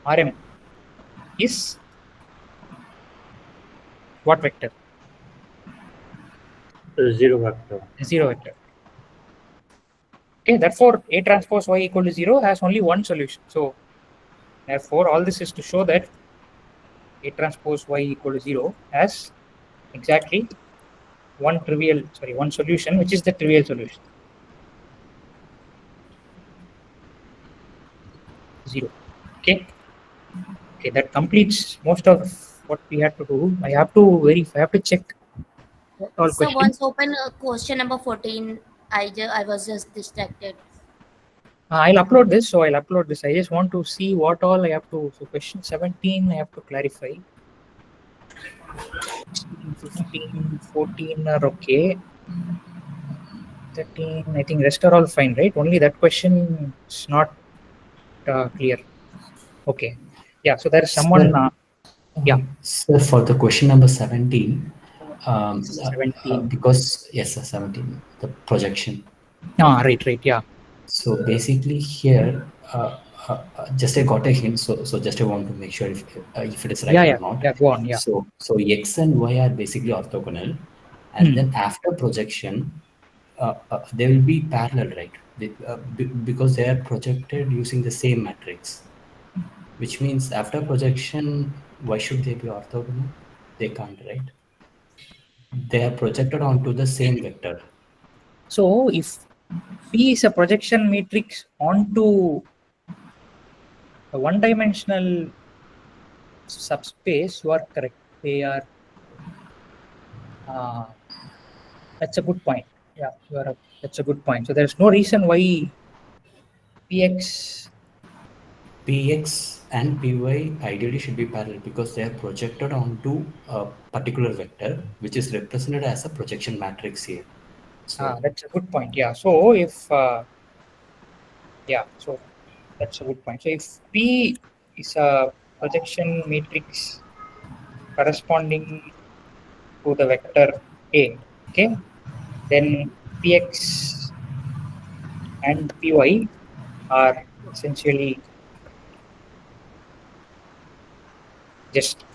Rm is what vector? Zero vector. Zero vector. Okay, therefore A transpose y equal to 0 has only one solution. So therefore all this is to show that A transpose y equal to 0 has exactly one solution, which is the trivial solution. 0. Okay, that completes most of what we have to do. I have to verify, I have to check all So questions. once open question number 14, I was just distracted. I'll upload this. So I'll upload this. I just want to see what all I have to. So question 17, I have to clarify. 16, 15, 14 are okay. 13, I think rest are all fine, right? Only that question is not clear. Okay. Yeah. So there is someone. Yeah. So for the question number 17, 17. Because yes, sir, 17, the projection. Right. Yeah. So basically here, just I got a hint. So just I want to make sure if it is right or not. Yeah. Go on. Yeah. So x and y are basically orthogonal, and then after projection, they will be parallel, right? Because they are projected using the same matrix. Which means after projection, why should they be orthogonal? They can't, right? They are projected onto the same vector. So if P is a projection matrix onto a one-dimensional subspace, you are correct. They are. That's a good point. Yeah, that's a good point. So there's no reason why Px and Py ideally should be parallel because they are projected onto a particular vector, which is represented as a projection matrix here. So that's a good point. Yeah. So if so that's a good point. So if P is a projection matrix corresponding to the vector A, okay, then Px and Py are essentially just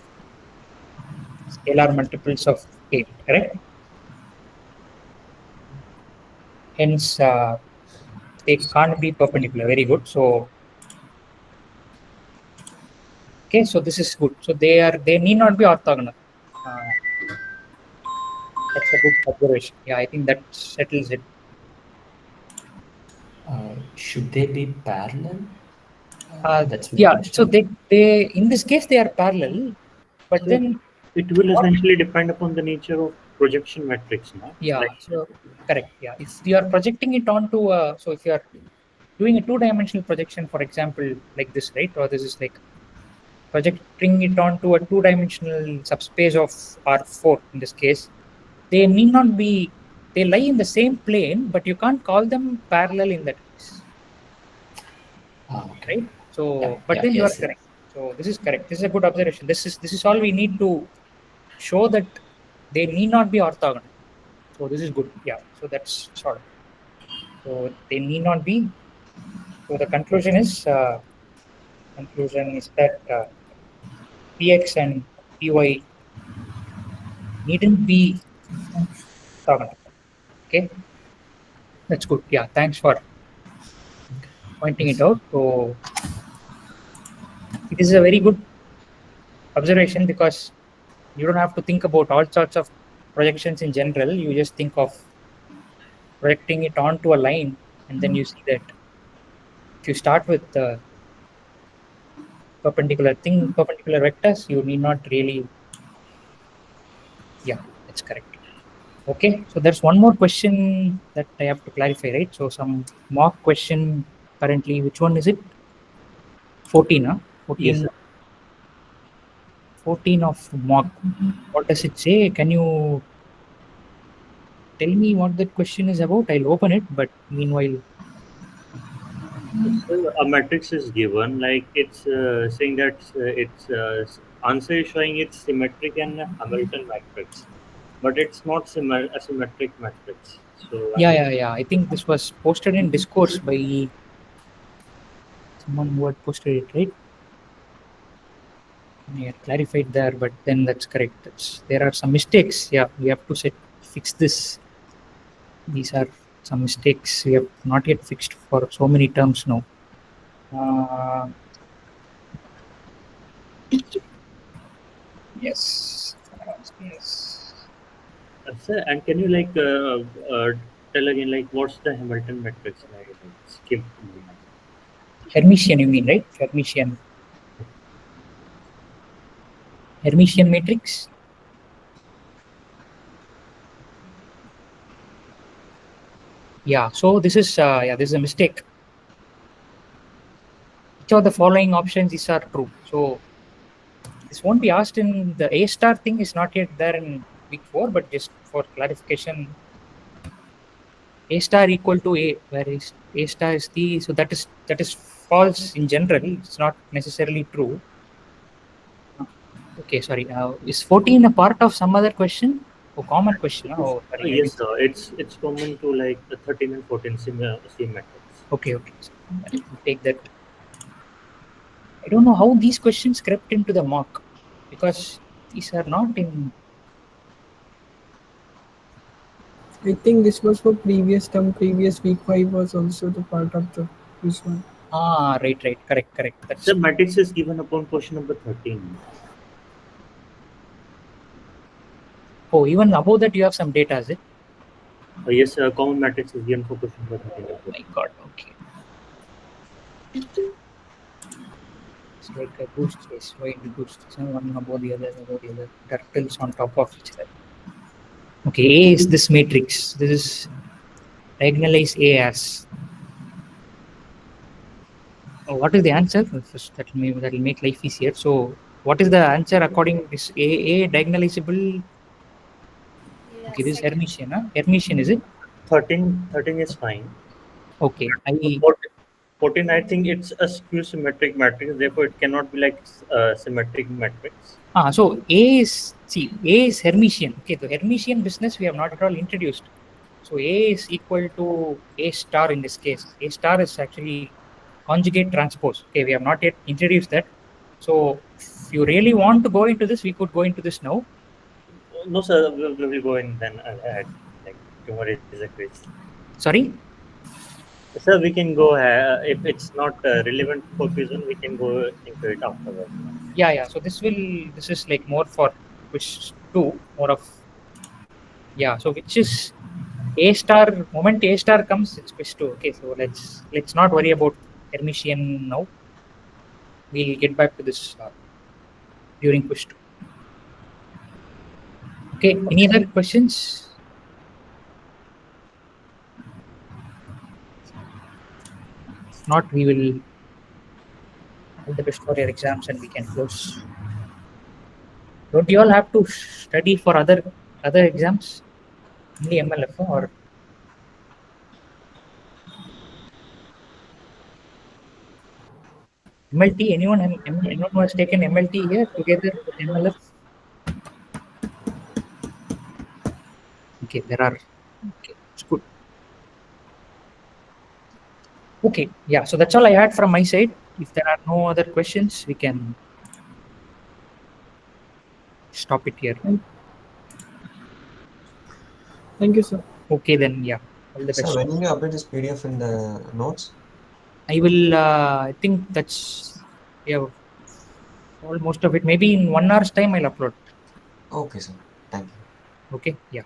scalar multiples of A, correct? Hence, they can't be perpendicular. Very good. So, okay, so this is good. So they need not be orthogonal. That's a good observation. Yeah, I think that settles it. Should they be parallel? So they in this case they are parallel, but so then it will essentially depend upon the nature of projection matrix, no? Yeah. So correct. Yeah. If you are projecting it onto so if you are doing a two-dimensional projection, for example, like this, right? Or this is like projecting it onto a two-dimensional subspace of R4 in this case, they need not be. They lie in the same plane, but you can't call them parallel in that case. Okay. Right? So, then you are correct. So this is correct. This is a good observation. This is all we need to show that they need not be orthogonal. So this is good. Yeah. So that's sort of. So they need not be. So the conclusion is that Px and Py needn't be orthogonal. Okay. That's good. Yeah. Thanks for pointing it out. So it is a very good observation because you don't have to think about all sorts of projections in general. You just think of projecting it onto a line, and then you see that if you start with the perpendicular vectors, you need not really. Yeah, that's correct. Okay, so there's one more question that I have to clarify, right? So some mock question currently. Which one is it? 14, huh? 14. Yes, sir. 14 of mock. What does it say? Can you tell me what that question is about? I'll open it, but meanwhile. So a matrix is given, like it's saying that its answer is showing it's symmetric and Hamilton matrix, but it's not a symmetric matrix. So Yeah. I think this was posted in discourse by someone who had posted it, right? Yeah, clarified there, but then that's correct. There are some mistakes. Yeah, we have to fix this. These are some mistakes we have not yet fixed for so many terms now. Yes. Sir, and can you tell again what's the Hamilton matrix? Skip. Hermitian, you mean, right? Hermitian matrix. Yeah. So this is this is a mistake. Which of the following options these are true? So this won't be asked in the A star thing. Is not yet there in week 4, but just for clarification, A star equal to A, where is A star is the, so that is false in general. It's not necessarily true. Okay, sorry. Is 14 a part of some other question? Oh, common question. Oh, sorry. Yes, sir. It's common to the 13 and 14 same matrix. Okay. So I'll take that. I don't know how these questions crept into the mock, because these are not in. I think this was for previous term. Previous week 5 was also the part of the Quiz-1. Ah, right. Correct. That's the matrix is given upon question number 13. Oh, even above that you have some data, is it? Yes, common matrix is given for question number 13. Oh my god, okay. It's like a boost case. Why the boost? One above the other. Turtles on top of each other. Okay, A is this matrix. This is diagonalize A as. Oh, what is the answer? First, that will make life easier. So, what is the answer according to this A diagonalizable? Okay, this is Hermitian. Hermitian, is it? 13 is fine. Okay. 14, I think it's a skew symmetric matrix. Therefore, it cannot be like symmetric matrix. So A is Hermitian. Okay, the Hermitian business we have not at all introduced. So A is equal to A star in this case. A star is actually conjugate transpose. Okay, we have not yet introduced that. So if you really want to go into this, we could go into this now. No, sir, we will go in then ahead. Tomorrow is a quiz. Sorry? Sir, we can go if it's not relevant for Quiz-1, we can go into it afterwards. Yeah. So this is like more for Quiz-2, more of. Yeah. So which is A star. Moment A star comes, it's Quiz-2. Okay. So let's not worry about Hermitian now. We'll get back to this during Quiz-2. Okay. Any other questions? If not, we will all the best for your exams and we can close. Don't you all have to study for other exams? Only MLF or? MLT? Anyone who has taken MLT here together with MLF? Okay, there are. Okay, it's good. Okay, yeah. So that's all I had from my side. If there are no other questions, we can stop it here. Thank you, sir. Okay, then, yeah. All the best. So when will you update this PDF in the notes? I will. I think that's almost of it. Maybe in 1 hour's time, I'll upload. Okay, sir. Thank you. Okay. Yeah.